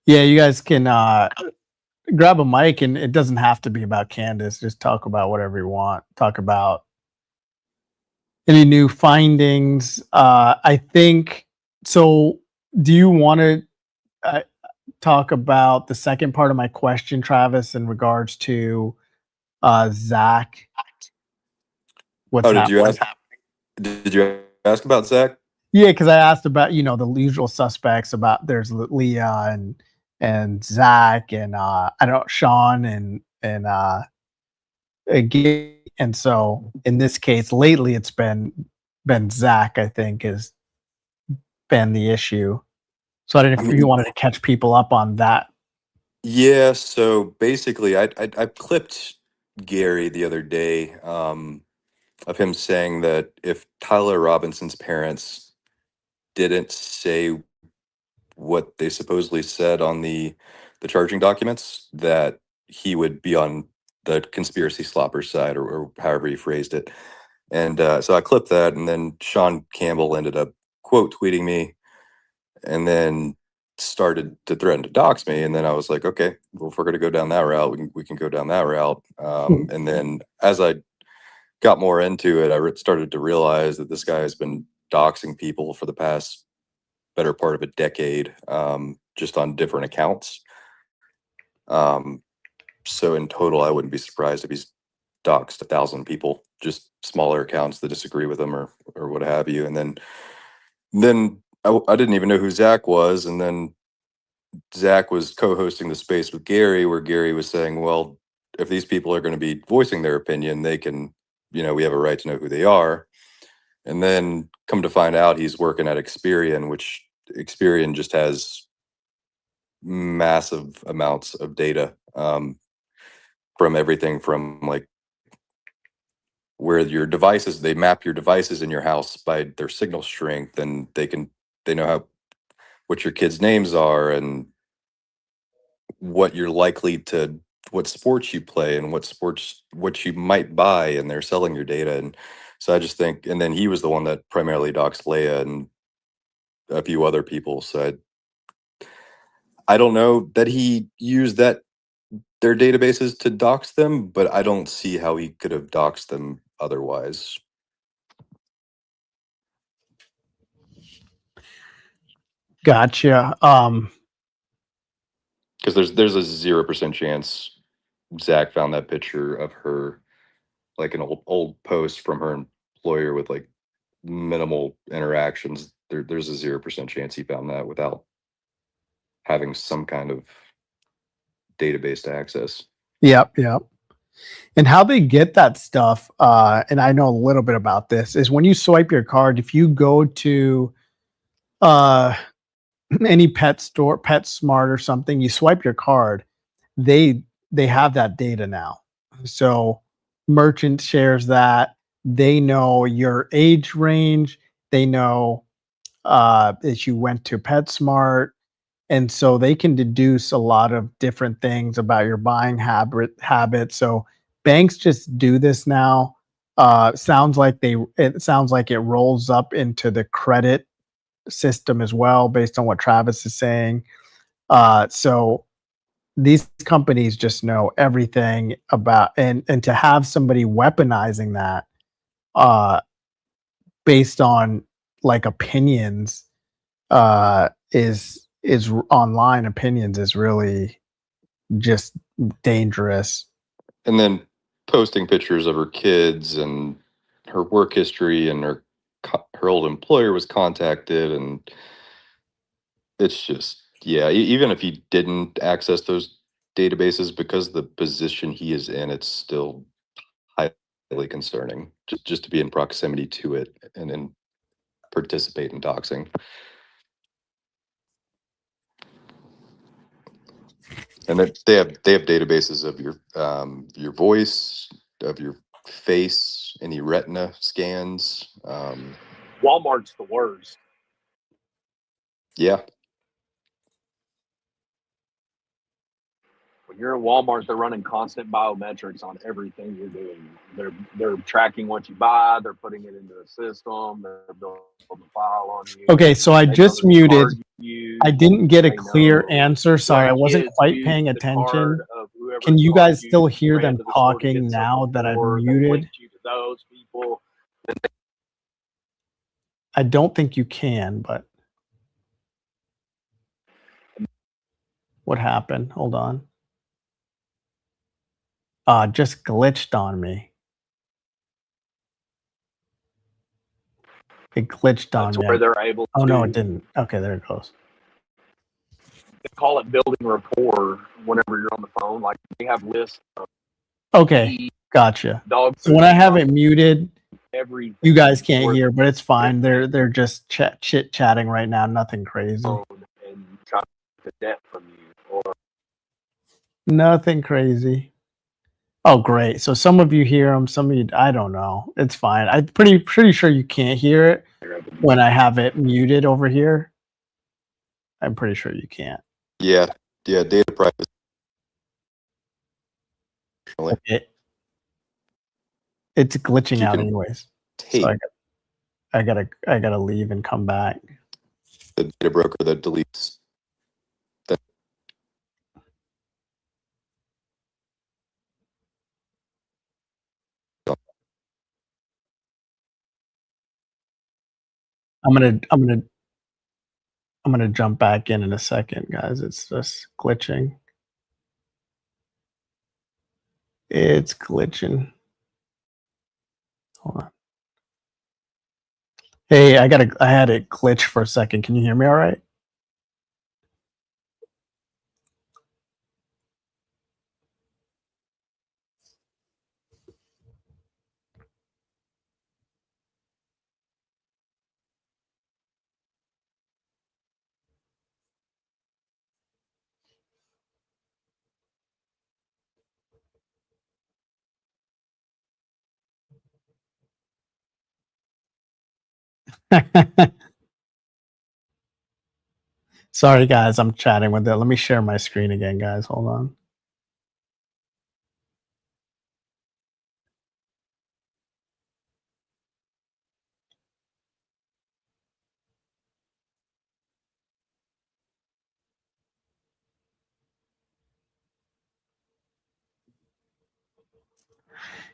Yeah, you guys can grab a mic, and it doesn't have to be about Candace. Just talk about whatever you want. Talk about any new findings. I think so. Do you want to talk about the second part of my question, Travis, in regards to Zach? What's Did you happening? Did you ask about Zach? Yeah, because I asked about the usual suspects. About there's Leah and Zach and I don't Sean and and so in this case lately it's been Zach, I think, has been the issue. So I didn't know if you wanted to catch people up on that. Yeah, so basically I clipped Gary the other day of him saying that if Tyler Robinson's parents didn't say what they supposedly said on the charging documents, that he would be on the conspiracy slopper side, or however he phrased it. And so I clipped that, and then Sean Campbell ended up quote tweeting me, and then started to threaten to dox me. And then I was like, okay, well, if we're going to go down that route, we can go down that route. And then as I got more into it, I started to realize that this guy has been doxing people for the past better part of a decade, just on different accounts. So in total, I wouldn't be surprised if he's doxed 1,000 people, just smaller accounts that disagree with him or what have you. And then I didn't even know who Zach was. And then Zach was co-hosting the space with Gary, where Gary was saying, well, if these people are going to be voicing their opinion, they can, we have a right to know who they are. And then come to find out he's working at Experian, which Experian just has massive amounts of data, from everything from like where your devices, they map your devices in your house by their signal strength, and they know what your kids' names are and what you're likely to, what sports you play and what you might buy, and they're selling your data. And so I just think, and then he was the one that primarily doxed Leia, and a few other people. So I don't know that he used their databases to dox them, but I don't see how he could have doxed them otherwise. Gotcha. Because there's a 0% chance Zach found that picture of her, like an old post from her employer with like minimal interactions. There's a 0% chance he found that without having some kind of database to access. Yep. And how they get that stuff, and I know a little bit about this, is when you swipe your card, if you go to any pet store, PetSmart or something, you swipe your card, they have that data now. So merchant shares that. They know your age range. They know that you went to PetSmart, and so they can deduce a lot of different things about your buying habit. So banks just do this now. It sounds like it rolls up into the credit system as well, based on what Travis is saying. So these companies just know everything about, and to have somebody weaponizing that uh, based on like opinions is online opinions is really just dangerous. And then posting pictures of her kids and her work history, and her old employer was contacted, and it's just, yeah, even if he didn't access those databases, because the position he is in, it's still highly concerning just to be in proximity to it and then participate in doxing. And they have databases of your voice, of your face, any retina scans. Walmart's the worst. Yeah. When you're in Walmart, they're running constant biometrics on everything you're doing. They're tracking what you buy. They're putting it into a system. They're building a file on you. Okay, so I They know just the muted. card you use. I didn't get a They clear know answer. Sorry, I what wasn't kids quite use paying the attention. card of whoever Can you taught guys still you, hear ran them to the store to talking get now something that I've for. They muted? linked you to those people. I don't think you can, but what happened? Hold on. Just glitched on me. It glitched on That's me. where they're able Oh no, it to. didn't. Okay, there it goes. They call it building rapport whenever you're on the phone. Like they have lists of Okay, gotcha. dogs. So when I have it muted, everything, you guys can't or hear, but it's fine. They're just chit chatting right now. Nothing crazy. and try to get the debt from you, or Nothing crazy. Oh, great. So some of you hear them, some of you, I don't know. It's fine. I'm pretty sure you can't hear it when I have it muted over here. I'm pretty sure you can't. Yeah. Data privacy. Okay. It's glitching You out can anyways. take So I gotta leave and come back. the data broker that deletes. I'm gonna jump back in a second, guys. It's just glitching. It's glitching. Hold on. Hey, I had it glitch for a second. Can you hear me all right? Sorry, guys. I'm chatting with it. Let me share my screen again, guys. Hold on.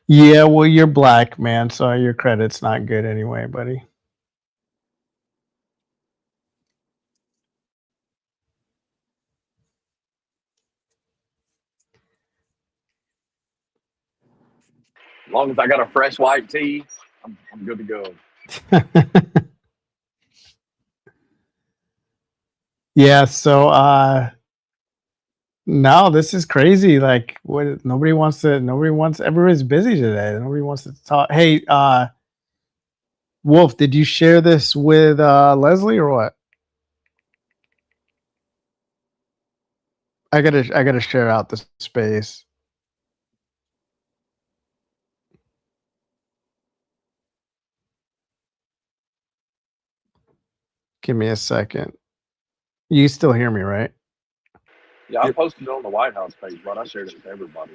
Yeah, well, you're black, man, so your credit's not good anyway, buddy. As long as I got a fresh white tee, I'm good to go. Yeah, so no, this is crazy. Like, what? Everybody's busy today. Nobody wants to talk. Hey, Wolf, did you share this with Leslie or what? I gotta share out the space. Give me a second. You still hear me, right? Yeah, I posted it on the White House page, but I shared it to everybody.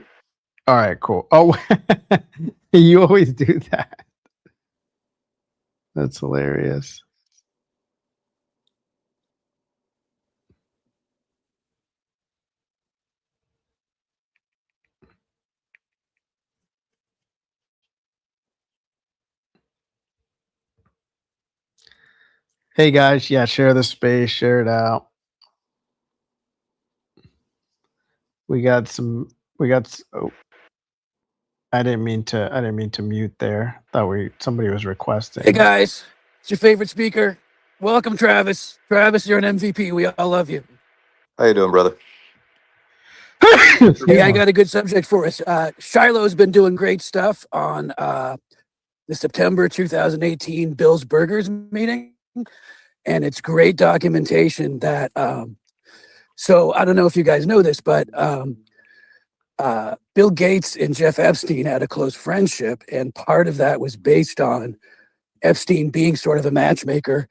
All right, cool. Oh, you always do that. That's hilarious. Hey guys, yeah, share the space, share it out. We got oh, I didn't mean to mute there. Thought somebody was requesting. Hey guys, it's your favorite speaker. Welcome, Travis. Travis, you're an MVP. We all love you. How you doing, brother? Hey, I got a good subject for us. Shiloh's been doing great stuff on the September 2018 Bill's Burgers meeting, and it's great documentation that. So I don't know if you guys know this, but Bill Gates and Jeff Epstein had a close friendship, and part of that was based on Epstein being sort of a matchmaker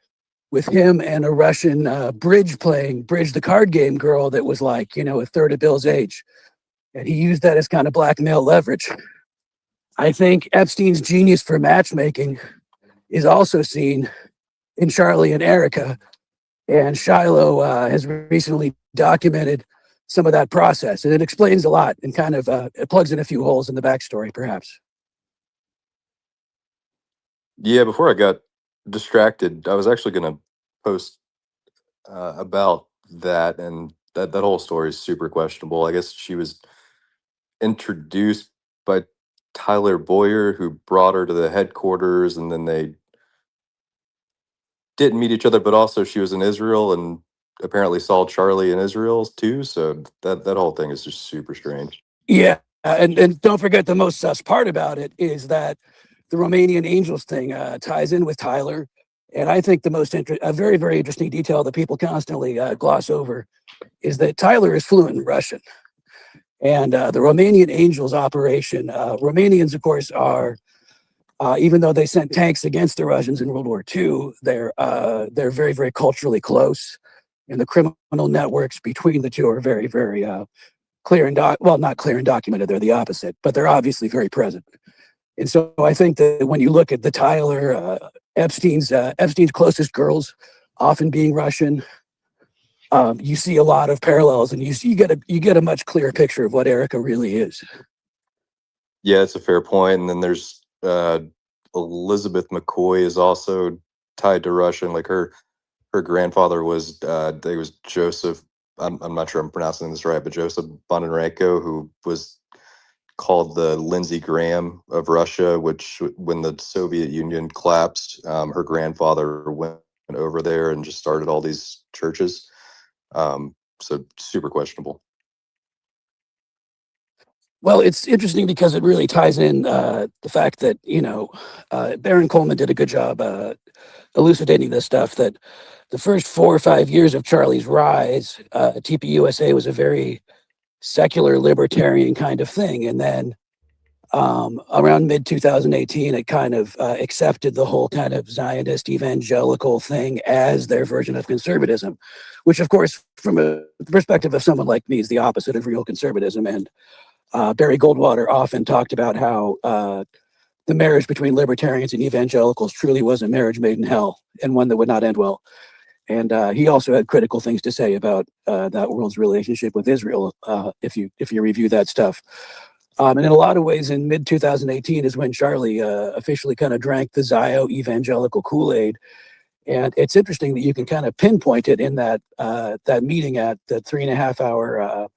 with him and a Russian bridge the card game girl that was like, a third of Bill's age. And he used that as kind of blackmail leverage. I think Epstein's genius for matchmaking is also seen in Charlie and Erica. And Shiloh has recently documented some of that process. And it explains a lot and kind of it plugs in a few holes in the backstory, perhaps. Yeah, before I got distracted, I was actually going to post about that, and that whole story is super questionable. I guess she was introduced by Tyler Boyer, who brought her to the headquarters, and then they didn't meet each other, but also she was in Israel and apparently saw Charlie in Israel too. So that whole thing is just super strange. Yeah. And don't forget, the most sus part about it is that the Romanian Angels thing ties in with Tyler. And I think a very, very interesting detail that people constantly gloss over is that Tyler is fluent in Russian. And the Romanian Angels operation, Romanians, of course, are, even though they sent tanks against the Russians in World War II, they're very, very culturally close. And the criminal networks between the two are very, very clear and not clear and documented. They're the opposite, but they're obviously very present. And so I think that when you look at the Tyler, Epstein's closest girls often being Russian, you see a lot of parallels, and you get a much clearer picture of what Erica really is. Yeah, it's a fair point. And then there's Elizabeth McCoy is also tied to Russian. Like her grandfather was Joseph. I'm not sure I'm pronouncing this right, but Joseph Bondarenko, who was called the Lindsey Graham of Russia, which when the Soviet Union collapsed, her grandfather went over there and just started all these churches. So super questionable. Well, it's interesting because it really ties in the fact that, Baron Coleman did a good job elucidating this stuff, that the first 4 or 5 years of Charlie's rise, TPUSA was a very secular libertarian kind of thing. And then around mid 2018, it kind of accepted the whole kind of Zionist evangelical thing as their version of conservatism, which, of course, from a perspective of someone like me, is the opposite of real conservatism. And Barry Goldwater often talked about how the marriage between libertarians and evangelicals truly was a marriage made in hell, and one that would not end well. And he also had critical things to say about that world's relationship with Israel, if you review that stuff. And in a lot of ways, in mid 2018 is when Charlie officially kind of drank the Zio evangelical Kool-Aid. And it's interesting that you can kind of pinpoint it in that that meeting at the 3.5 hour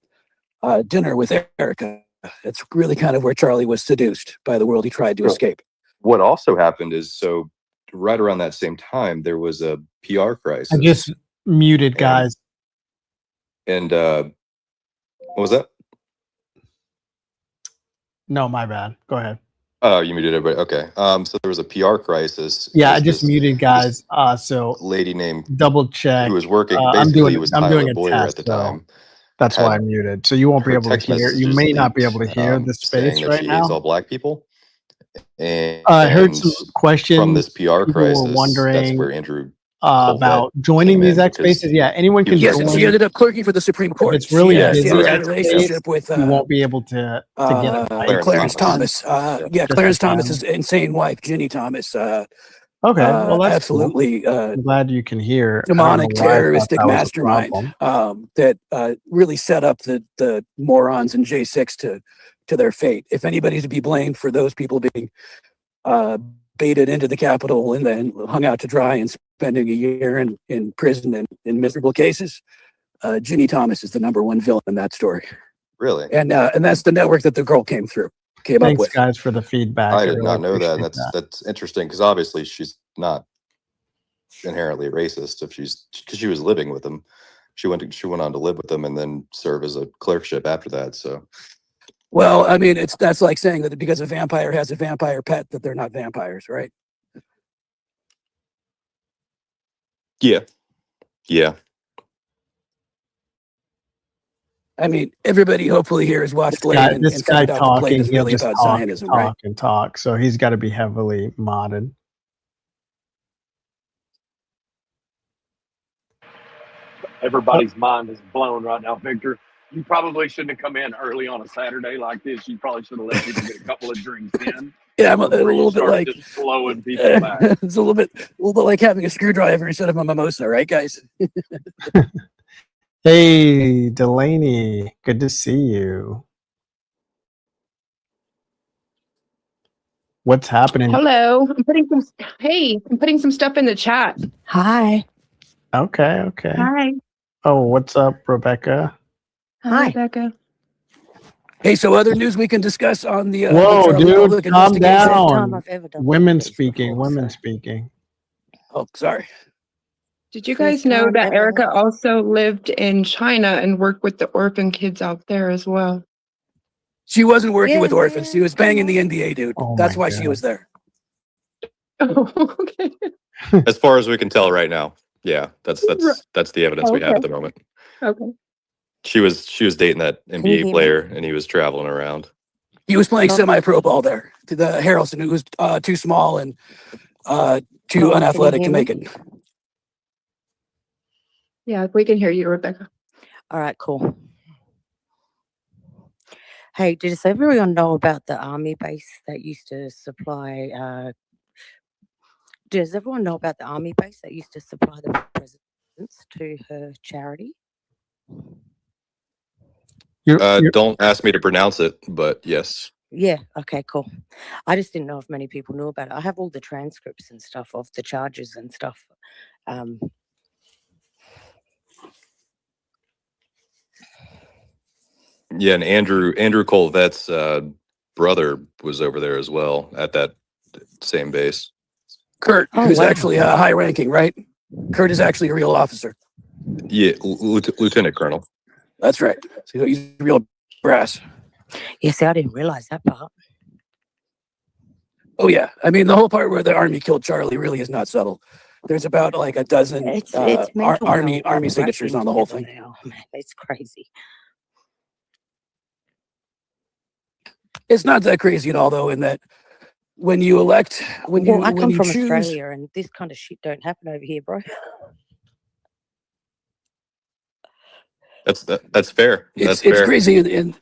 dinner with Erica. It's really kind of where Charlie was seduced by the world he tried to escape. What also happened is, so right around that same time, there was a PR crisis. I just muted, guys. And what was that? No, my bad. Go ahead. Oh, you muted everybody. Okay. So there was a PR crisis. Yeah, I because just muted, guys. So lady named double check. who was working I'm basically doing was I'm Tyler doing a Boyer test, at the time. That's why I muted. So you won't be her able to text hear. You messages may not be leaked, able to hear the saying space that right she hates all now. black people. And I heard some questions from this PR people were crisis. That's wondering where Andrew about joining these X spaces. Yeah, anyone can Yes, join. and she ended up clerking for the Supreme Court. It's really she busy has a at relationship with you won't be able to get it. Clarence Thomas. Just Clarence the Thomas's time. insane wife, Ginny Thomas. Okay, well that's absolutely cool. I'm glad you can hear. demonic, terroristic that was a mastermind problem. that really set up the morons in J6 to their fate. If anybody's to be blamed for those people being baited into the Capitol and then hung out to dry and spending a year in prison in miserable cases, Ginny Thomas is the #1 villain in that story. Really? And that's the network that the girl came up Thanks, with. guys, for the feedback. I did really not know that, and appreciate that's interesting because obviously she's not inherently racist. Because she was living with him, she went on to live with them and then serve as a clerkship after that. So, Well, I mean, that's like saying that because a vampire has a vampire pet that they're not vampires, right? yeah. I mean, everybody hopefully here has watched Blade and this guy found out that Blade talking. is He'll really just about talk, Zionism, right? and talk. So he's got to be heavily modded. Everybody's mind is blown right now, Victor. You probably shouldn't have come in early on a Saturday like this. You probably should have let people get a couple of drinks in. Yeah, I'm a before you little bit start like just blowing people back. it's a little bit like having a screwdriver instead of a mimosa, right, guys? Hey, Delaney, good to see you. What's happening? Hello. I'm putting some stuff in the chat. Hi. Okay. Hi. Oh, what's up, Rebecca? Hi, Rebecca. Hey, so other news we can discuss on the Whoa, Charlie dude, Public calm investigation? down. Women speaking. Oh, sorry. Did you guys know that Erica also lived in China and worked with the orphan kids out there as well? She wasn't working with orphans. She was banging the NBA dude. Oh That's my why she was there. Oh, okay. As far as we can tell right now, yeah, that's the evidence we have at the moment. Okay. She was dating that you hear NBA me? player, and he was traveling around. He was playing semi-pro ball there to the Harrelson, who was too small and too unathletic to make it. Yeah, we can hear you, Rebecca. All right, cool. Hey, does everyone know about the army base that used to supply? Does everyone know about the army base that used to supply the presidents to her charity? Don't ask me to pronounce it, but yes. Yeah. Okay. Cool. I just didn't know if many people knew about it. I have all the transcripts and stuff of the charges and stuff. Yeah, and Andrew Colvette's brother was over there as well at that same base. Kurt, who's actually high ranking, right? Kurt is actually a real officer. Yeah, Lieutenant Colonel. That's right. So he's real brass. Yeah, see, I didn't realize that part. Oh yeah, I mean the whole part where the army killed Charlie really is not subtle. There's about like a dozen army signatures on the whole thing. Now. Man, it's crazy. It's not that crazy at all, though, in that when you elect, I come from choose, Australia, and this kind of shit don't happen over here, bro. That's fair. It's fair. crazy, and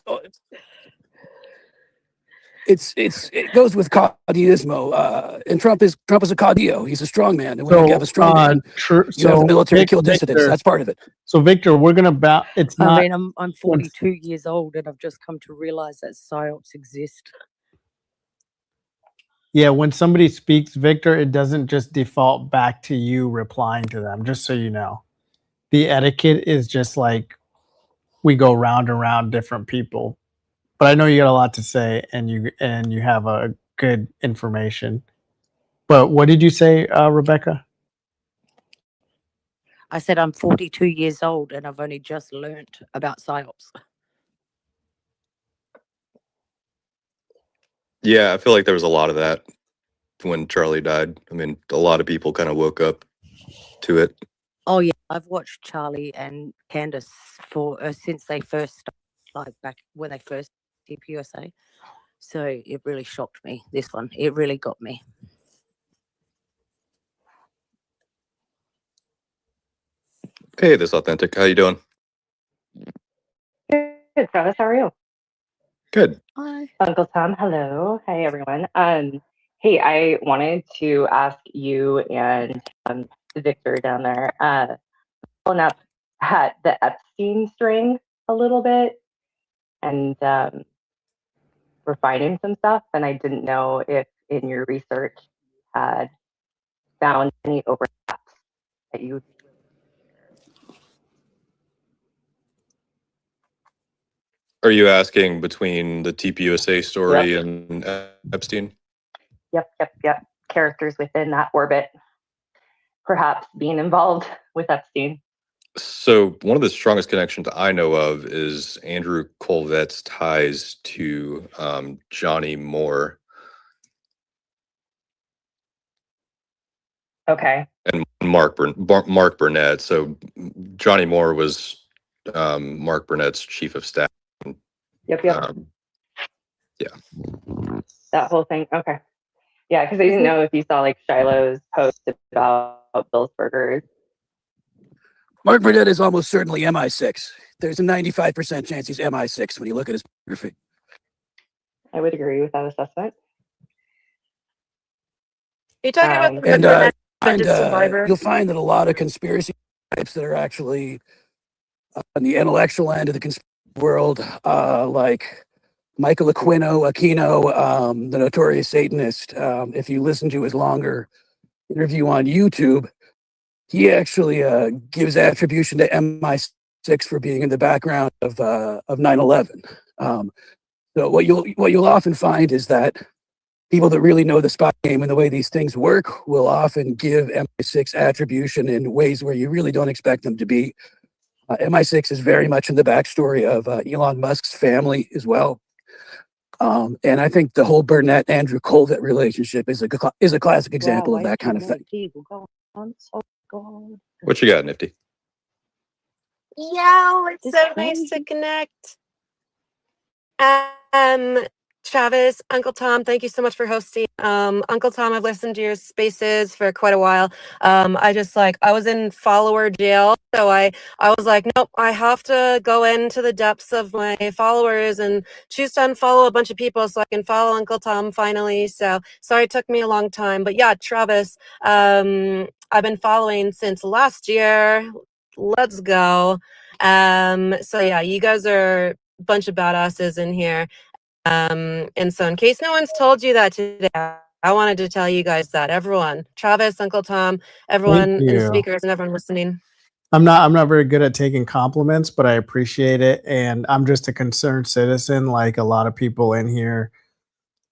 it goes with caudillismo. And Trump is a caudillo. He's a strong man. And when you have a strong man, you have the military kill dissidents. That's part of it. So Victor, we're gonna it's not. I mean, I'm 42 years old, and I've just come to realize that psyops exist. Yeah, when somebody speaks, Victor, it doesn't just default back to you replying to them, just so you know. The etiquette is just like we go round and round different people. But I know you got a lot to say and you have a good information. But what did you say, Rebecca? I said I'm 42 years old, and I've only just learnt about psyops. Yeah, I feel like there was a lot of that when Charlie died. I mean, a lot of people kind of woke up to it. Oh yeah, I've watched Charlie and Candace for since they first started, like back when they first did USA. So it really shocked me. This one, it really got me. Hey, this authentic. How you doing? Good, Travis. How are you? Good. Hi, Uncle Tom. Hello. Hey, everyone. Hey, I wanted to ask you and Victor down there, pulling up at the Epstein string a little bit, and we're finding some stuff, and I didn't know if in your research you had found any overlaps that you. Are you asking between the TPUSA story and Epstein? Yep. Characters within that orbit, perhaps being involved with Epstein. So one of the strongest connections I know of is Andrew Colvette's ties to Johnny Moore. Okay. And Mark Burnett. So Johnny Moore was Mark Burnett's chief of staff. Yep. Yeah. That whole thing. Okay. Yeah, because I didn't know if you saw like Shiloh's post about Bill's Burgers. Mark Burnett is almost certainly MI6. There's a 95% chance he's MI6 when you look at his biography. I would agree with that assessment. You're talking about the and you'll find that a lot of conspiracy types that are actually on the intellectual end of the conspiracy world, like Michael Aquino, the notorious Satanist. If you listen to his longer interview on YouTube, he actually gives attribution to MI6 for being in the background of 9/11. So what you'll often find is that people that really know the spy game and the way these things work will often give MI6 attribution in ways where you really don't expect them to be. MI6 is very much in the backstory of Elon Musk's family as well. And I think the whole Burnett-Andrew Colvett relationship is a classic example of that kind of thing. What you got, Nifty? Yo, it's so nice to connect. Travis, Uncle Tom, thank you so much for hosting. Uncle Tom, I've listened to your spaces for quite a while. I was in follower jail, so I was like, nope, I have to go into the depths of my followers and choose to unfollow a bunch of people so I can follow Uncle Tom finally. So sorry it took me a long time, but yeah, Travis, I've been following since last year. Let's go. So yeah, you guys are a bunch of badasses in here. And so in case no one's told you that today, I wanted to tell you guys that everyone, Travis, Uncle Tom, everyone and the speakers and everyone listening. I'm not very good at taking compliments, but I appreciate it. And I'm just a concerned citizen, like a lot of people in here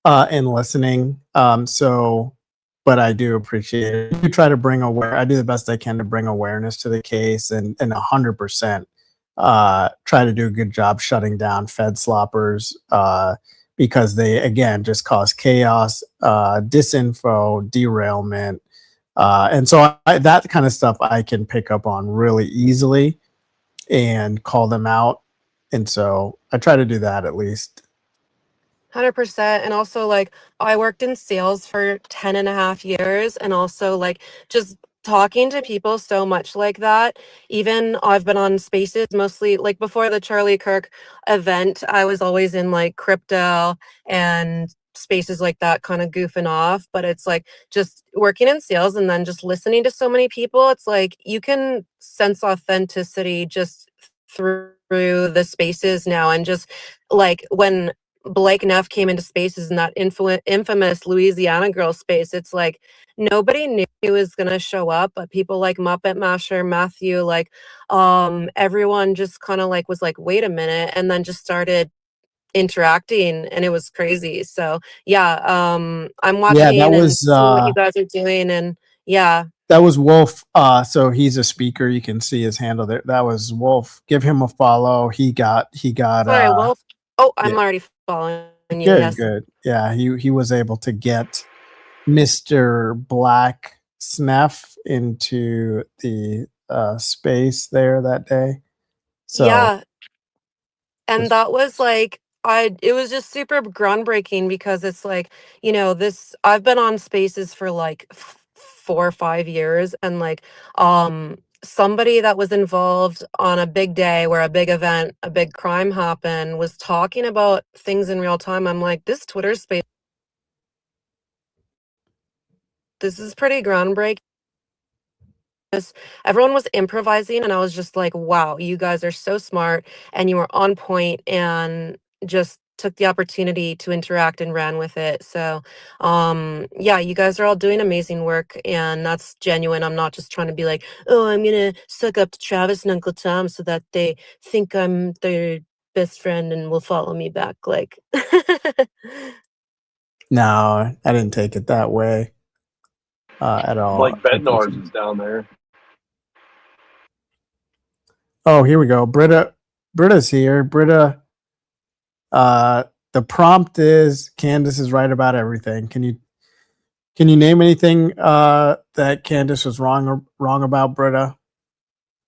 and listening. But I do appreciate it. You try to bring I do the best I can to bring awareness to the case and 100% try to do a good job shutting down Fed sloppers because they, again, just cause chaos, disinfo, derailment. And so that kind of stuff I can pick up on really easily and call them out. And so I try to do that at least. 100%. And also, like, I worked in sales for 10 and a half years, and also like just talking to people so much like that. Even I've been on spaces mostly like before the Charlie Kirk event, I was always in like crypto and spaces like that kind of goofing off, but it's like just working in sales and then just listening to so many people. It's like you can sense authenticity just through the spaces now. And just like when Blake Neff came into spaces in that infamous Louisiana girl space, it's like nobody knew he was going to show up, but people like Muppet Masher, Matthew, like everyone just kind of like was like, wait a minute, and then just started interacting, and it was crazy. So yeah, I'm watching that and was seeing what you guys are doing, and yeah. That was Wolf. So he's a speaker. You can see his handle there. That was Wolf. Give him a follow. He got Sorry, Wolf. Oh, I'm yeah. already following you. Good, Yes. good. Yeah, he was able to get Mr. Black Sneff into the space there that day. So Yeah. And that was like it was just super groundbreaking because it's like, you know, I've been on spaces for like 4 or 5 years, and like somebody that was involved on a big day where a big event, a big crime happened, was talking about things in real time. I'm like, this Twitter space, this is pretty groundbreaking. Everyone was improvising, and I was just like, wow, you guys are so smart, and you were on point, and just took the opportunity to interact and ran with it. So yeah, you guys are all doing amazing work, and that's genuine. I'm not just trying to be like, oh, I'm gonna suck up to Travis and Uncle Tom so that they think I'm their best friend and will follow me back. Like no, I didn't take it that way at all. Blake Bednar's is down there. Oh, here we go. Britta's here. Britta, the prompt is Candace is right about everything. Can you name anything that Candace was wrong about, Britta?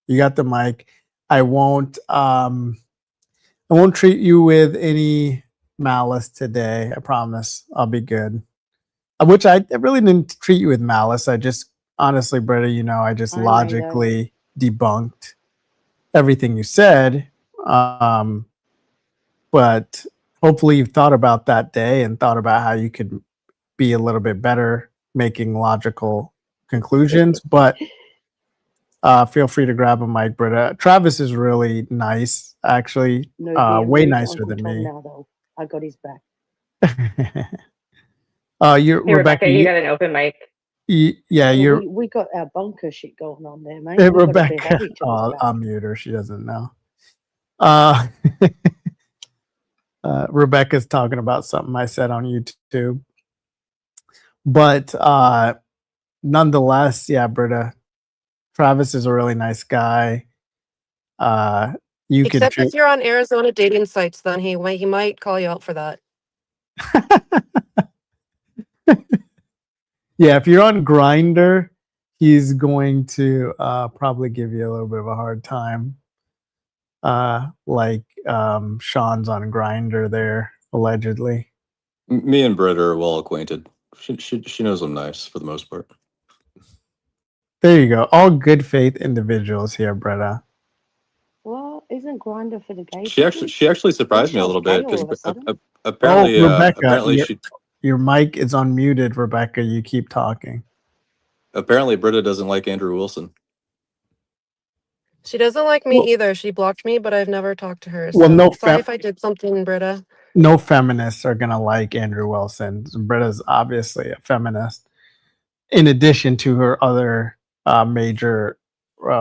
You got the mic. I won't treat you with any malice today. I promise. I'll be good. Which I really didn't treat you with malice. I just honestly, Britta, you know, I just logically debunked everything you said. But hopefully you've thought about that day and thought about how you could be a little bit better making logical conclusions. But feel free to grab a mic, Britta. Travis is really nice, actually. Way nicer than me. Now, though. I got his back. Hey, Rebecca, you got an open mic. Yeah, we got our bunker shit going on there, mate. Hey, Rebecca. I'll mute her. She doesn't know. Rebecca's talking about something I said on YouTube. But nonetheless, yeah, Britta, Travis is a really nice guy. Except if you're on Arizona dating sites, then he might call you out for that. Yeah, if you're on Grindr, he's going to probably give you a little bit of a hard time. Like Sean's on Grindr there, allegedly. Me and Britt are well acquainted. She knows I'm nice for the most part. There you go. All good faith individuals here, Britta. Well, isn't Grindr for the gay? She actually surprised me a little bit because apparently, Rebecca, apparently your mic is unmuted, Rebecca. You keep talking. Apparently, Britta doesn't like Andrew Wilson. She doesn't like me either. She blocked me, but I've never talked to her. Well, so sorry if I did something, Britta. No feminists are gonna like Andrew Wilson. Britta's obviously a feminist, in addition to her other major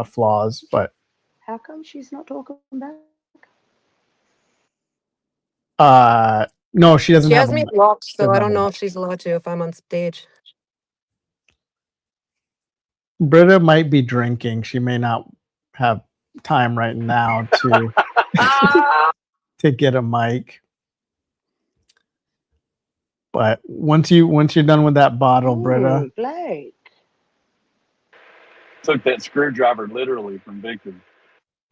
flaws. But how come she's not talking back? No, she doesn't. She has me blocked, so I don't know if she's allowed to if I'm on stage. Britta might be drinking. She may not have time right now to to get a mic. But once you're done with that bottle, Britta. Blake. Took that screwdriver literally from Victor.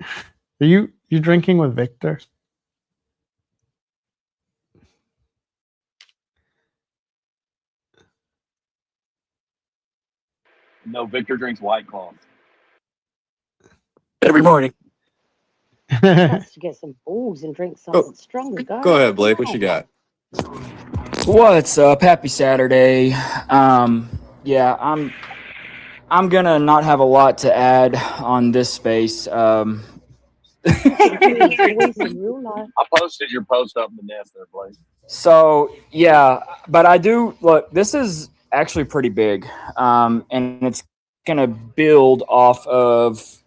Are you drinking with Victor? No, Victor drinks White Claws. Every morning. Has to get some balls and drink something stronger. Go ahead, Blake. What you got? What's up? Happy Saturday. Yeah, I'm gonna not have a lot to add on this space. I posted your post up in the nest there, Blake. So yeah, but I do look. This is actually pretty big, and it's gonna build off of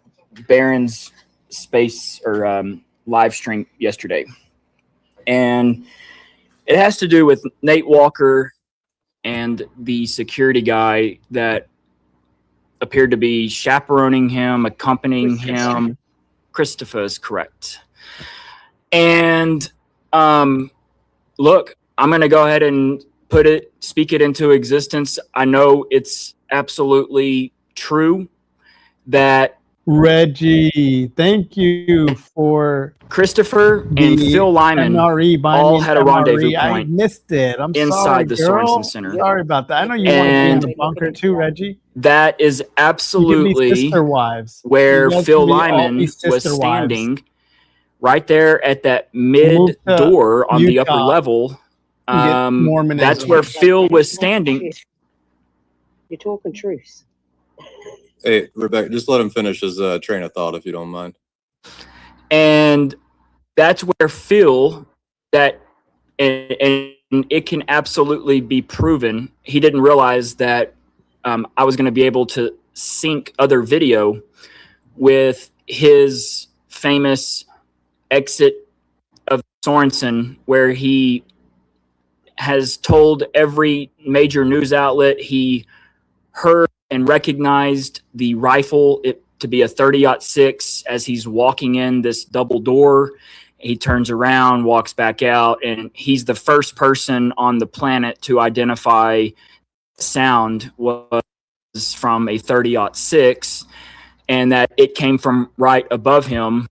Baron's space or live stream yesterday, and it has to do with Nate Walker and the security guy that appeared to be chaperoning him, accompanying him. Christopher is correct. And look, I'm going to go ahead and speak it into existence. I know it's absolutely true that Reggie, thank you for Christopher and Phil Lyman MRE, all had a rendezvous I point missed it. I'm inside sorry, the girl. Sorensen Center. Sorry about that. I know you want to be in the bunker too, Reggie. That is absolutely sister wives. where You guys Phil can be all Lyman be was sister standing right there at that mid Move to door on the upper Utah level. get Mormonism. That's where Phil was standing. You're talking truths. Hey, Rebecca, just let him finish his train of thought if you don't mind. And that's where Phil, and it can absolutely be proven, he didn't realize that I was going to be able to sync other video with his famous exit of Sorensen, where he has told every major news outlet he heard and recognized the rifle to be a 30-06 as he's walking in this double door. He turns around, walks back out, and he's the first person on the planet to identify sound was from a 30-06 and that it came from right above him,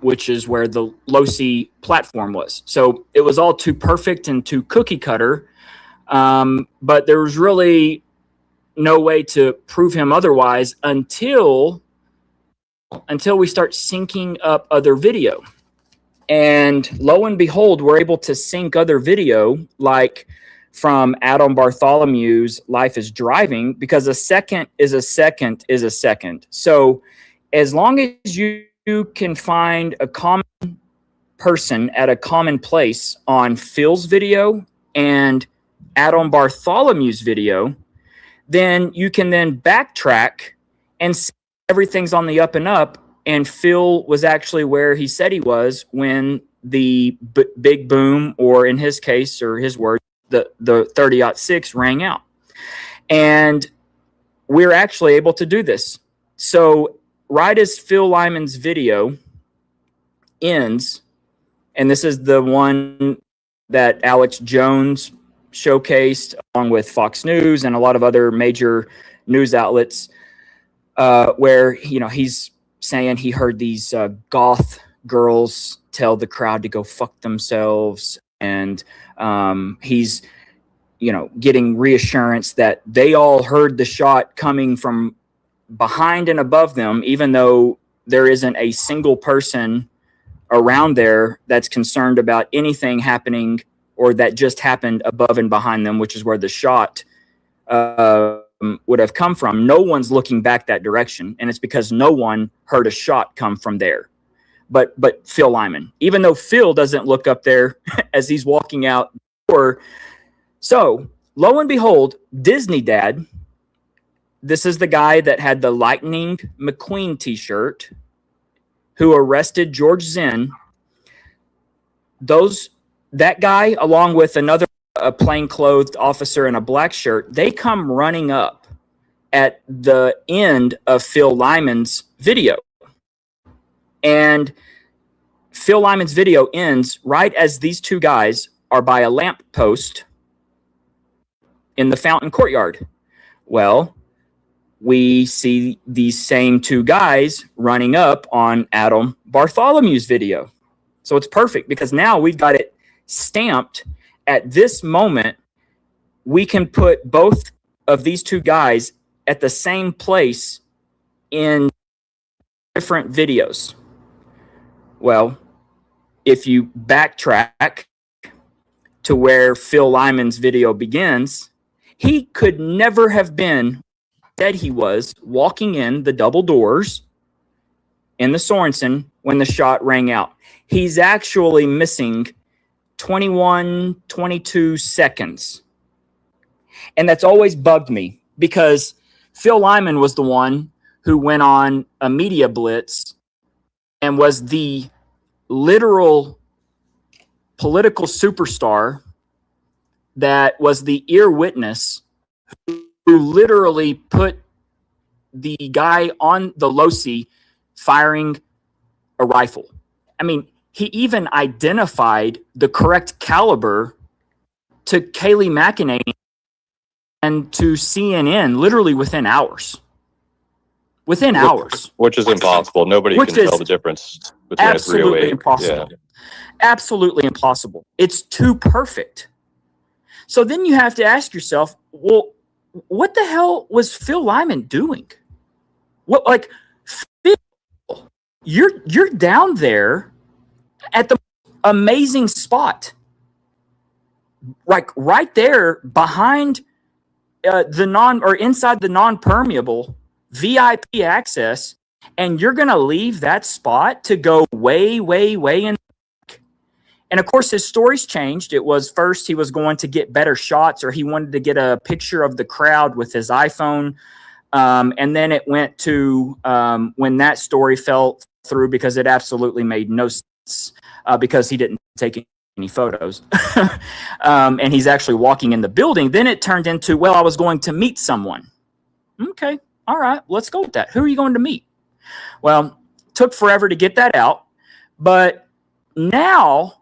which is where the Losi platform was. So it was all too perfect and too cookie cutter, but there was really no way to prove him otherwise until we start syncing up other video. And lo and behold, we're able to sync other video, like from Adam Bartholomew's Life is Driving, because a second is a second is a second. So as long as you can find a common person at a common place on Phil's video and Adam Bartholomew's video, then you can then backtrack and see everything's on the up and up. And Phil was actually where he said he was when the big boom, or in his case, or his words, the 30-06 rang out. And we're actually able to do this. So right as Phil Lyman's video ends, and this is the one that Alex Jones showcased along with Fox News and a lot of other major news outlets, where he's saying he heard these goth girls tell the crowd to go fuck themselves, and he's getting reassurance that they all heard the shot coming from behind and above them, even though there isn't a single person around there that's concerned about anything happening or that just happened above and behind them, which is where the shot would have come from. No one's looking back that direction, and it's because no one heard a shot come from there. But Phil Lyman, even though Phil doesn't look up there as he's walking out the door. So lo and behold, Disney Dad, this is the guy that had the Lightning McQueen t-shirt, who arrested George Zinn. That guy, along with a plainclothed officer in a black shirt, they come running up at the end of Phil Lyman's video. And Phil Lyman's video ends right as these two guys are by a lamp post in the Fountain Courtyard. Well, we see these same two guys running up on Adam Bartholomew's video. So it's perfect because now we've got it stamped at this moment. We can put both of these two guys at the same place in different videos. Well, if you backtrack to where Phil Lyman's video begins, he could never have been said he was walking in the double doors in the Sorensen when the shot rang out. He's actually missing 21, 22 seconds. And that's always bugged me because Phil Lyman was the one who went on a media blitz and was the literal political superstar that was the ear witness who literally put the guy on the loci firing a rifle. I mean, he even identified the correct caliber to Kayleigh McEnany and to CNN literally within hours. Within hours. Which is impossible. Nobody can tell the difference between a 308. Absolutely impossible. Yeah. Absolutely impossible. It's too perfect. So then you have to ask yourself, well, what the hell was Phil Lyman doing? What, like, Phil, you're down there at the amazing spot, like right there behind inside the non-permeable VIP access, and you're gonna leave that spot to go way, way, way in. And of course, his stories changed. It was first he was going to get better shots, or he wanted to get a picture of the crowd with his iPhone. And then it went to when that story fell through because it absolutely made no sense because he didn't take any photos. And he's actually walking in the building. Then it turned into, well, I was going to meet someone. Okay, all right, let's go with that. Who are you going to meet? Well, took forever to get that out. But now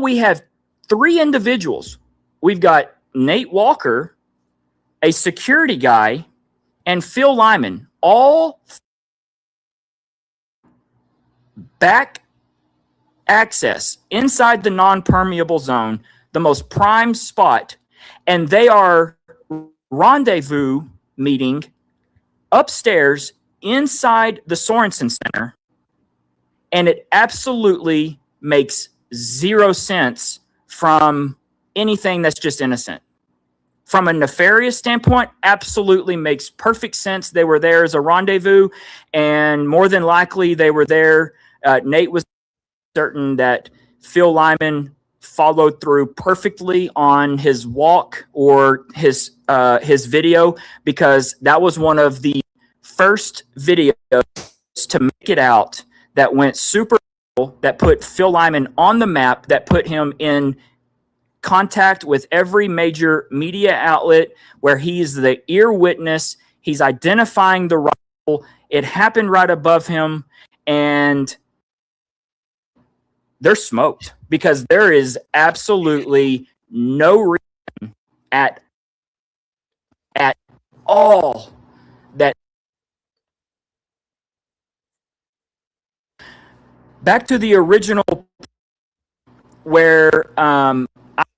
we have 3 individuals. We've got Nate Walker, a security guy, and Phil Lyman, all back access inside the non-permeable zone, the most prime spot, and they are rendezvous meeting upstairs inside the Sorensen Center, and it absolutely makes 0 sense from anything that's just innocent. From a nefarious standpoint, absolutely makes perfect sense. They were there as a rendezvous, and more than likely they were there. Nate was certain that Phil Lyman followed through perfectly on his walk or his video, because that was one of the first videos to make it out that went super viral, that put Phil Lyman on the map, that put him in contact with every major media outlet, where he's the ear witness. He's identifying the rifle. It happened right above him, and they're smoked because there is absolutely no reason at all that. Back to the original, where I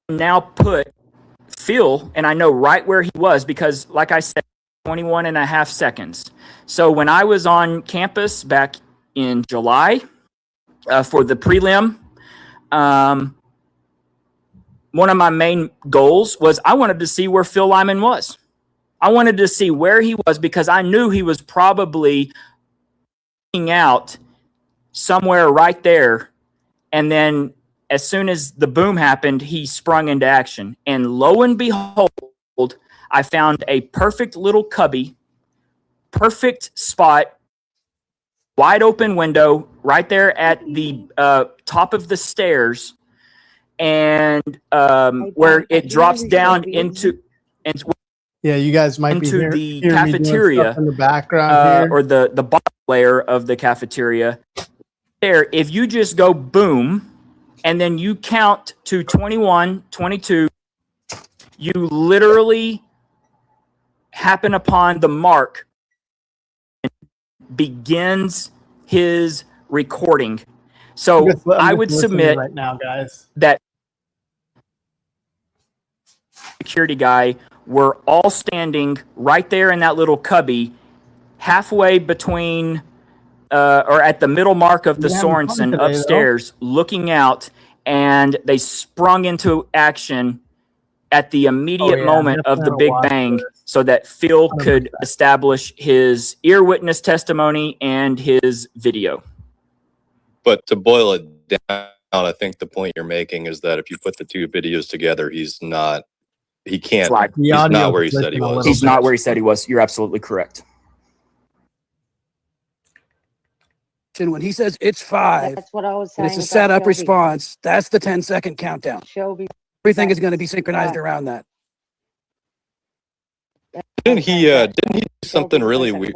now put Phil, and I know right where he was because, like I said, 21 and a half seconds. So when I was on campus back in July for the prelim, one of my main goals was I wanted to see where Phil Lyman was. I wanted to see where he was because I knew he was probably looking out somewhere right there. And then as soon as the boom happened, he sprung into action. And lo and behold, I found a perfect little cubby, perfect spot, wide open window right there at the top of the stairs, and where it drops down into yeah, you guys might be into hear the cafeteria in the background here. or the bottom layer of the cafeteria. There, if you just go boom, and then you count to 21, 22, you literally happen upon the mark and begins his recording. So I would submit right now, guys, that security guy were all standing right there in that little cubby, halfway between or at the middle mark of the Sorensen upstairs, looking out, and they sprung into action at the immediate moment of the Big Bang so that Phil could establish his ear witness testimony and his video. But to boil it down, I think the point you're making is that if you put the two videos together, he's not where he said he was. He's not where he said he was. You're absolutely correct. And when he says it's 5, That's what I was and saying. it's a about setup Shelby. response, that's the 10-second countdown. Shelby. Everything is going to be synchronized around that. Didn't he do something really weird?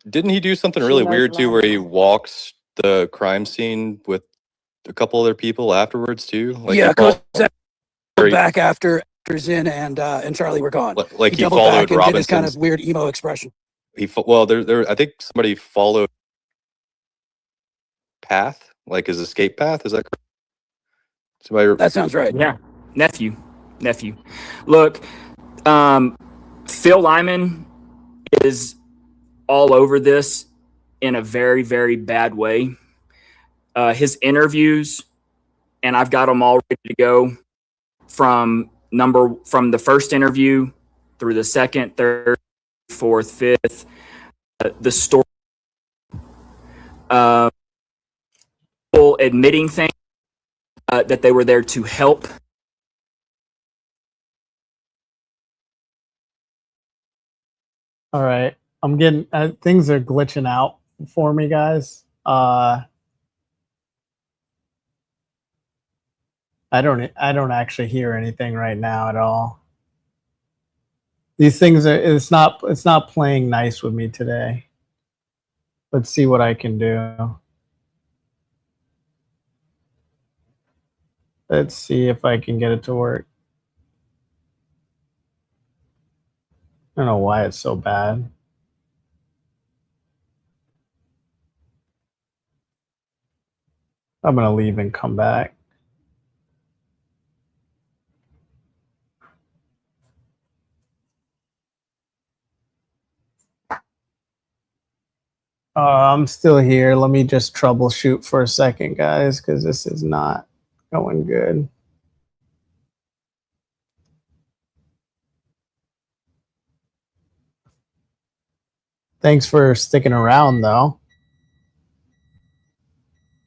Didn't he do something really weird too, where he walks the crime scene with a couple other people afterwards too? Like Yeah, he because followed- back after Zinn and Charlie were gone. like he doubled followed back and did his kind Robinson's. of weird emo expression. I think somebody followed path, like his escape path. Is that correct? That sounds right. Yeah, nephew. Look, Phil Lyman is all over this in a very, very bad way. His interviews, and I've got them all ready to go from the first interview through the second, third, fourth, fifth. The story, people admitting things that they were there to help. All right. I'm getting things are glitching out for me, guys. I don't actually hear anything right now at all. These things it's not playing nice with me today. Let's see what I can do. Let's see if I can get it to work. I don't know why it's so bad. I'm going to leave and come back. I'm still here. Let me just troubleshoot for a second, guys, because this is not going good. Thanks for sticking around, though.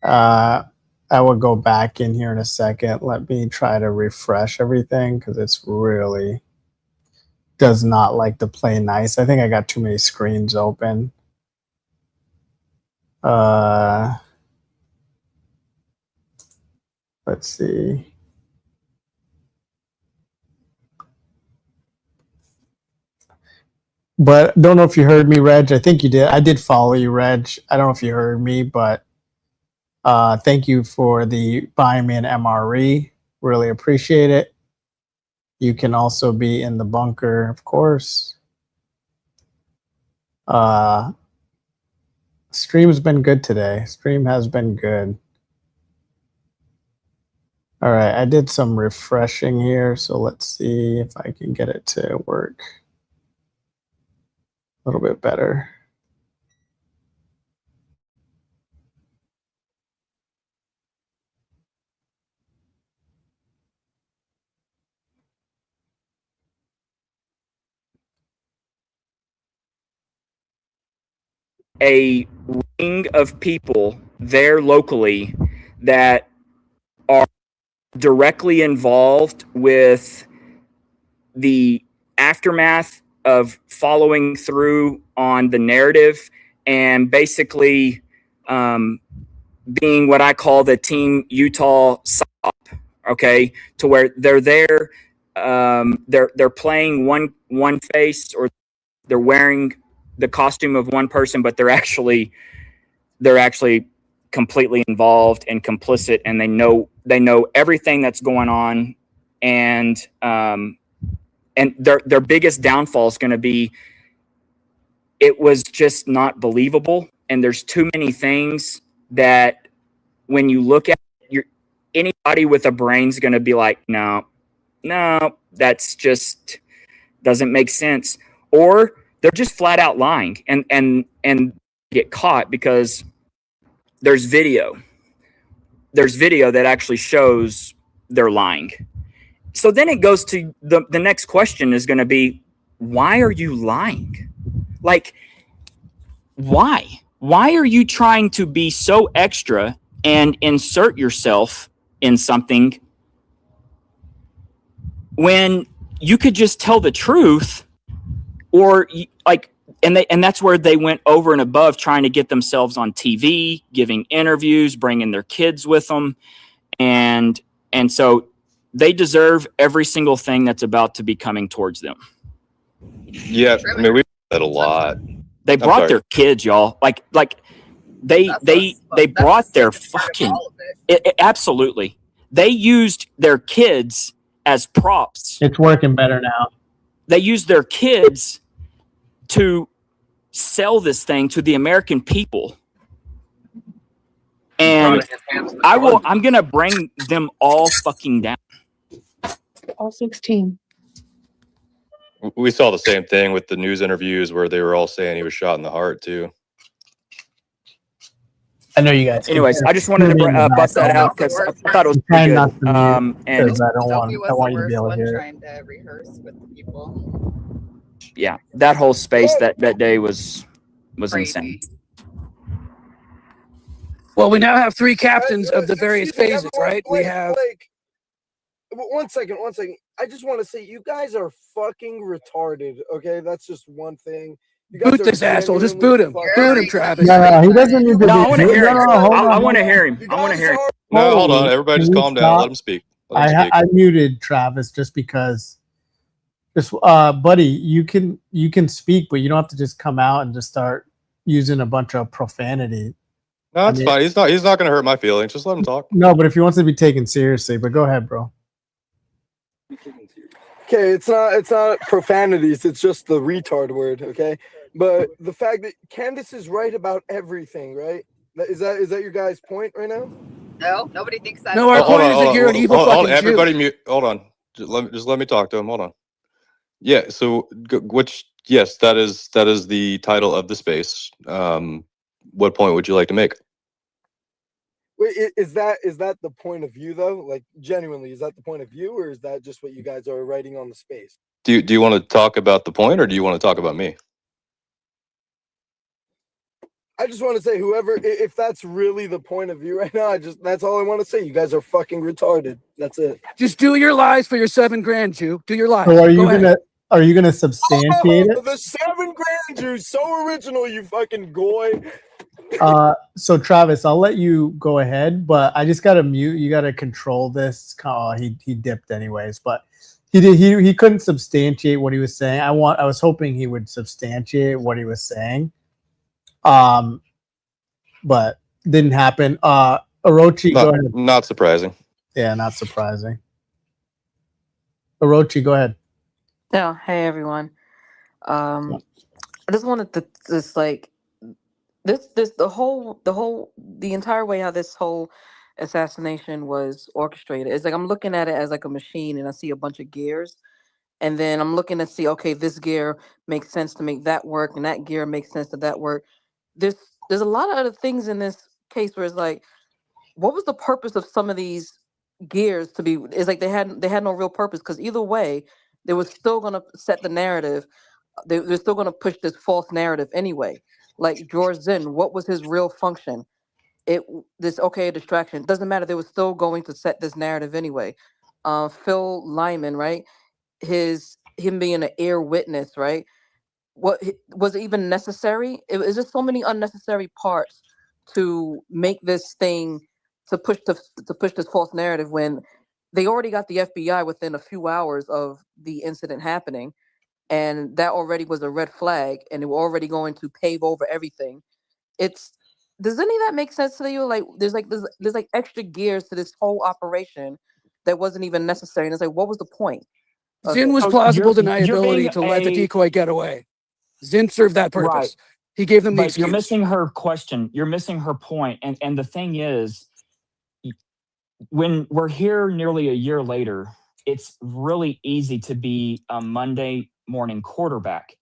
I will go back in here in a second. Let me try to refresh everything because it's really does not like to play nice. I think I got too many screens open. Let's see. But don't know if you heard me, Reg. I think you did. I did follow you, Reg. I don't know if you heard me, but thank you for the buying me an MRE. Really appreciate it. You can also be in the bunker, of course. Stream's been good today. Stream has been good. All right, I did some refreshing here, so let's see if I can get it to work a little bit better. A ring of people there locally that are directly involved with the aftermath of following through on the narrative and basically being what I call the Team Utah SOP, okay, to where they're there, they're playing one face, or they're wearing the costume of one person, but they're actually completely involved and complicit, and they know everything that's going on, and their biggest downfall is going to be it was just not believable, and there's too many things that when you look at anybody with a brain's going to be like, no, that's just doesn't make sense, or they're just flat out lying and get caught because there's video. there's video that actually shows they're lying. So then it goes to the next question is going to be, why are you lying? Like, why? Why are you trying to be so extra and insert yourself in something when you could just tell the truth? Or like, and that's where they went over and above trying to get themselves on TV, giving interviews, bringing their kids with them. And so they deserve every single thing that's about to be coming towards them. Yeah, I mean, we've done that a lot. They brought their kids, y'all. Like they brought their fucking absolutely. They used their kids as props. It's working better now. They used their kids to sell this thing to the American people. And I'm going to bring them all fucking down. All 16. We saw the same thing with the news interviews where they were all saying he was shot in the heart too. I know you guys. Anyways, I just wanted to bust that out because I thought it was pretty good. And I want you to be able to hear it. Trying to rehearse with the people. Yeah, that whole space that day was insane. Well, we now have 3 captains of the various phases, right? We have. One second. I just want to say, you guys are fucking retarded. Okay, that's just one thing. You guys Boot this asshole. Just boot him. Boot him, Travis. No, he doesn't need to. No, I want to hear him. I want to hear him. I want to hear him. No, hold on. Everybody just calm down. Let him speak. I muted Travis just because. Just buddy, you can speak, but you don't have to just come out and just start using a bunch of profanity. No, it's fine. He's not going to hurt my feelings. Just let him talk. No, but if he wants to be taken seriously, but go ahead, bro. Okay, it's not profanities. It's just the retard word. Okay, but the fact that Candace is right about everything, right? Is that your guys' point right now? No, nobody thinks that. No, our point is that you're an evil fucking Jew. Everybody mute. Hold on. Just let me talk to him. Hold on. Yeah. So, yes, that is the title of the space. What point would you like to make? Wait, is that the point of view though? Like, genuinely, is that the point of view, or is that just what you guys are writing on the space? Do you want to talk about the point, or do you want to talk about me? I just want to say, if that's really the point of view right now, that's all I want to say. You guys are fucking retarded. That's it. Just do your lies for your $7,000, Jew. Do your lies. So are you gonna substantiate it? The $7,000, Jew. So original, you fucking goy. So Travis, I'll let you go ahead, but I just gotta mute. You gotta control this. He dipped anyways, but he couldn't substantiate what he was saying. I was hoping he would substantiate what he was saying. But didn't happen. Orochi, go ahead. Not surprising. Yeah, not surprising. Orochi, go ahead. Yeah, hey everyone. I just wanted to just like the entire way how this whole assassination was orchestrated. It's like I'm looking at it as like a machine and I see a bunch of gears. And then I'm looking to see, okay, this gear makes sense to make that work, and that gear makes sense to that work. There's a lot of other things in this case where it's like, what was the purpose of some of these gears to be? It's like they had no real purpose, because either way, they were still gonna set the narrative. They're still gonna push this false narrative anyway. Like George Zinn, what was his real function? A distraction. Doesn't matter. They were still going to set this narrative anyway. Phil Lyman, right? Him being an ear witness, right? What was it even necessary? It was just so many unnecessary parts to make this thing, to push this false narrative when they already got the FBI within a few hours of the incident happening, and that already was a red flag, and they were already going to pave over everything. Does any of that make sense to you? Like there's extra gears to this whole operation that wasn't even necessary, and it's like, what was the point? Zinn was plausible deniability to let the decoy get away. Zinn served that purpose. Right. He gave them the But excuse. you're missing her question. You're missing her point. And the thing is, when we're here nearly a year later, it's really easy to be a Monday morning quarterback.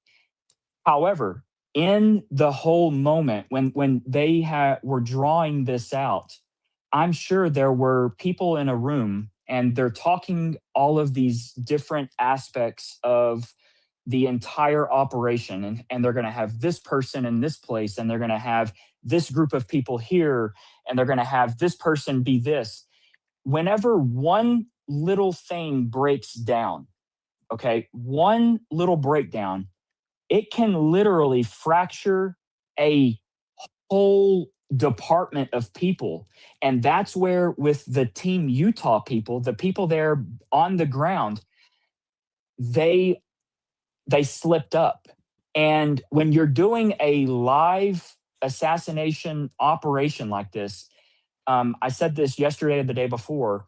However, in the whole moment when they were drawing this out, I'm sure there were people in a room and they're talking all of these different aspects of the entire operation. And they're going to have this person in this place, and they're going to have this group of people here, and they're going to have this person be this. Whenever one little thing breaks down, okay, one little breakdown, it can literally fracture a whole department of people. And that's where, with the Team Utah people, the people there on the ground, they slipped up. And when you're doing a live assassination operation like this, I said this yesterday or the day before,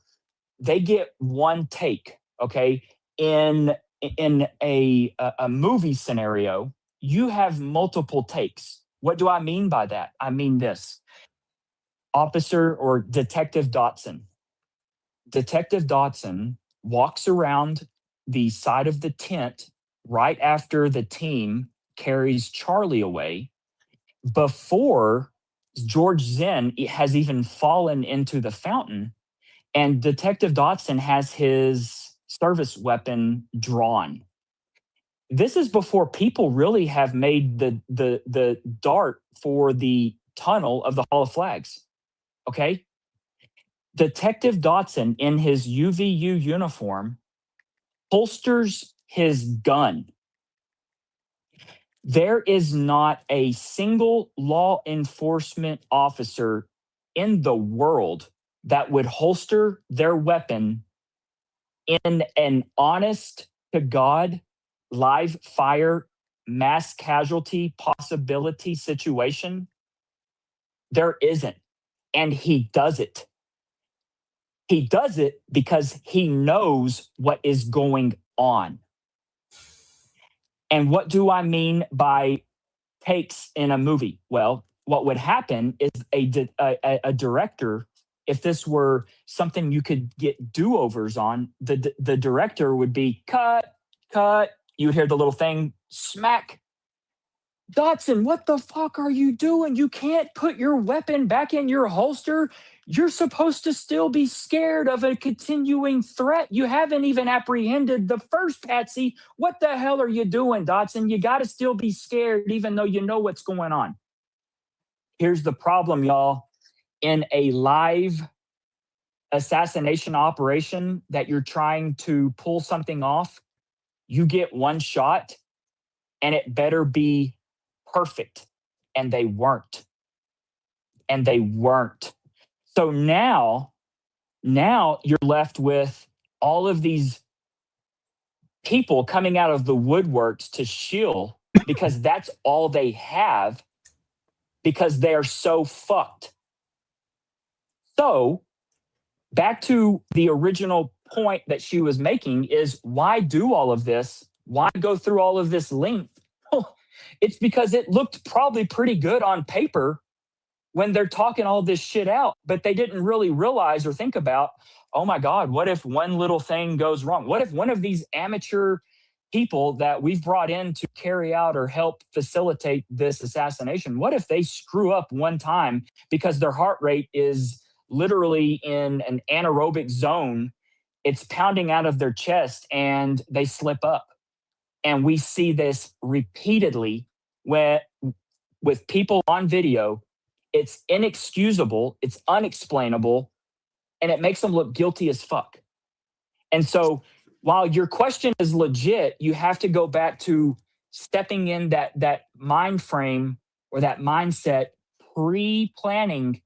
they get one take, okay? In a movie scenario, you have multiple takes. What do I mean by that? I mean this. Officer or Detective Dotson. Detective Dotson walks around the side of the tent right after the team carries Charlie away, before George Zinn has even fallen into the fountain, and Detective Dotson has his service weapon drawn. This is before people really have made the dart for the tunnel of the Hall of Flags. Okay? Detective Dotson, in his UVU uniform, holsters his gun. There is not a single law enforcement officer in the world that would holster their weapon in an honest to God live fire mass casualty possibility situation. There isn't. And he does it. He does it because he knows what is going on. And what do I mean by takes in a movie? Well, what would happen is a director, if this were something you could get do-overs on, the director would be cut. You would hear the little thing, smack. Dotson, what the fuck are you doing? You can't put your weapon back in your holster. You're supposed to still be scared of a continuing threat. You haven't even apprehended the first patsy. What the hell are you doing, Dotson? You got to still be scared even though you know what's going on. Here's the problem, y'all. In a live assassination operation that you're trying to pull something off, you get one shot and it better be perfect. And they weren't. So now you're left with all of these people coming out of the woodworks to shill because that's all they have, because they are so fucked. So back to the original point that she was making is, why do all of this? Why go through all of this length? Well, it's because it looked probably pretty good on paper when they're talking all this shit out, but they didn't really realize or think about, oh my God, what if one little thing goes wrong? What if one of these amateur people that we've brought in to carry out or help facilitate this assassination, what if they screw up one time because their heart rate is literally in an anaerobic zone, it's pounding out of their chest, and they slip up? And we see this repeatedly with people on video. It's inexcusable, it's unexplainable, and it makes them look guilty as fuck. And so while your question is legit, you have to go back to stepping in that mind frame or that mindset, pre-planning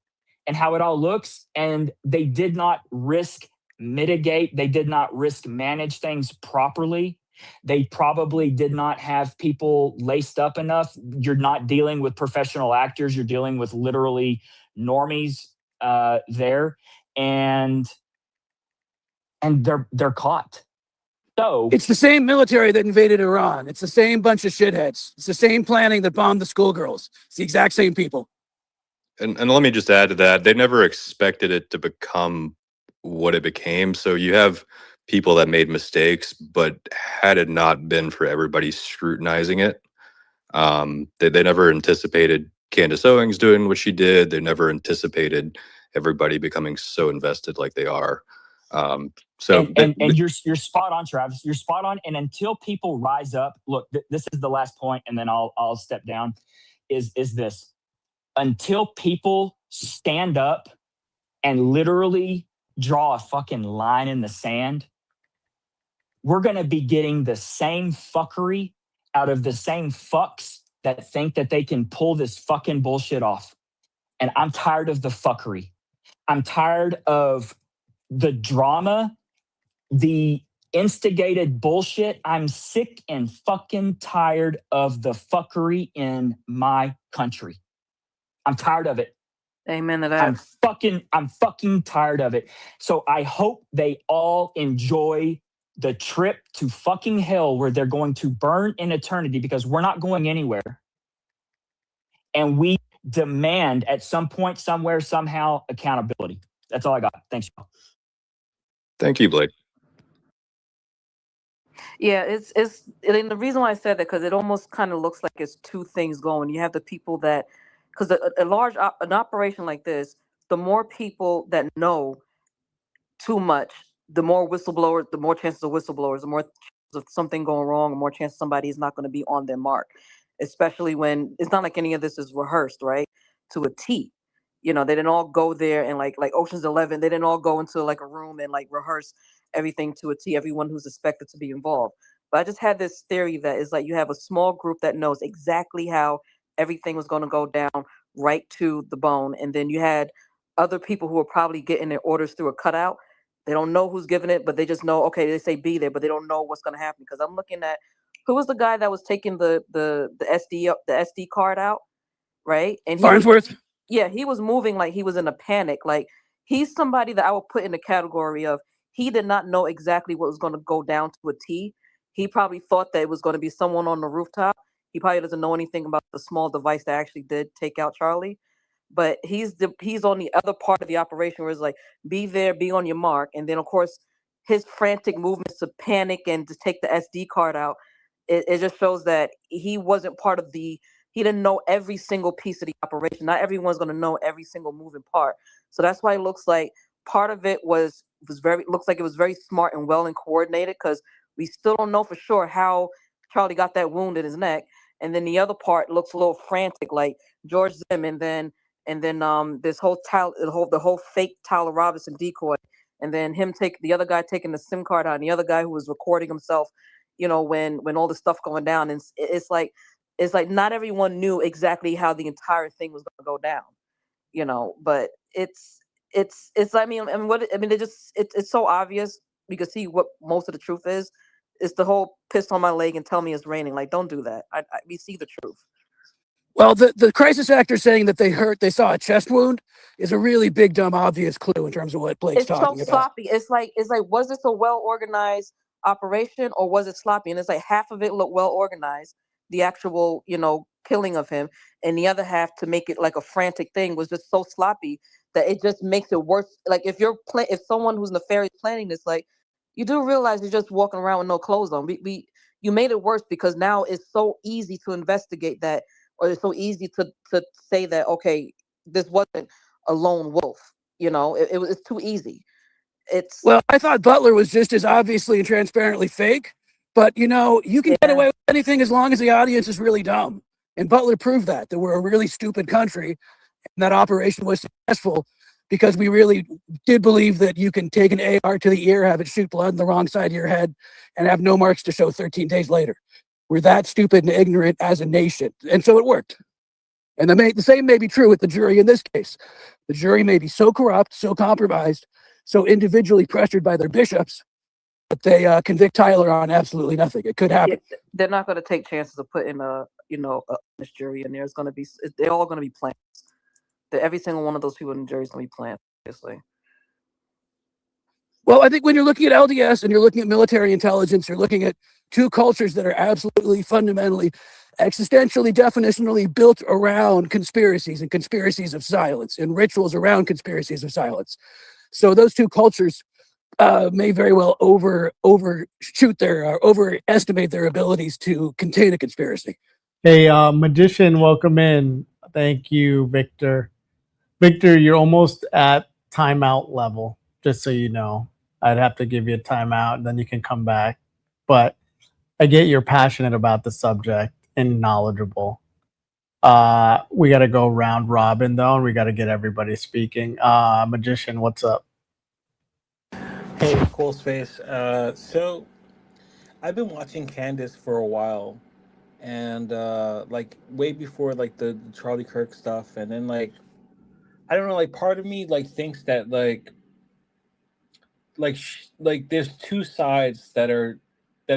and how it all looks. And they did not risk mitigate, they did not risk manage things properly. They probably did not have people laced up enough. You're not dealing with professional actors. You're dealing with literally normies there, and they're caught. So it's the same military that invaded Iran. It's the same bunch of shitheads. It's the same planning that bombed the schoolgirls. It's the exact same people. And let me just add to that, they never expected it to become what it became. So you have people that made mistakes, but had it not been for everybody scrutinizing it, they never anticipated Candace Owens doing what she did. They never anticipated everybody becoming so invested like they are. And you're spot on, Travis. You're spot on. And until people rise up, look, this is the last point, and then I'll step down. Is this until people stand up and literally draw a fucking line in the sand, we're going to be getting the same fuckery out of the same fucks that think that they can pull this fucking bullshit off. And I'm tired of the fuckery. I'm tired of the drama, the instigated bullshit. I'm sick and fucking tired of the fuckery in my country. I'm tired of it. Amen to that. I'm fucking tired of it. So I hope they all enjoy the trip to fucking hell where they're going to burn in eternity, because we're not going anywhere. And we demand at some point, somewhere, somehow, accountability. That's all I got. Thanks, y'all. Thank you, Blake. Yeah, and the reason why I said that, because it almost kind of looks like it's two things going. You have the people that, because an operation like this, the more people that know too much, the more whistleblowers, the more chances of whistleblowers, the more chances of something going wrong, the more chances somebody is not going to be on their mark. Especially when it's not like any of this is rehearsed, right? To a T. You know, they didn't all go there and like Ocean's 11, they didn't all go into like a room and like rehearse everything to a T, everyone who's expected to be involved. But I just had this theory that is like you have a small group that knows exactly how everything was going to go down right to the bone. And then you had other people who are probably getting their orders through a cutout. They don't know who's giving it, but they just know, okay, they say be there, but they don't know what's going to happen. Because I'm looking at, who was the guy that was taking the SD card out, right? And Farnsworth. Yeah, he was moving like he was in a panic. Like, he's somebody that I would put in the category of, he did not know exactly what was going to go down to a T. He probably thought that it was going to be someone on the rooftop. He probably doesn't know anything about the small device that actually did take out Charlie. But he's on the other part of the operation where it's like, be there, be on your mark. And then, of course, his frantic movements to panic and to take the SD card out, it just shows that he wasn't part of he didn't know every single piece of the operation. Not everyone's going to know every single moving part. So that's why it looks like part of it looks like it was very smart and well and coordinated, because we still don't know for sure how Charlie got that wound in his neck. And then the other part looks a little frantic, like George Zim, and then this whole the whole fake Tyler Robinson decoy, and then the other guy taking the SIM card out, and the other guy who was recording himself, you know, when all the stuff going down. And it's like not everyone knew exactly how the entire thing was going to go down, you know. But it's it's so obvious. We can see what most of the truth is. It's the whole piss on my leg and tell me it's raining. Like, don't do that. We see the truth. Well, the crisis actor saying that they saw a chest wound is a really big, dumb, obvious clue in terms of what Blake's talking so about. Sloppy. It's like, was this a well organized operation or was it sloppy? And it's like half of it looked well organized, the actual, you know, killing of him, and the other half, to make it like a frantic thing, was just so sloppy that it just makes it worse. Like, if if someone who's nefarious planning this, like, you do realize you're just walking around with no clothes on. You made it worse because now it's so easy to investigate that, or it's so easy to say that, okay, this wasn't a lone wolf. You know, it's too easy. Well, I thought Butler was just as obviously and transparently fake, but you know, you can get away with anything as long as the audience is really dumb. And Butler proved that we're a really stupid country, and that operation was successful because we really did believe that you can take an AR to the ear, have it shoot blood in the wrong side of your head, and have no marks to show 13 days later. We're that stupid and ignorant as a nation. And so it worked. And the same may be true with the jury in this case. The jury may be so corrupt, so compromised, so individually pressured by their bishops that they convict Tyler on absolutely nothing. It could happen. Yeah, they're not going to take chances of putting a jury in there. It's going to be, they're all going to be plants. Every single one of those people in the jury is going to be plants, obviously. Well, I think when you're looking at LDS and you're looking at military intelligence, you're looking at two cultures that are absolutely, fundamentally, existentially, definitionally built around conspiracies and conspiracies of silence and rituals around conspiracies of silence. So those two cultures may very well overestimate their abilities to contain a conspiracy. Hey, Magician, welcome in. Thank you, Victor. Victor, you're almost at timeout level, just so you know. I'd have to give you a timeout, and then you can come back. But I get you're passionate about the subject and knowledgeable. We got to go round robin, though, and we got to get everybody speaking. Magician, what's up? Hey, cool space. So I've been watching Candace for a while, and like way before like the Charlie Kirk stuff, and then like I don't know, like part of me like thinks that like there's two sides that are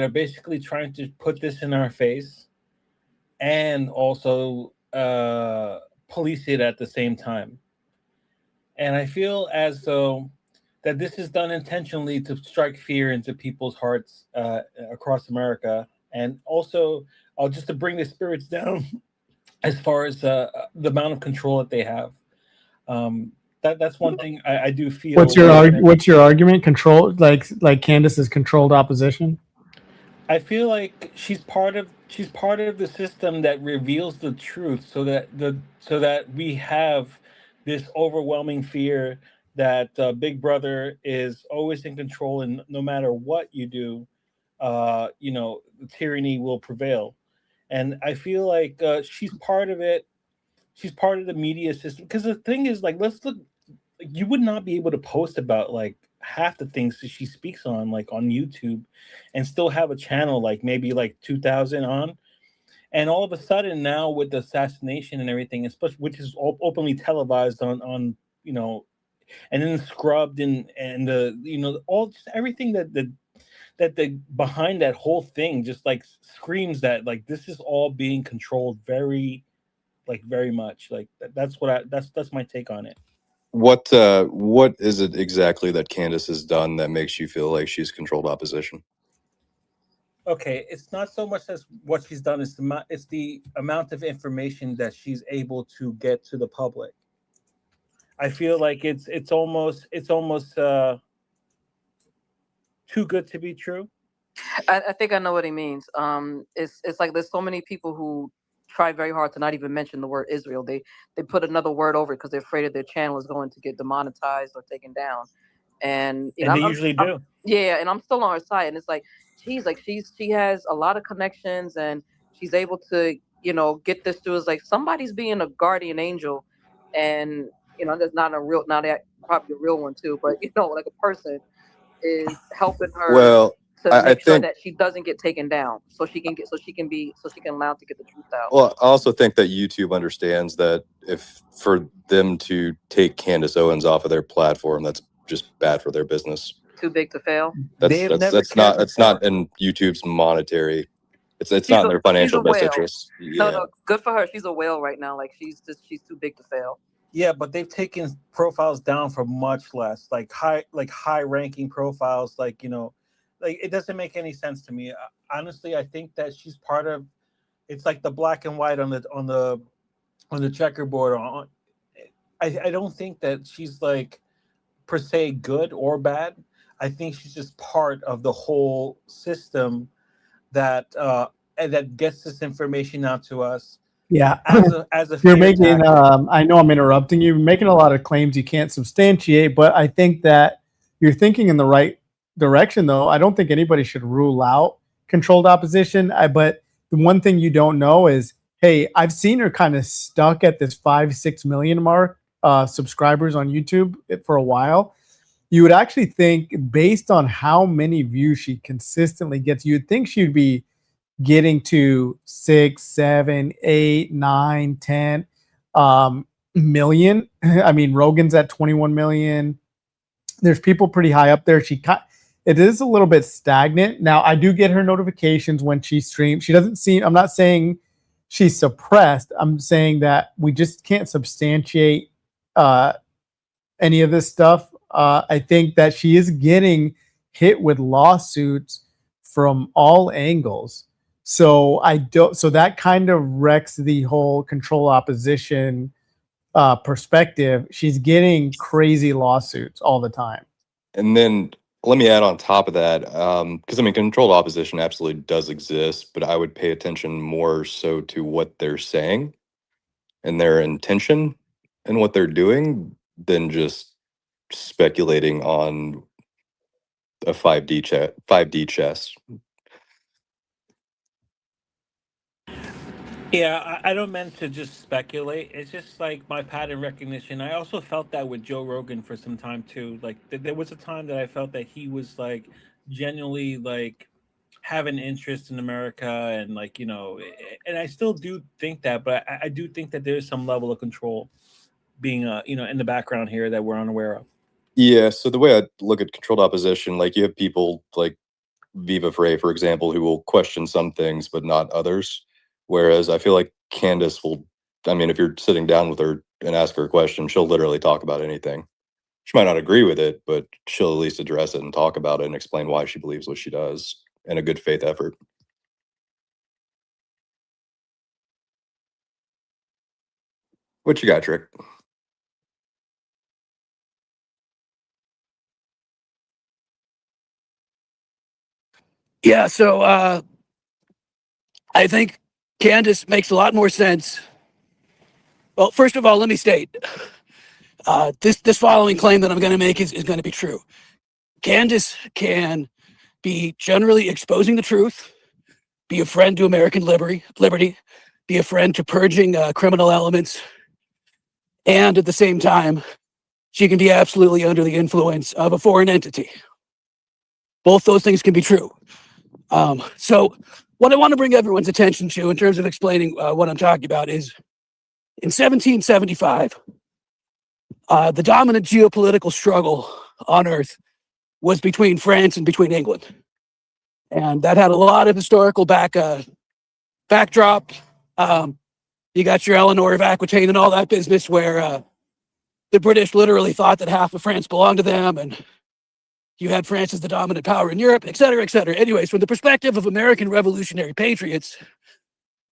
basically trying to put this in our face and also police it at the same time. And I feel as though that this is done intentionally to strike fear into people's hearts across America, and also just to bring the spirits down as far as the amount of control that they have. That's one thing I do feel. What's your argument? Control, like Candace's controlled opposition. I feel like she's part of the system that reveals the truth, so that we have this overwhelming fear that Big Brother is always in control, and no matter what you do, tyranny will prevail. And I feel like she's part of it. She's part of the media system, because the thing is, like, let's look. You would not be able to post about like half the things that she speaks on, like on YouTube, and still have a channel like maybe like 2,000 on. And all of a sudden now, with the assassination and everything, especially which is openly televised on and then scrubbed and all just everything that the behind that whole thing just like screams that like this is all being controlled very much. Like that's my take on it. What is it exactly that Candace has done that makes you feel like she's controlled opposition? Okay, it's not so much as what she's done; it's the amount of information that she's able to get to the public. I feel like it's almost too good to be true. I think I know what he means. It's like there's so many people who try very hard to not even mention the word Israel. They put another word over it because they're afraid that their channel is going to get demonetized or taken down. And they usually do. Yeah, and I'm still on her side, and it's like, geez, like she has a lot of connections, and she's able to get this through. It's like somebody's being a guardian angel, and that's not probably a real one too, but like a person is helping her. Well, to I make sure think that she doesn't get taken down, so she can allow to get the truth out. Well, I also think that YouTube understands that if for them to take Candace Owens off of their platform, that's just bad for their business. Too big to fail. That's not in YouTube's monetary. It's not in their financial best interest. Yeah. No, good for her. She's a whale right now. Like she's too big to fail. Yeah, but they've taken profiles down for much less, like high ranking profiles, like like it doesn't make any sense to me. Honestly, I think that she's part of. It's like the black and white on the checkerboard. I don't think that she's like per se good or bad. I think she's just part of the whole system that and that gets this information out to us. Yeah, as a you're making. I know I'm interrupting you. You're making a lot of claims you can't substantiate, but I think that you're thinking in the right direction. Though I don't think anybody should rule out controlled opposition. But the one thing you don't know is, hey, I've seen her kind of stuck at this 5-6 million mark subscribers on YouTube for a while. You would actually think, based on how many views she consistently gets, you'd think she'd be getting to 6, 7, 8, 9, 10 million. I mean, Rogan's at 21 million. There's people pretty high up there. It is a little bit stagnant. Now, I do get her notifications when she streams. She doesn't seem, I'm not saying she's suppressed. I'm saying that we just can't substantiate any of this stuff. I think that she is getting hit with lawsuits from all angles. So that kind of wrecks the whole control opposition perspective. She's getting crazy lawsuits all the time. And then let me add on top of that, because I mean, controlled opposition absolutely does exist, but I would pay attention more so to what they're saying and their intention in what they're doing than just speculating on a 5D chess. Yeah, I don't meant to just speculate. It's just like my pattern recognition. I also felt that with Joe Rogan for some time too. Like there was a time that I felt that he was like genuinely like have an interest in America and like and I still do think that, but I do think that there's some level of control being in the background here that we're unaware of. Yeah, so the way I look at controlled opposition, like you have people like Viva Frey, for example, who will question some things but not others. Whereas I feel like Candace will, I mean, if you're sitting down with her and ask her a question, she'll literally talk about anything. She might not agree with it, but she'll at least address it and talk about it and explain why she believes what she does in a good faith effort. What you got, Trick? Yeah, so I think Candace makes a lot more sense. Well, first of all, let me state this following claim that I'm going to make is going to be true. Candace can be generally exposing the truth, be a friend to American liberty, be a friend to purging criminal elements, and at the same time, she can be absolutely under the influence of a foreign entity. Both those things can be true. So what I want to bring everyone's attention to in terms of explaining what I'm talking about is in 1775, the dominant geopolitical struggle on Earth was between France and between England. And that had a lot of historical backdrop. You got your Eleanor of Aquitaine and all that business where the British literally thought that half of France belonged to them, and you had France as the dominant power in Europe, et cetera, et cetera. Anyways, from the perspective of American revolutionary patriots,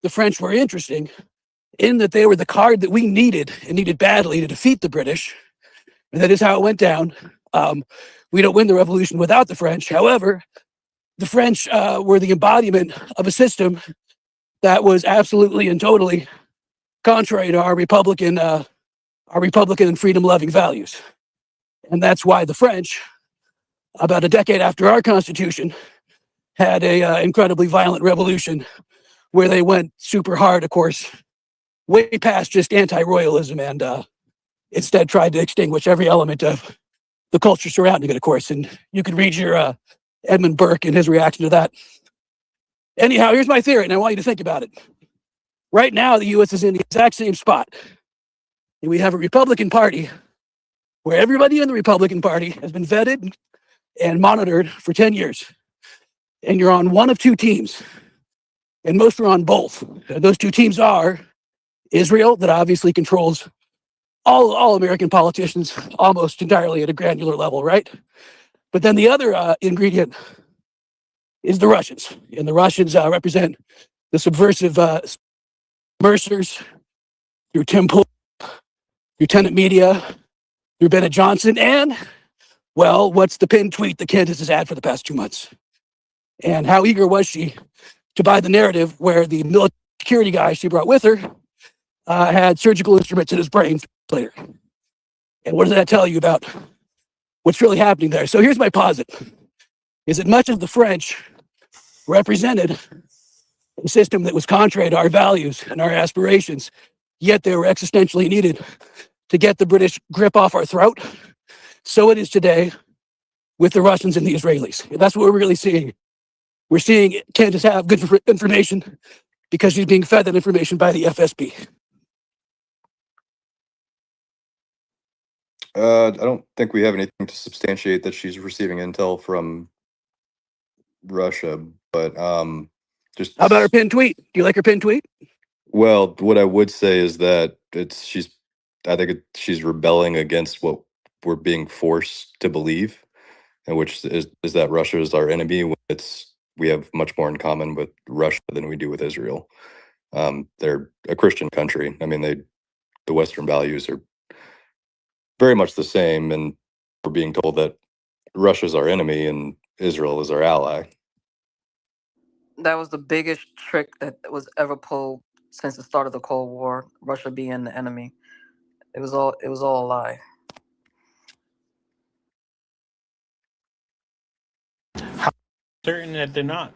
the French were interesting in that they were the card that we needed and needed badly to defeat the British. And that is how it went down. We don't win the revolution without the French. However, the French were the embodiment of a system that was absolutely and totally contrary to our Republican and freedom-loving values. And that's why the French, about a decade after our Constitution, had a incredibly violent revolution where they went super hard, of course, way past just anti-royalism and instead tried to extinguish every element of the culture surrounding it, of course. And you can read your Edmund Burke and his reaction to that. Anyhow, here's my theory, and I want you to think about it. Right now, the U.S. is in the exact same spot. And we have a Republican Party where everybody in the Republican Party has been vetted and monitored for 10 years. And you're on one of two teams. And most are on both. Those two teams are Israel, that obviously controls all American politicians almost entirely at a granular level, right? But then the other ingredient is the Russians. And the Russians represent the subversive Mercers, through Tim Pool, through Tenet Media, through Bennett Johnson, and, well, what's the pinned tweet that Candace has had for the past 2 months? And how eager was she to buy the narrative where the military security guy she brought with her had surgical instruments in his brain later? And what does that tell you about what's really happening there? So here's my posit, is that much of the French represented a system that was contrary to our values and our aspirations, yet they were existentially needed to get the British grip off our throat. So it is today with the Russians and the Israelis. And that's what we're really seeing. We're seeing Candace have good information because she's being fed that information by the FSB. I don't think we have anything to substantiate that she's receiving intel from Russia, but just How about her pinned tweet? Do you like her pinned tweet? well, what I would say is that she's rebelling against what we're being forced to believe, and which is that Russia is our enemy. When we have much more in common with Russia than we do with Israel. They're a Christian country. I mean, the Western values are very much the same, and we're being told that Russia's our enemy and Israel is our ally. That was the biggest trick that was ever pulled since the start of the Cold War, Russia being the enemy. It was all a lie. Certain that they're not.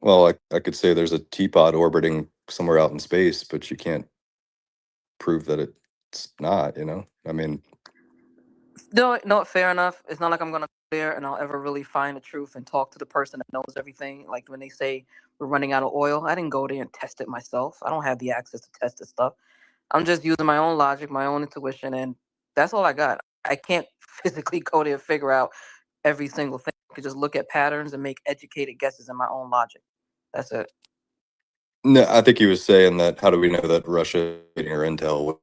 Well, I could say there's a teapot orbiting somewhere out in space, but you can't prove that it's not, you know? I mean, No, fair enough. It's not like I'm gonna go there and I'll ever really find the truth and talk to the person that knows everything. Like when they say we're running out of oil, I didn't go there and test it myself. I don't have the access to test this stuff. I'm just using my own logic, my own intuition, and that's all I got. I can't physically go there and figure out every single thing. I could just look at patterns and make educated guesses in my own logic. That's it. no, I think he was saying that how do we know that Russia getting our intel?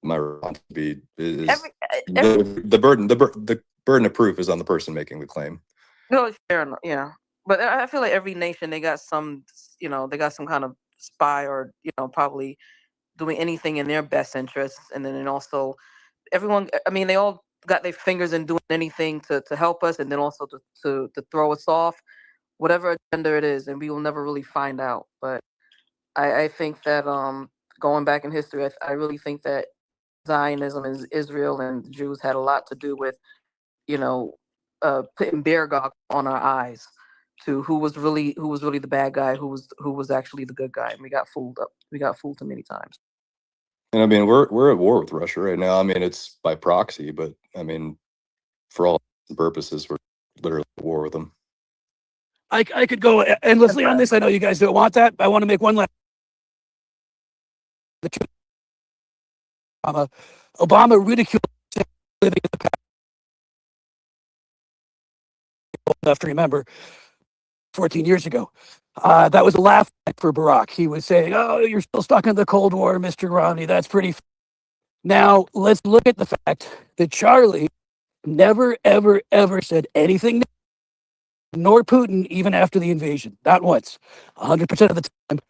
My response would be is the burden of proof is on the person making the claim. No, fair enough. Yeah, but I feel like every nation they got some, they got some kind of spy or probably doing anything in their best interests, and then also everyone. I mean, they all got their fingers in doing anything to help us, and then also to throw us off, whatever agenda it is, and we will never really find out. But I think that going back in history, I really think that Zionism and Israel and the Jews had a lot to do with putting bear goggles on our eyes to who was really the bad guy, who was actually the good guy, and we got fooled too many times. And I mean, we're at war with Russia right now. I mean, it's by proxy, but I mean, for all purposes, we're literally at war with them. I could go endlessly on this. I know you guys don't want that. But I want to make one last. Obama ridiculed living in the past. Enough to remember 14 years ago. That was a laugh for Barack. He was saying, "Oh, you're still stuck in the Cold War, Mr. Romney. That's pretty." Now, let's look at the fact that Charlie never, ever, ever said anything, nor Putin, even after the invasion. Not once. 100% of the time,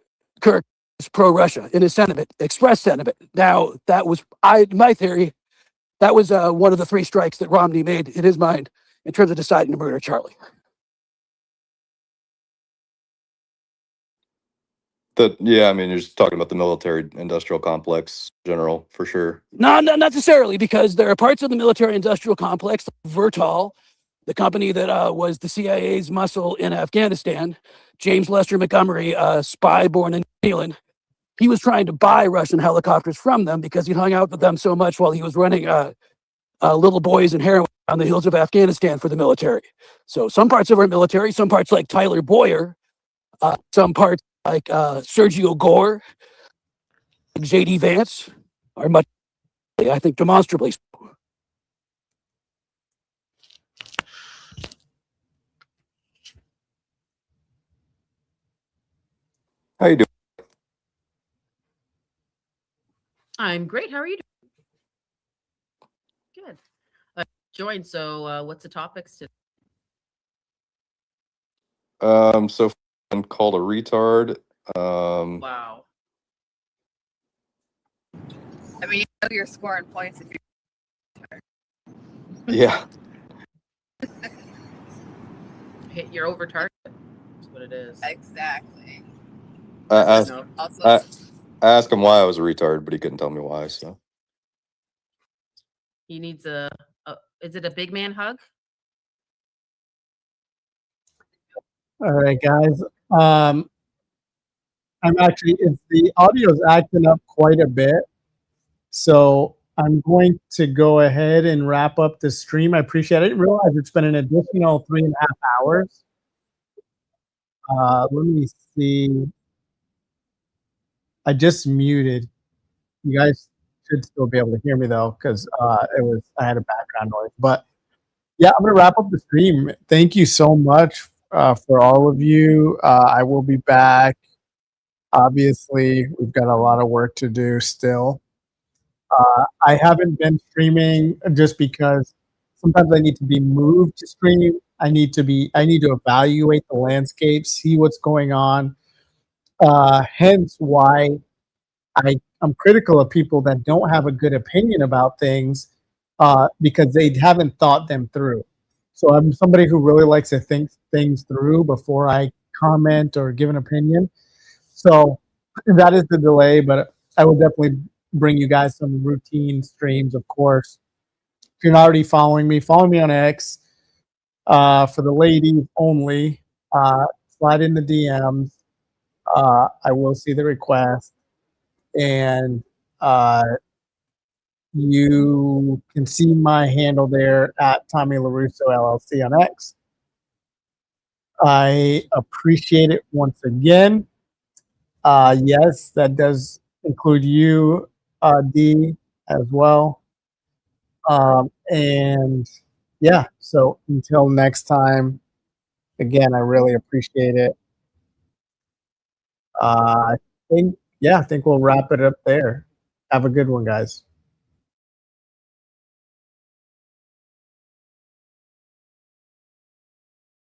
Kirk is pro-Russia in his sentiment, expressed sentiment. Now, that was, my theory, that was one of the 3 strikes that Romney made in his mind in terms of deciding to murder Charlie. Yeah, I mean, you're just talking about the military-industrial complex general, for sure. Not necessarily, because there are parts of the military-industrial complex, Vertol, the company that was the CIA's muscle in Afghanistan, James Lester Montgomery, a spy born in New Zealand. He was trying to buy Russian helicopters from them because he hung out with them so much while he was running little boys and heroin on the hills of Afghanistan for the military. So some parts of our military, some parts like Tyler Boyer, some parts like Sergio Gore, J.D. Vance are much, I think, demonstrably. How you doing? I'm great. How are you doing? Good. Joined. So, what's the topics today? So I'm called a retard. Wow. I mean, you know you're scoring points if you. Yeah. You're over target. That's what it is. Exactly. I Also, asked him why I was a retard, but he couldn't tell me why. So He needs a is it a big man hug? All right, guys. I'm actually, the audio's acting up quite a bit. So I'm going to go ahead and wrap up the stream. I appreciate it. I didn't realize it's been an additional 3.5 hours. Let me see. I just muted. You guys should still be able to hear me though, because I had a background noise. But yeah, I'm gonna wrap up the stream. Thank you so much for all of you. I will be back. Obviously, we've got a lot of work to do still. I haven't been streaming just because sometimes I need to be moved to stream. I need to evaluate the landscape, see what's going on. Hence why I'm critical of people that don't have a good opinion about things because they haven't thought them through. So I'm somebody who really likes to think things through before I comment or give an opinion. So that is the delay, but I will definitely bring you guys some routine streams, of course. If you're not already following me, follow me on X. For the ladies only, slide in the DMs. I will see the request, and you can see my handle there at Tommy LaRusso LLC on X. I appreciate it once again. Yes, that does include you, D, as well. And yeah, so until next time, again, I really appreciate it. I think we'll wrap it up there. Have a good one, guys.